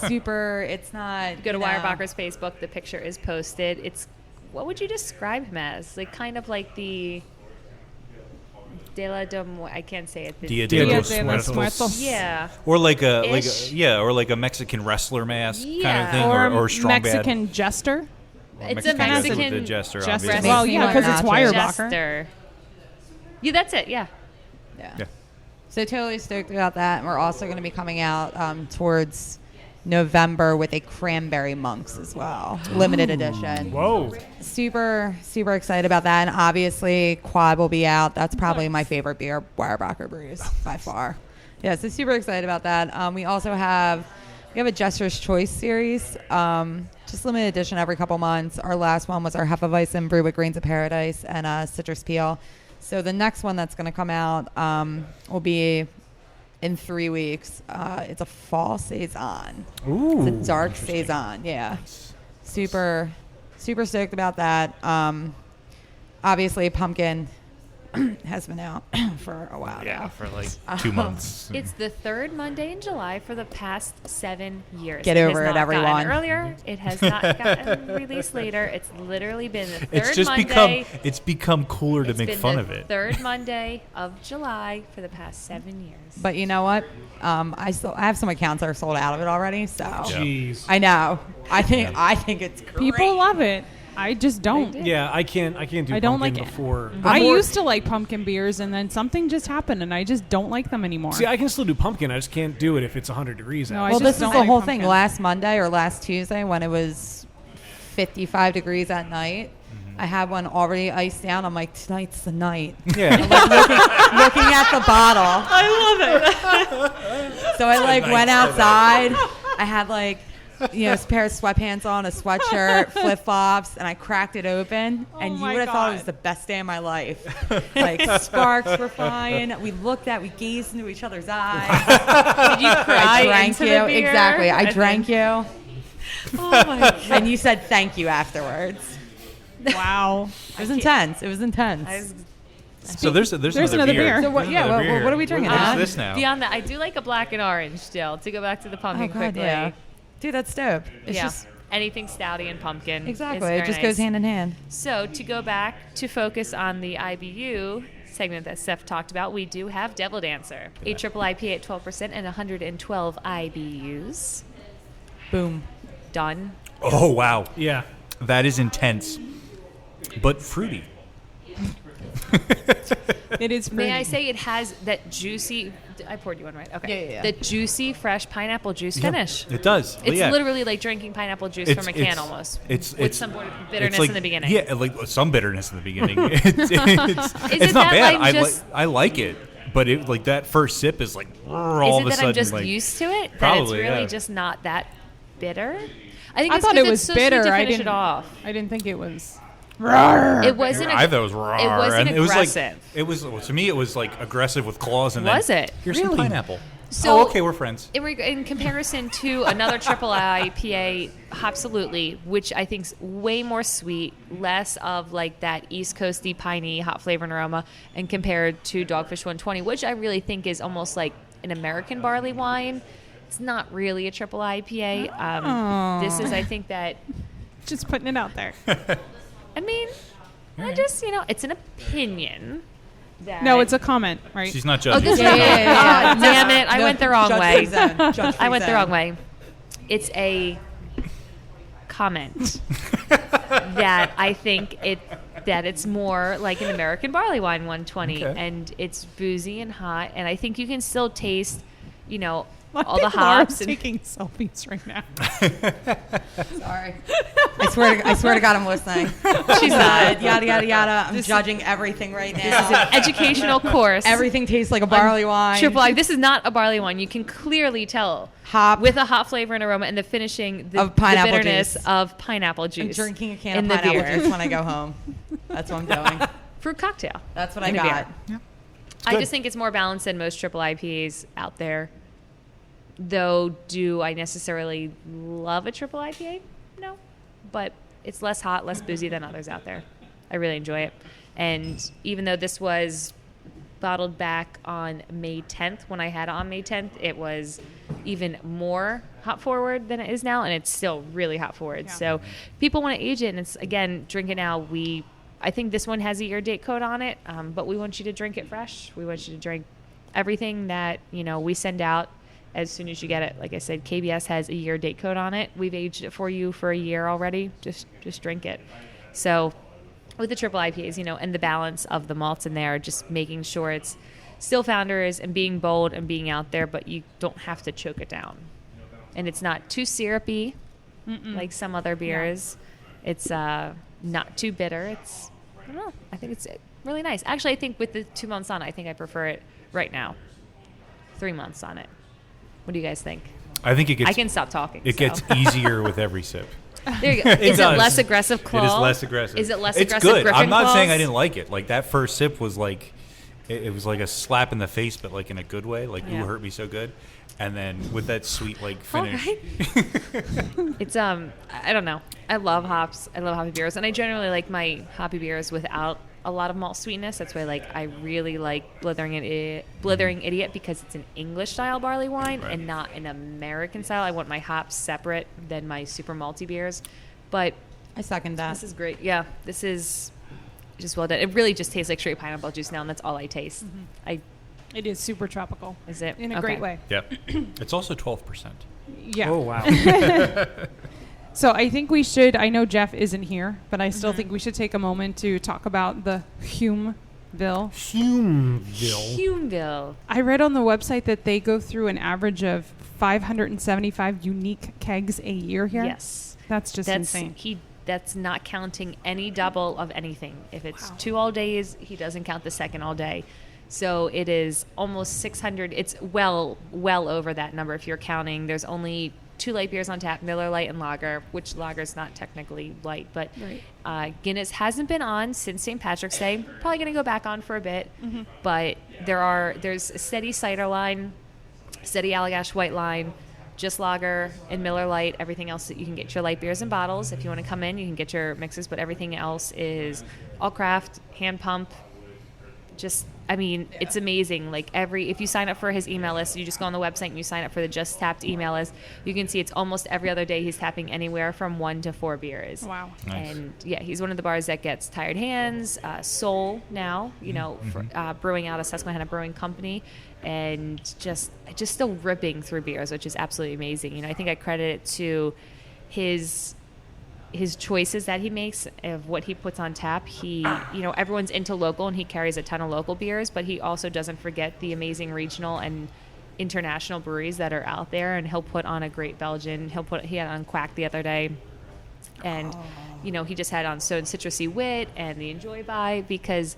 I: super. It's not.
G: Go to
I: you know,
G: Weyerbacher's Facebook. The picture is posted. It's what would you describe him as? Like kind of like the I can't say it.
F: Dia
D: Dia
F: de
D: de
F: los
E: los
F: Muertos.
E: Muertos.
G: Yeah.
F: Or like a
G: Ish.
F: like a Mexican wrestler mask kind of
G: Yeah.
F: thing, or strong
E: Mexican jester.
F: bad.
G: It's a Mexican
F: jester,
E: Jester.
F: obviously.
E: Well, yeah, because it's
I: Nachos.
E: Weyerbacher.
G: Jester. Yeah, that's it. Yeah.
F: Yeah.
I: So totally stoked about that. And we're also going to be coming out towards November with a cranberry monks as well, limited edition.
D: Whoa.
I: Super excited about that. And obviously Quad will be out. That's probably my favorite beer, Weyerbacher brews by far. Yeah, so super excited about that. We also have a Jester's Choice series, just limited edition every couple months. Our last one was our Hefeweizen brew with grains of paradise and citrus peel. So the next one that's going to come out will be in 3 weeks. It's a fall saison.
D: Ooh.
I: It's a dark saison. Yeah. Super stoked about that. Obviously, pumpkin has been out for a while.
F: Yeah,
I: now.
F: for like 2 months.
G: It's the third Monday in July for the past 7 years.
I: Get
G: It
I: over
G: has
I: it,
G: not
I: everyone.
G: gotten earlier. It has not gotten released later. It's literally been the third
F: It's just
G: Monday.
F: become cooler to
G: It's
F: make
G: been
F: fun
G: the
F: of it.
G: Third Monday of July for the past 7 years.
I: But you know what? I have some accounts that are sold out of it already. So
D: Jeez.
I: I know. I think it's great.
E: People love it. I just don't.
D: Yeah, I can't do
E: I don't
D: pumpkin
E: like it.
D: before.
E: I used to like pumpkin beers, and then something just happened, and I just don't like them anymore.
D: See, I can still do pumpkin. I just can't do it if it's 100 degrees
E: No,
D: out.
E: I
I: Well,
E: just
I: this is
E: don't
I: the
E: like
I: whole
E: pumpkin.
I: thing. Last Monday or last Tuesday when it was 55 degrees at night, I had one already iced down. I'm like, tonight's the night.
D: Yeah.
I: Looking at the bottle. I love it. So I went outside. I had a pair of sweatpants on, a sweatshirt, flip flops, and I cracked it open. And you
E: my
I: would have thought it was
E: God.
I: the best day of my life. Sparks were flying. We gazed into each other's eyes.
G: Did you cry
I: I drank
G: into
I: you.
G: the beer?
I: Exactly. I
G: And
I: drank you.
G: then- Oh my God.
I: And you said thank you afterwards.
E: Wow.
I: It was intense. It was intense.
G: I was-
F: So there's
E: another beer.
I: So what-
F: There's
I: yeah,
F: another
I: what-
F: beer.
I: what are we drinking
F: What's
I: now?
F: this now?
G: Beyond that, I do like a black and orange still. To go back to the pumpkin quickly.
I: yeah. Dude, that's dope. It's
G: Yeah.
I: just
G: Anything stouty and pumpkin. is
I: exactly.
G: very
I: It just
G: nice.
I: goes hand in hand.
G: So to go back to focus on the IBU segment that Steph talked about, we do have Devil Dancer, a triple IPA at 12% and 112 IBUs.
I: Boom.
G: Done.
F: Oh wow,
D: Yeah.
F: that is intense, but fruity.
E: It is
G: May I
E: fruity.
G: say it has that juicy? I poured you one, right? Okay.
I: Yeah.
G: The juicy, fresh pineapple juice finish.
F: It does.
G: It's
F: yeah.
G: literally like drinking pineapple juice from a can almost. With some bitterness in the beginning.
F: Yeah, like some bitterness in the beginning. it's
G: it
F: not
G: that,
F: bad.
G: like, just-
F: I like it, but that first sip is like all
G: Is
F: of a
G: it that
F: sudden
G: I'm just
F: like,
G: used to it? That
F: Probably,
G: it's really
F: yeah.
G: just not that bitter? I think
E: I
G: it's
E: thought
G: 'cause
E: it
G: it's
E: was
G: so
E: bitter.
G: Sweet to
E: I
G: finish
E: didn't.
G: it off.
E: I didn't think it was.
G: It wasn't.
F: I thought it was raw.
G: It wasn't
F: and it was like
G: aggressive.
F: it was to me. It was like aggressive with claws. And
G: Was
F: then,
G: it?
F: Here's some pineapple.
G: So-
F: oh, okay, we're friends.
G: In comparison to another triple IPA, Hopsalutely, which I think's way more sweet, less of like that East Coasty piney hop flavor and aroma, and compared to Dogfish 120, which I really think is almost like an American barley wine. It's not really a triple IPA. This is, I think that.
E: Just putting it out there.
G: I mean, I just it's an opinion. That
E: No, it's a comment, right?
F: She's not
G: Oh,
F: judging.
G: this
I: Yeah.
G: Damn it! I went the wrong way.
I: Judge-free
G: I went the
I: zone.
G: wrong way. It's a comment that I think that it's more like an American barley wine 120,
F: Okay.
G: and it's boozy and hot, and I think you can still taste,
E: I
G: all the
E: think
G: hops.
E: Laura's
G: And,
E: taking selfies right now.
I: Sorry. I swear to God, I'm listening. She's yada yada yada. I'm judging everything right now.
G: educational course.
I: Everything tastes like a barley wine.
G: Triple I. This is not a barley wine. You can clearly tell
I: Hop.
G: with a hot flavor and aroma, and the finishing
I: Of pineapple
G: the bitterness
I: juice.
G: of pineapple
I: I'm
G: juice.
I: drinking a can
G: in
I: of
G: the
I: pineapple
G: beer.
I: juice when I go home. That's what I'm doing.
G: Fruit cocktail.
I: That's what I
G: In a
I: got.
G: beer. I just think it's more balanced than most triple IPAs out there. Though, do I necessarily love a triple IPA? No. But it's less hot, less boozy than others out there. I really enjoy it. And even though this was bottled back on May 10th, when I had it on May 10th, it was even more hop forward than it is now, and it's still really hot forward.
E: Yeah.
G: So people want to age it, and it's, again, drink it now. We I think this one has a year date code on it, but we want you to drink it fresh. We want you to drink everything that, we send out as soon as you get it. Like I said, KBS has a year date code on it. We've aged it for you for a year already. Just drink it. So with the triple IPAs, and the balance of the malts in there, just making sure it's still Founders and being bold and being out there, but you don't have to choke it down. And it's not too syrupy like some other beers. Yeah. It's not too bitter. I don't know. I think it's really nice. Actually, I think with the 2 months on, I think I prefer it right now. 3 months on it. What do you guys think?
F: I think it gets.
G: I can stop talking.
F: It gets easier with every sip.
G: There you go. Is it less aggressive claw?
F: It is less aggressive.
G: Is it less
F: it's
G: aggressive?
F: Good.
G: Griffin
F: I'm not
G: claws?
F: saying I didn't like it. Like that first sip was like, it was like a slap in the face, but like in a good way. Like ooh, hurt me so good. And then with that sweet like finish.
G: Right. It's I don't know. I love hops. I love hoppy beers, and I generally like my hoppy beers without a lot of malt sweetness. That's why I really like Blithering Idiot because it's an English style barley wine and not an American style. I want my hops separate than my super malty beers. But
I: I second that.
G: This is great. Yeah, this is just well done. It really just tastes like straight pineapple juice now, and that's all I taste.
E: It is super tropical.
G: Is it?
E: In a great way.
F: Yep. It's also 12%.
E: Yeah.
D: Oh, wow.
E: So I think we should, I know Jeff isn't here, but I still think we should take a moment to talk about the Hulmeville.
G: Hulmeville.
E: I read on the website that they go through an average of 575 unique kegs a year here.
G: Yes.
E: That's just insane.
G: That's not counting any double of anything. If it's 2 all days, he doesn't count the second all day. So it is almost 600. It's well over that number if you're counting. There's only 2 light beers on tap, Miller Lite and Lager, which Lager's not technically light, but Guinness hasn't been on since St. Patrick's Day. Probably going to go back on for a bit, but there's a steady cider line, steady Allagash white line, just Lager and Miller Lite. Everything else that you can get your light beers in bottles. If you want to come in, you can get your mixes, but everything else is all craft, hand pump. It's amazing. If you sign up for his email list, you just go on the website and you sign up for the Just Tapped email list, you can see it's almost every other day he's tapping anywhere from 1 to 4 beers.
E: Wow.
F: Nice.
G: And he's one of the bars that gets Tired Hands, Soul now, for, brewing out of Susquehanna Brewing Company, and just still ripping through beers, which is absolutely amazing. I think I credit it to his choices that he makes of what he puts on tap. He, everyone's into local and he carries a ton of local beers, but he also doesn't forget the amazing regional and international breweries that are out there. And he'll put on a great Belgian. He had on Quack the other day, and he just had on Stone Citrusy Wit and the Enjoy By because,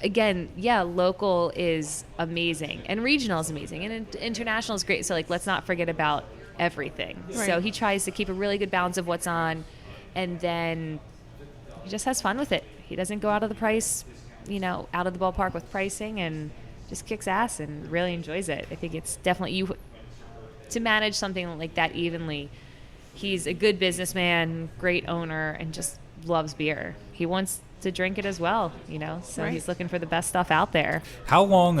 G: again, local is amazing and regional is amazing and international is great. So let's not forget about everything. Right. So he tries to keep a really good balance of what's on. And then he just has fun with it. He doesn't go out of the price, out of the ballpark with pricing, and just kicks ass and really enjoys it. I think it's definitely to manage something like that evenly. He's a good businessman, great owner, and just loves beer. He wants to drink it as well, so he's looking for the best stuff out there.
F: How long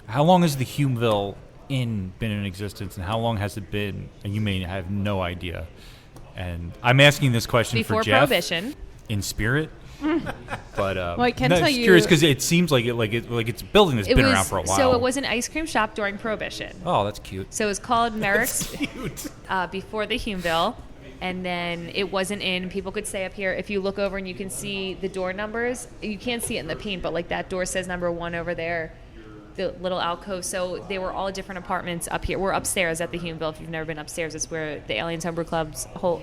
F: has the Hulmeville Inn been in existence, and how long has it been? And you may have no idea. And I'm asking this question
G: before
F: for Jeff.
G: Prohibition.
F: In spirit. But
E: I can tell you,
F: curious because it seems like it's a building that's been around for a while.
G: So it was an ice cream shop during Prohibition.
F: Oh, that's cute.
G: So it was called Merrick's before the Hulmeville, and then it was an inn. People could stay up here. If you look over and you can see the door numbers, you can't see it in the paint, but that door says number 1 over there. The little alcove. So they were all different apartments up here. We're upstairs at the Hulmeville. If you've never been upstairs, it's where the Aliens Homebrew Club hold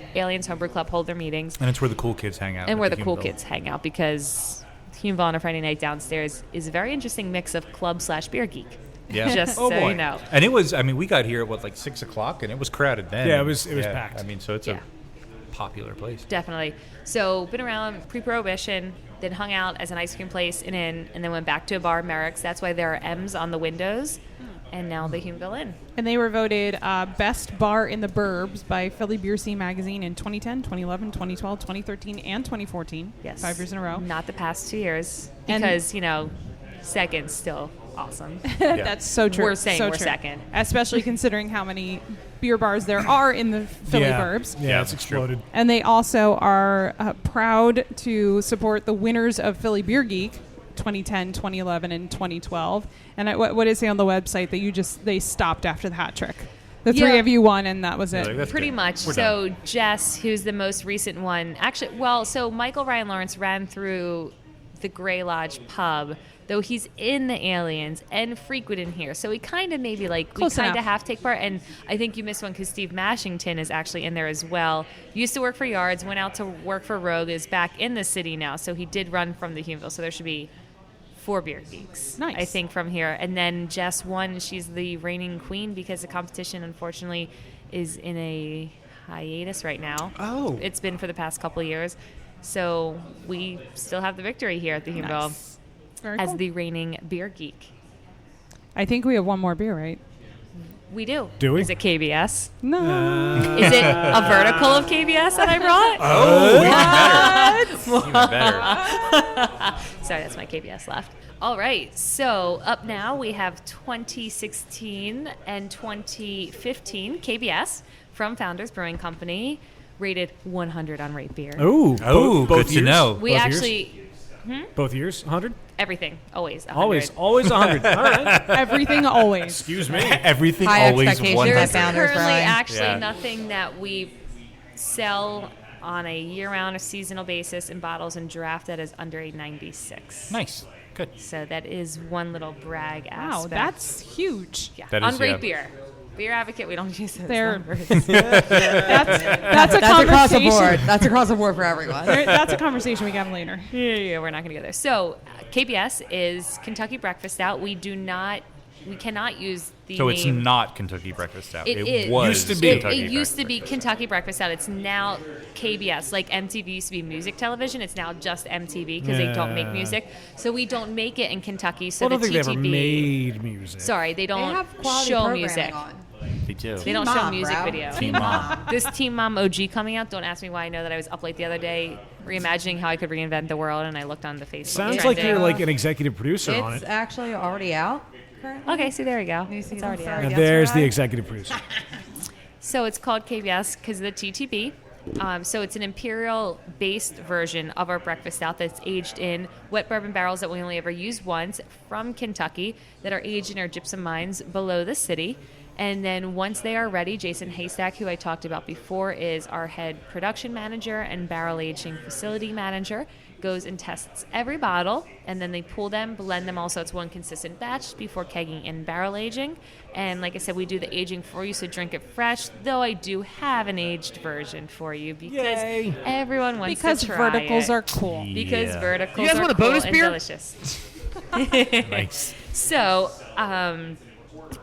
G: their meetings.
F: And it's where the cool kids hang out.
G: And where the cool kids hang out, because Hulmeville on a Friday night downstairs is a very interesting mix of club/beer geek.
F: Yeah.
G: Just
F: boy.
G: so you know.
F: And it was, we got here at 6 o'clock, and it was crowded then.
D: Yeah, it was packed.
F: So it's a popular place.
G: Definitely. So been around pre-Prohibition, then hung out as an ice cream place, an inn, and then went back to a bar, Merrick's. That's why there are M's on the windows. And now the Hulmeville Inn.
E: And they were voted best bar in the burbs by Philly Beer Scene magazine in 2010, 2011, 2012, 2013, and 2014.
G: Yes.
E: 5 years in a row.
G: Not the past 2 years. Because, second still awesome.
E: That's so true.
G: We're saying
E: so
G: we're
E: true.
G: second.
E: Especially considering how many beer bars there are in the Philly Burbs.
D: Yeah, it's exploded.
E: And they also are proud to support the winners of Philly Beer Geek 2010, 2011, and 2012. And what did it say on the website that they stopped after the hat trick? The three of you won, and that was it.
C: That's
G: Pretty
C: good.
G: much.
C: We're
G: So
C: done.
G: Jess, who's the most recent one, actually, so Michael Ryan Lawrence ran through the Grey Lodge pub, though he's in the Aliens and frequent in here. So he kind of maybe
E: Close
G: we kind of
E: enough.
G: have to take part. And I think you missed one because Steve Mashington is actually in there as well. Used to work for Yards, went out to work for Rogue, is back in the city now. So he did run from the Hulmeville. So there should be 4 beer geeks,
E: Nice.
G: I think, from here. And then Jess won. She's the reigning queen because the competition, unfortunately, is in a hiatus right now.
D: Oh.
G: It's been for the past couple of years. So we still have the victory here at the Hulmeville
E: Very
G: as
E: cool.
G: the reigning beer geek.
E: I think we have one more beer, right?
G: We do.
D: Do we?
G: Is it KBS?
E: No.
G: Is it a vertical of KBS that I brought?
F: Even better.
G: Sorry, that's my KBS left. All right, so up now we have 2016 and 2015 KBS from Founders Brewing Company, rated 100 on Rate Beer.
D: Oh,
F: Good to know.
G: We
D: both
G: actually,
D: Both years, 100?
G: everything, always 100.
D: Always 100. All right.
E: Everything always.
D: Excuse me.
F: Everything
I: High
F: always
I: expectations
F: one.
I: at
G: There's
I: Founders
G: currently
I: Brewing.
G: actually
F: Yeah.
G: nothing that we sell on a year-round or seasonal basis in bottles and draft that is under a 96.
F: Nice. Good.
G: So that is one little brag
E: Wow,
G: aspect.
E: that's huge.
G: Yeah.
F: That
G: On
F: is,
G: Rate
F: yeah.
G: Beer. Beer Advocate, we don't use those
E: They're-
G: numbers.
E: That's a
I: That's across the
E: conversation.
I: board. That's across the board for everyone.
E: That's a conversation we can have later.
G: Yeah, we're not going to go there. So KBS is Kentucky Breakfast Stout. We cannot use the
F: So
G: name.
F: it's not Kentucky Breakfast Stout.
G: It is.
F: was
D: Used to be.
F: Kentucky
G: It used to be
F: Breakfast
G: Kentucky Breakfast Stout. It's now KBS. Like MTV used to be music television. It's now just MTV because they don't make
D: Yeah.
G: music. So we don't make it in Kentucky. So
D: I don't
G: the
D: think they ever
G: TTB.
D: made music.
G: Sorry, they
I: They
G: don't
I: have quality
G: show
I: programming
G: music.
I: on.
F: They do.
G: They don't
I: Teen
G: show
I: Mom,
G: music
I: bro.
G: video.
F: Teen Mom.
G: This Teen Mom OG coming out. Don't ask me why I know that. I was up late the other day reimagining how I could reinvent the world, and I looked on the Facebook.
D: Sounds like
G: trending.
D: you're like an executive producer on
I: It's
D: it.
I: actually already out currently.
G: Okay, see, there we go.
I: New
G: It's
I: season
G: already
I: started
G: out.
D: Now there's the
I: yesterday.
D: executive producer.
G: So it's called KBS because of the TTB. So it's an imperial-based version of our breakfast stout that's aged in wet bourbon barrels that we only ever use once from Kentucky that are aged in our gypsum mines below the city. And then once they are ready, Jason Haystack, who I talked about before, is our head production manager and barrel aging facility manager, goes and tests every bottle, and then they pull them, blend them all so it's one consistent batch before kegging and barrel aging. And like I said, we do the aging for you, so drink it fresh, though I do have an aged version for you because
D: Yay.
G: everyone wants
E: Because
G: to try
E: verticals
G: it.
E: are cool.
G: Because
F: Yeah.
G: verticals
B: You guys
G: are
B: want a
G: cool
B: bonus
G: and
B: beer?
G: delicious.
F: Nice.
G: So,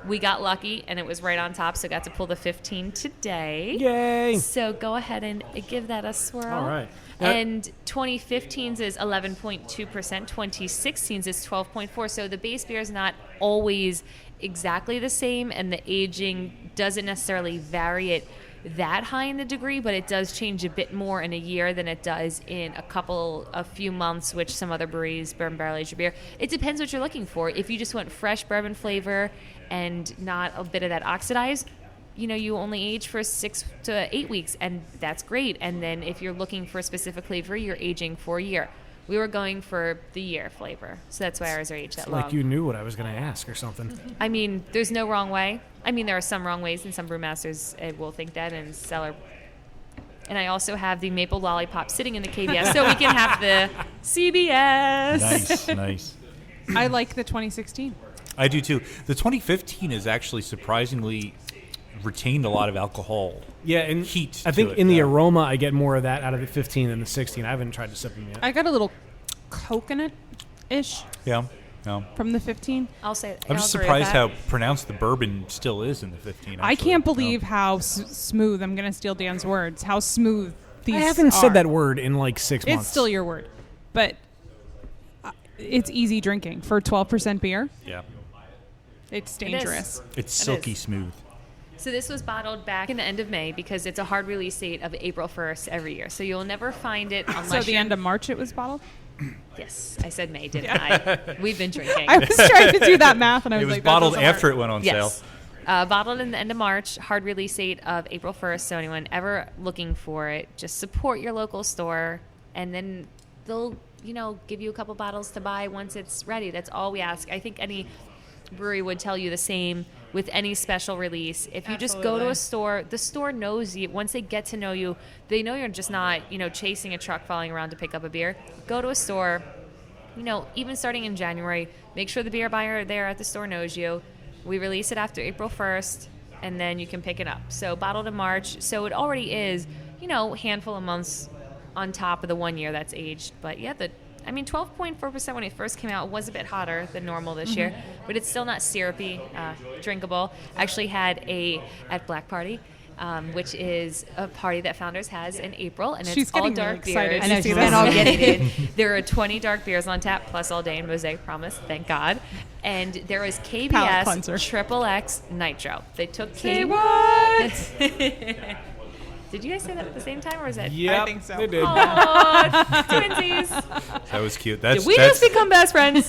G: we got lucky, and it was right on top, so got to pull the 15 today.
D: Yay.
G: So go ahead and give that a swirl.
D: All right.
G: And 2015's is 11.2%, 2016's is 12.4%. So the base beer is not always exactly the same, and the aging doesn't necessarily vary it that high in the degree, but it does change a bit more in a year than it does in a few months, which some other breweries bourbon barrel aged beer. It depends what you're looking for. If you just want fresh bourbon flavor and not a bit of that oxidized, you only age for 6 to 8 weeks, and that's great. And then if you're looking for a specific flavor, you're aging for a year. We were going for the year flavor, so that's why ours are aged that long.
D: Like you knew what I was going to ask or something.
G: I mean, there's no wrong way. I mean, there are some wrong ways, and some brewmasters will think that, and cellar. And I also have the maple lollipop sitting in the KBS, so we can have the CBS.
F: Nice, nice.
E: I like the 2016.
F: I do too. The 2015 is actually surprisingly retained a lot of alcohol.
D: Yeah, and
F: Heat
D: I
F: to
D: think
F: it,
D: in the
F: yeah.
D: aroma, I get more of that out of the 15 than the 16. I haven't tried to sip them yet.
E: I got a little coconut-ish
F: Yeah. No.
E: from the 15.
G: I'll say.
F: I'm
G: I'll
F: just
G: agree with
F: surprised
G: that.
F: how pronounced the bourbon still is in the 15.
E: I
F: actually.
E: can't believe how smooth, I'm going to steal Dan's words, how smooth these
D: I haven't
E: are.
D: said that word in like 6 months.
E: It's still your word. But it's easy drinking. For 12% beer,
F: Yeah.
E: it's dangerous.
F: It's
G: It
F: silky
G: is.
F: smooth.
G: So this was bottled back in the end of May because it's a hard release date of April 1st every year. So you'll never find it unless
E: So the
G: you're-
E: end of March it was bottled?
G: Yes, I said May, didn't I? We've been drinking.
E: I was trying to do that math, and I was
F: It was
E: like,
F: bottled
E: that doesn't
F: after
E: work.
F: it went on
G: Yes.
F: sale.
G: Bottled in the end of March, hard release date of April 1st. So anyone ever looking for it, just support your local store, and then they'll, give you a couple bottles to buy once it's ready. That's all we ask. I think any brewery would tell you the same with any special release. If you just go to a store, the store knows you. Once they get to know you, they know you're just not, chasing a truck following around to pick up a beer. Go to a store, even starting in January, make sure the beer buyer there at the store knows you. We release it after April 1st, and then you can pick it up. So bottled in March. So it already is, handful of months on top of the 1 year that's aged. But yeah, 12.4% when it first came out was a bit hotter than normal this year, but it's still not syrupy, drinkable. Actually had at Black Party, which is a party that Founders has in April, and
E: She's
G: it's all
E: getting
G: dark
E: really excited
G: beers.
E: to
I: I know,
E: see
I: she's
E: this.
I: getting all giddy.
G: There are 20 dark beers on tap, plus all day in Mosaic Promise, thank God. And there is
E: Palate
G: KBS
E: cleanser.
G: Triple X Nitro. They took
I: Say what?
G: Did you guys say that at the same time, or is that?
D: Yep,
E: I think so.
D: They did.
G: Oh, twinsies.
F: That was cute.
G: Did we just become best friends?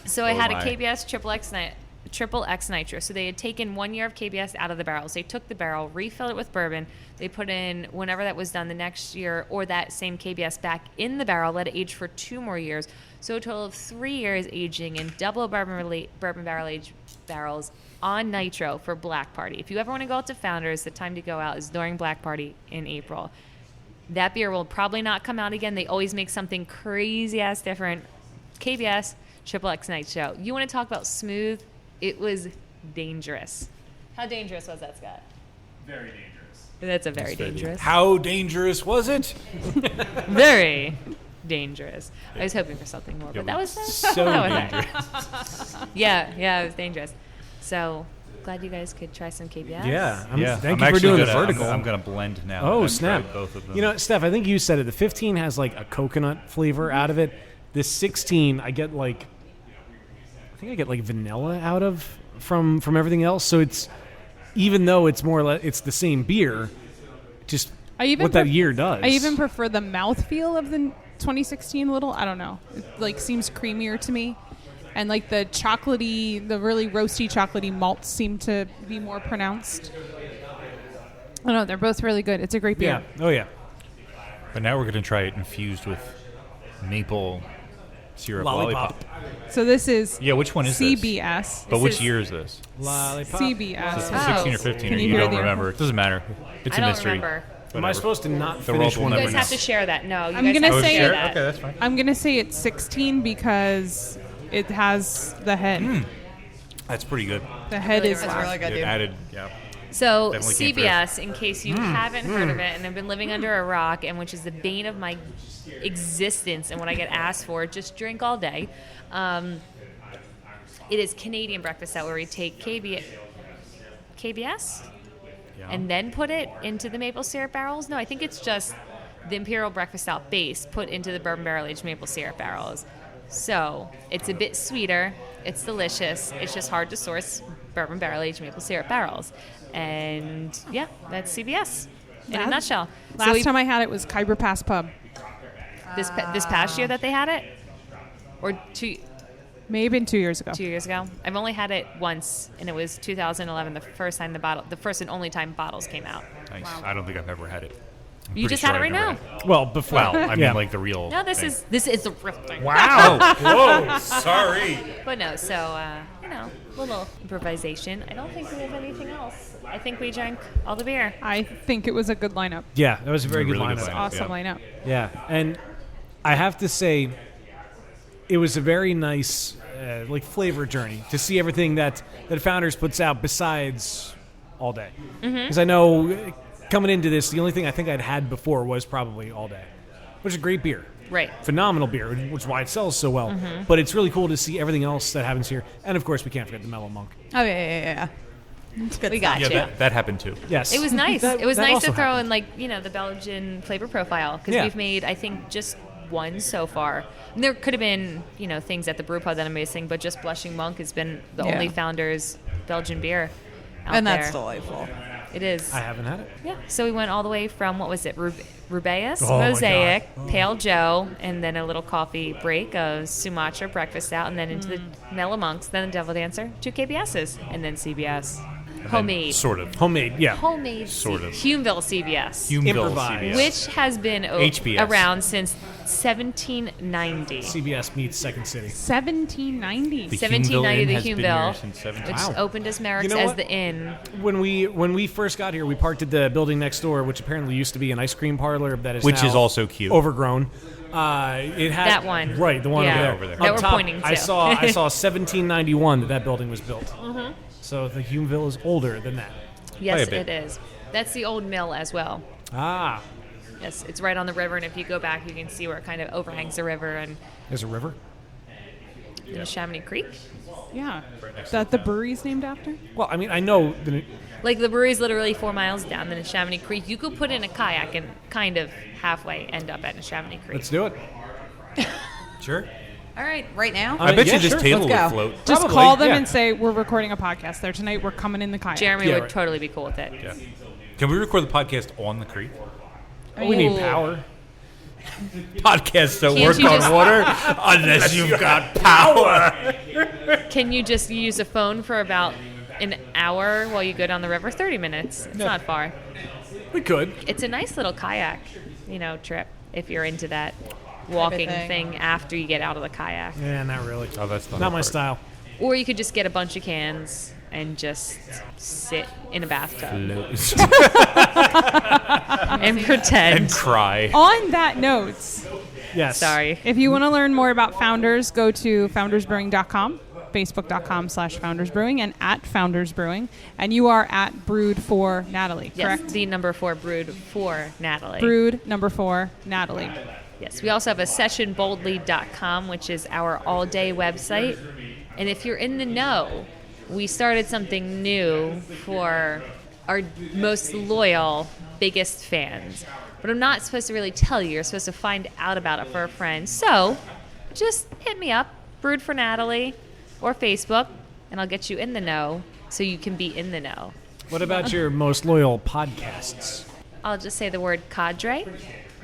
G: So I had a
F: my.
G: KBS Triple X Nitro. So they had taken 1 year of KBS out of the barrels. They took the barrel, refilled it with bourbon. They put in, whenever that was done the next year, or that same KBS back in the barrel, let it age for 2 more years. So a total of 3 years aging in double bourbon barrel aged barrels on Nitro for Black Party. If you ever want to go out to Founders, the time to go out is during Black Party in April. That beer will probably not come out again. They always make something crazy ass different. KBS Triple X Nitro. You want to talk about smooth? It was dangerous. How dangerous was that, Scott?
C: Very dangerous.
G: That's a very dangerous.
F: How dangerous was it?
G: Very dangerous. I was hoping for something more, but that was
F: so
G: that was
F: dangerous.
G: it. Yeah, it was dangerous. So glad you guys could try some KBS.
D: Yeah, thank
F: I'm
D: you for
F: actually
D: doing the
F: gonna-
D: vertical.
F: I'm going to blend now.
D: Oh,
F: I've
D: snap.
F: tried both of them.
D: Steph, I think you said it. The 15 has like a coconut flavor out of it. This 16, I get like vanilla out of from everything else. So it's, even though it's more or less, it's the same beer, just what that year does.
E: I even prefer the mouthfeel of the 2016 little. I don't know. It seems creamier to me. And the chocolatey, the really roasty chocolatey malts seem to be more pronounced. I don't know. They're both really good. It's a great beer.
D: Yeah. Oh, yeah.
F: But now we're going to try it infused with maple syrup lollipop.
E: So this is
F: Yeah, which one is this?
E: CBS.
F: But
G: This
F: which
G: is-
F: year is this?
D: Lollipop.
E: CBS.
F: Is it
G: Oh.
F: 16 or 15?
E: Can
F: Or
E: you
F: you
E: hear
F: don't
E: the
F: remember. It doesn't matter. It's
G: I
F: a
G: don't
F: mystery.
G: remember.
D: Am I supposed to not
F: The
D: finish
F: world will
D: one?
G: You
F: never
G: guys
F: know.
G: have to share that. No, you
E: I'm
G: guys
E: gonna
G: have to
E: say
G: share
E: it.
G: that.
F: Okay, that's fine.
E: I'm going to say it's 16 because it has the head.
F: That's pretty good.
E: The head
G: really
E: is
G: good.
I: That's really good,
F: It
I: dude.
F: added, yeah.
G: So
F: Definitely came through.
G: CBS, in case you haven't heard of it and have been living under a rock, and which is the bane of my existence and what I get asked for, just drink all day. It is Canadian breakfast stout where we take KBS and then put it into the maple syrup barrels. No, I think it's just the Imperial breakfast stout base put into the bourbon barrel aged maple syrup barrels. So it's a bit sweeter. It's delicious. It's just hard to source bourbon barrel aged maple syrup barrels. And yeah, that's CBS in a nutshell.
E: Last time I had it was Khyber Pass Pub.
G: This past year that they had it, or
E: May have been 2 years ago.
G: 2 years ago. I've only had it once, and it was 2011. The first and only time bottles came out.
F: Nice. I don't think I've ever had it. I'm
G: You
F: pretty
G: just had
F: sure
G: it
F: I've
G: right
F: never
G: now.
F: had it.
D: Well, before.
F: Well, I mean,
D: Yeah.
F: like the real.
G: No, this
F: thing.
G: is the real thing.
F: Wow. Whoa. Sorry.
G: But no, so little improvisation. I don't think we have anything else. I think we drank all the beer.
E: I think it was a good lineup.
D: Yeah, that was a very good
F: really good
D: lineup.
F: lineup.
E: Awesome
F: Yeah.
E: lineup.
D: Yeah, and I have to say, it was a very nice flavor journey to see everything that Founders puts out besides all day. Because I know coming into this, the only thing I think I'd had before was probably all day, which is a great beer.
G: Right.
D: Phenomenal beer, which is why it sells so well. But it's really cool to see everything else that happens here. And of course, we can't forget the Mellow Monk.
I: Oh, yeah. It's good
G: We
I: stuff.
G: got
F: Yeah,
G: you.
F: that happened too.
D: Yes.
G: It was nice.
D: That-
G: It was
D: that
G: nice
D: also
G: to throw
D: happened.
G: in, the Belgian flavor profile because
D: Yeah.
G: we've made, I think, just one so far. And there could have been, things at the brew pub that I'm missing, but just Blushing Monk has been the
I: Yeah.
G: only Founders Belgian beer out
I: And
G: there.
I: that's delightful.
G: It is.
D: I haven't had it.
G: Yeah. So we went all the way from, what was it, Rubaeus,
D: Oh, my
G: Mosaic,
D: God.
G: Pale Joe, and then a little coffee break of Sumatra, breakfast out, and then into the Mellow Monks, then the Devil Dancer, 2 KBSs, and then CBS. Homemade.
F: Sort of.
D: Homemade, yeah.
G: Homemade.
F: Sort of.
G: Humeville CBS.
F: Humeville
D: Improvised.
F: CBS.
G: Which has been
F: HBS.
G: around since 1790.
D: CBS meets Second City.
E: 1790.
F: The
G: 1790,
F: Inn
G: the
F: has been
G: Humeville,
F: here since 17.
G: which
D: Wow.
G: opened as Merrick's
D: You know
G: as
D: what?
G: the inn.
D: When we first got here, we parked at the building next door, which apparently used to be an ice cream parlor that is
F: Which
D: now
F: is also cute.
D: overgrown. It had
G: That one.
D: right? The one
G: Yeah.
D: over there.
G: That
D: Up
G: we're
D: top,
G: pointing to.
D: I saw 1791 that building was built. So the Humeville is older than that.
G: Yes,
F: bit.
G: it is. That's the old mill as well.
D: Ah,
G: Yes, it's right on the river, and if you go back, you can see where it kind of overhangs the river and
D: there's a river.
G: in Chamonix Creek.
E: Yeah. That the brewery's named after?
D: Well, I mean, I know that
G: Like the brewery's literally 4 miles down in Chamonix Creek. You could put in a kayak and kind of halfway end up at Chamonix Creek.
D: let's do it.
F: Sure.
I: All right, right now.
F: I bet
D: yeah,
F: you this
D: sure.
F: table
I: Let's go.
F: would float.
E: Just
D: Probably,
E: call them
D: yeah.
E: and say, we're recording a podcast there tonight. We're coming in the kayak.
G: Jeremy
D: Yeah,
G: would
D: right.
G: totally be cool with it.
F: Yeah. Can we record the podcast on the creek?
D: We need
G: Ooh.
D: power.
F: Podcasts don't
G: Can't
F: work
G: you
F: on
G: just-
F: water unless you've got power.
G: Can you just use a phone for about an hour while you go down the river? 30 minutes. It's not far.
D: We could.
G: It's a nice little kayak, trip if you're into that walking
I: thing.
G: thing after you get out of the kayak.
D: Yeah, not really.
F: Oh, that's the
D: Not
F: hard
D: my
F: part.
D: style.
G: Or you could just get a bunch of cans and just sit in a bathtub and pretend.
F: And cry.
E: On that note,
D: Yes.
G: Sorry.
E: if you want to learn more about Founders, go to foundersbrewing.com, facebook.com/Founders Brewing, and at Founders Brewing. And you are at Brewed for Natalie,
G: Yes,
E: correct?
G: the number 4 brewed for Natalie.
E: Brewed number 4, Natalie.
G: Yes, we also have a sessionboldly.com, which is our all-day website. And if you're in the know, we started something new for our most loyal, biggest fans. But I'm not supposed to really tell you. You're supposed to find out about it for a friend. So just hit me up, Brewed for Natalie, or Facebook, and I'll get you in the know so you can be in the know.
D: What about your most loyal podcasts?
G: I'll just say the word cadre,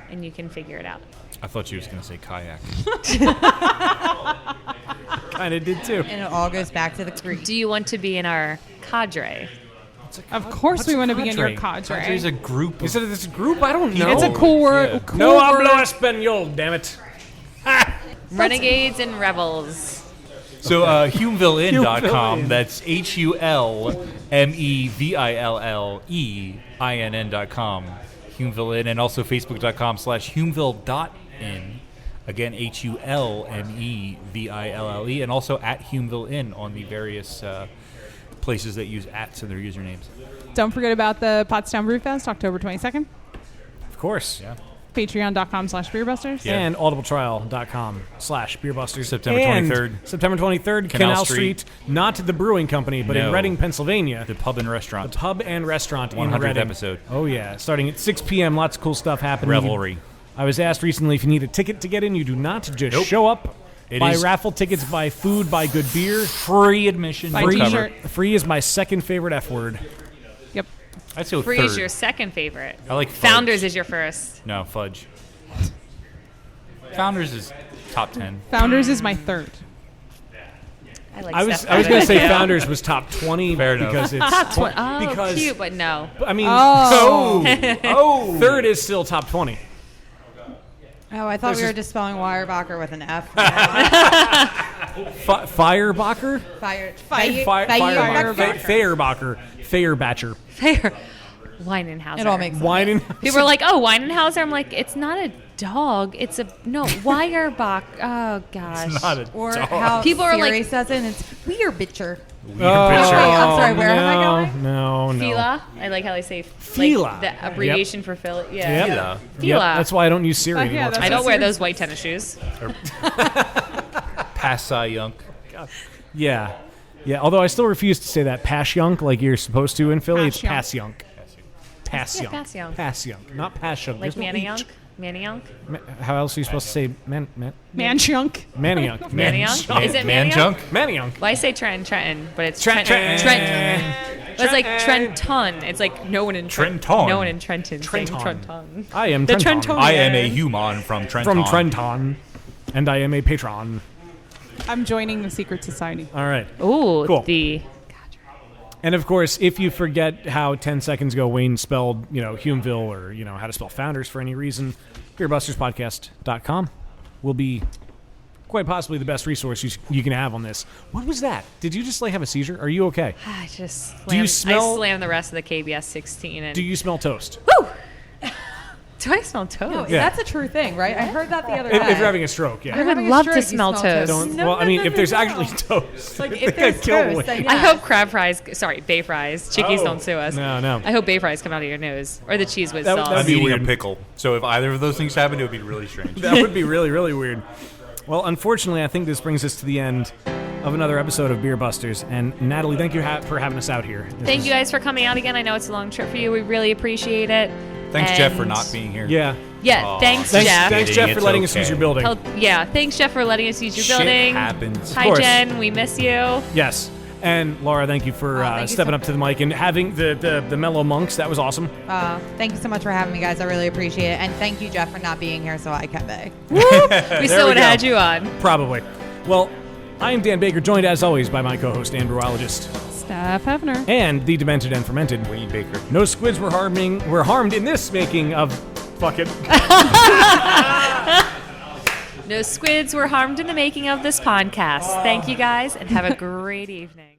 G: and you can figure it out.
F: I thought you was going to say kayak.
D: Kind of did too.
I: And it all goes back to the creek.
G: Do you want to be in our cadre?
E: Of course we want to be in your
D: cadre?
E: cadre.
F: There's a group
D: You
F: of
D: said it's a group? I don't know.
E: It's a cool word. Cool
D: No
E: word.
D: hablo español, damn it.
G: Renegades and rebels.
F: So HulmevilleInn.com,
D: Inn.
F: that's HulmevilleInn.com, Hulmeville Inn, and also Facebook.com/Hulmeville.in. Again, HulmevilleE, and also at Hulmeville Inn on the various places that use ats in their usernames.
E: Don't forget about the Pottstown Brew Fest, October 22nd.
D: Of course.
F: Yeah.
E: Patreon.com/beerbusters.
F: Yeah.
D: And audibletrial.com/beerbusters.
F: September
D: And
F: 23rd.
D: September 23rd,
F: Canal
D: Canal
F: Street.
D: Street. Not the brewing company, but in
F: No.
D: Reading, Pennsylvania.
F: The pub and restaurant.
D: The pub and restaurant in
F: 100th
D: Reading.
F: episode.
D: Oh, yeah. Starting at 6 p.m. Lots of cool stuff happening.
F: Revelry.
D: I was asked recently if you need a ticket to get in. You do not. Just
F: Nope.
D: show up.
F: It
D: buy
F: is-
D: raffle tickets, buy food, buy good beer.
F: Free admission.
E: Buy
F: no
E: t-shirt.
F: cover.
D: Free is my second favorite F word.
E: Yep.
F: I'd say
G: Free
F: third.
G: is your second favorite.
F: I like fudge.
G: Founders is your first.
F: No, fudge. Founders is top 10.
E: Founders is my third.
G: I like
D: I was
G: Steph
D: going to
G: better.
D: say Founders was top 20
F: Fair enough.
D: because it's
G: Top 20. Oh,
D: because
G: cute, but no.
D: I mean,
E: Oh.
D: third is still top 20.
I: Oh, I thought
D: There's
I: we were
D: just-
I: just spelling Weyerbacher with an F.
D: Firebacher?
I: Feyerbacher.
D: Feyerbacher.
G: Fair. Weinenhauser.
I: It all makes sense.
D: Wine.
G: People are like, oh, Weinenhauser. I'm like, it's not a dog. It's a, no, Weyerbacher. Oh, gosh.
F: It's not a
I: Or
F: dog.
I: how
G: People are
I: Siri
G: like-
I: says it, and it's Weyerbacher.
F: Weird
D: Oh,
F: picture.
I: I'm sorry, where am I going?
D: No.
G: Fila. I like how they say
D: Fila.
G: Like, the abbreviation for Philly. Yeah.
D: Yep.
F: Fila.
G: Fila.
D: Yep, that's why I don't use Siri
E: Oh, yeah,
D: anymore.
E: that's
G: I don't
E: what
G: wear
E: Siri-
G: those white tennis shoes.
F: Passayunk.
D: Yeah. Yeah, although I still refuse to say that Passyunk like you're supposed to in Philly. It's
E: Passyunk.
D: Passyunk.
G: Yeah, Passyunk.
D: Passyunk, not Passyunk.
G: Like
D: There's no
G: Manayunk.
D: H.
G: Manayunk.
D: How else are you supposed to say
E: Manchunk.
D: Manayunk?
G: Manayunk. Is it
F: Man
G: Manayunk?
F: junk?
D: Manayunk.
G: Well, I say Trenton, but it's
D: Trenton.
G: Trenton. It's like Trenton. It's like no one in
F: Trenton.
G: No one in Trenton. saying
D: Trenton.
G: Trenton.
D: I am
G: The
D: Trenton.
G: Trentonian.
F: I am a human from Trenton.
D: From Trenton. And I am a patron.
E: I'm joining the secret society.
D: All right.
G: Ooh,
D: Cool.
G: the
D: And of course, if you forget how 10 seconds ago Wayne spelled, Hulmeville or, how to spell Founders for any reason, beerbusterspodcast.com will be quite possibly the best resource you can have on this. What was that? Did you just have a seizure? Are you okay?
G: I just
D: Do you
G: slammed,
D: smell-
G: I slammed the rest of the KBS 16. And
D: Do you smell toast?
G: Woo! Do I smell toast?
I: No,
D: Yeah.
I: that's a true thing, right? I heard that the other
D: If
I: day.
D: you're having a stroke, yeah.
G: I would
I: having a
G: love
I: stroke,
G: to
I: you
G: smell toast.
D: Don't,
I: No,
D: well, I mean,
I: no,
D: if there's
I: no.
D: actually toast,
I: Like,
D: I
I: if
D: think
I: there's
D: I'd kill
I: toast,
D: Wayne.
I: then
G: I
I: yes.
G: hope crab fries, bay fries, chickies don't sue us.
D: No.
G: I hope bay fries come out of your nose. Or the cheese whiz
D: That-
G: sauce.
D: that'd
F: I'm
D: be
F: eating
D: weird.
F: a pickle. So if either of those things happen, it would be really strange.
D: That would be really, really weird. Well, unfortunately, I think this brings us to the end of another episode of Beer Busters. And Natalie, thank you for having us out here.
G: Thank you guys for coming out again. I know it's a long trip for you. We really appreciate it.
F: Thanks,
G: And-
F: Jeff, for not being here.
D: Yeah.
G: Yeah,
F: Aw.
G: thanks,
D: Thanks,
G: Jeff.
D: thanks Jeff, for
F: It's
D: letting us use
F: okay.
D: your building.
G: Thanks, Jeff, for letting us use your
F: Shit
G: building.
F: happens.
G: Hi,
D: course.
G: Jen. We miss you.
D: Yes. And Laura, thank you for
I: thank you
D: stepping
I: so
D: up to the mic and having the mellow monks. That was awesome.
I: Thank you so much for having me, guys. I really appreciate it. And thank you, Jeff, for not being here so I can be.
G: We still
D: we
G: would have had
D: go.
G: you on.
D: Probably. Well, I am Dan Baker, joined as always by my co-host and brewologist,
E: Steph Hefner.
D: and the demented and fermented
F: Wayne Baker.
D: No squids were harmed in this making of. Fuck it.
G: No squids were harmed in the making of this podcast. Thank you guys, and have a great evening.